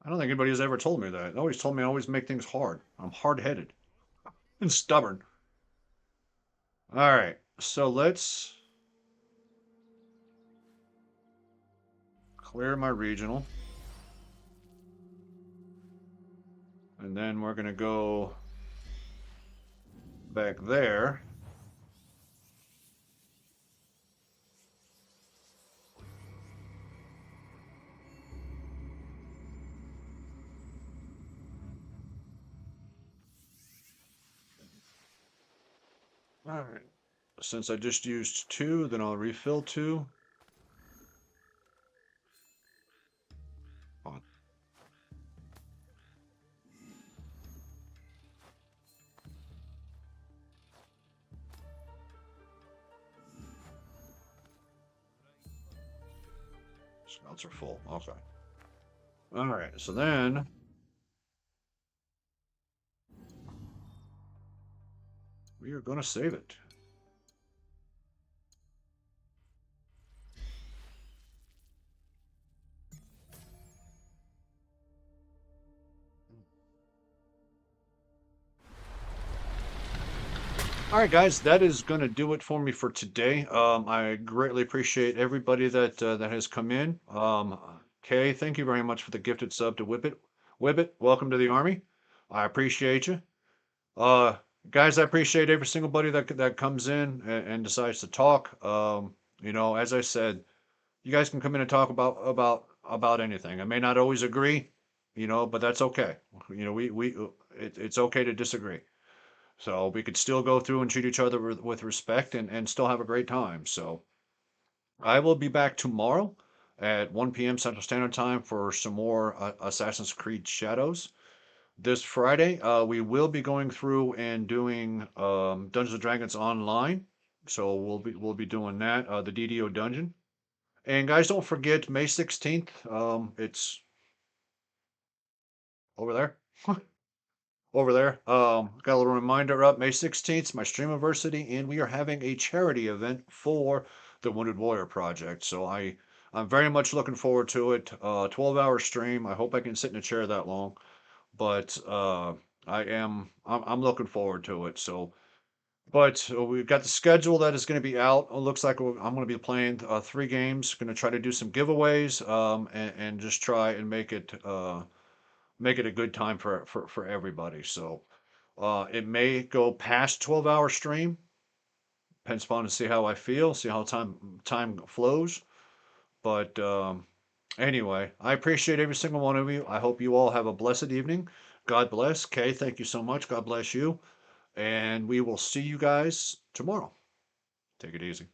I don't think anybody has ever told me that. They always told me I always make things hard. I'm hard-headed and stubborn. All right, so let's clear my regional. And then we're going to go back there. All right. Since I just used 2, then I'll refill 2. On. Scouts are full. Okay. All right. So then we are going to save it. All right, guys, that is going to do it for me for today. I greatly appreciate everybody that that has come in. Kay, thank you very much for the gifted sub to Whippet. Whippet, welcome to the army. I appreciate you. Uh, Guys, I appreciate every single buddy that comes in and decides to talk. You know, as I said, you guys can come in and talk about anything. I may not always agree, you know, but that's okay. You know, it's okay to disagree. So we could still go through and treat each other with respect and still have a great time. So I will be back tomorrow at 1 p.m. Central Standard Time for some more Assassin's Creed Shadows. This Friday, we will be going through and doing Dungeons and Dragons Online. So we'll be doing that, the DDO dungeon. And guys, don't forget May 16th. It's over there. Over there. Got a little reminder up. May 16th, my Streamiversity, and we are having a charity event for the Wounded Warrior Project. So I'm very much looking forward to it. 12-hour stream. I hope I can sit in a chair that long, but I'm looking forward to it. So, but we've got the schedule that is going to be out. It looks like I'm going to be playing 3 games. Going to try to do some giveaways, and just try and make it a good time for everybody. So it may go past 12-hour stream. Depends upon to see how I feel, see how time flows. But anyway, I appreciate every single one of you. I hope you all have a blessed evening. God bless. Kay, thank you so much. God bless you. And we will see you guys tomorrow. Take it easy.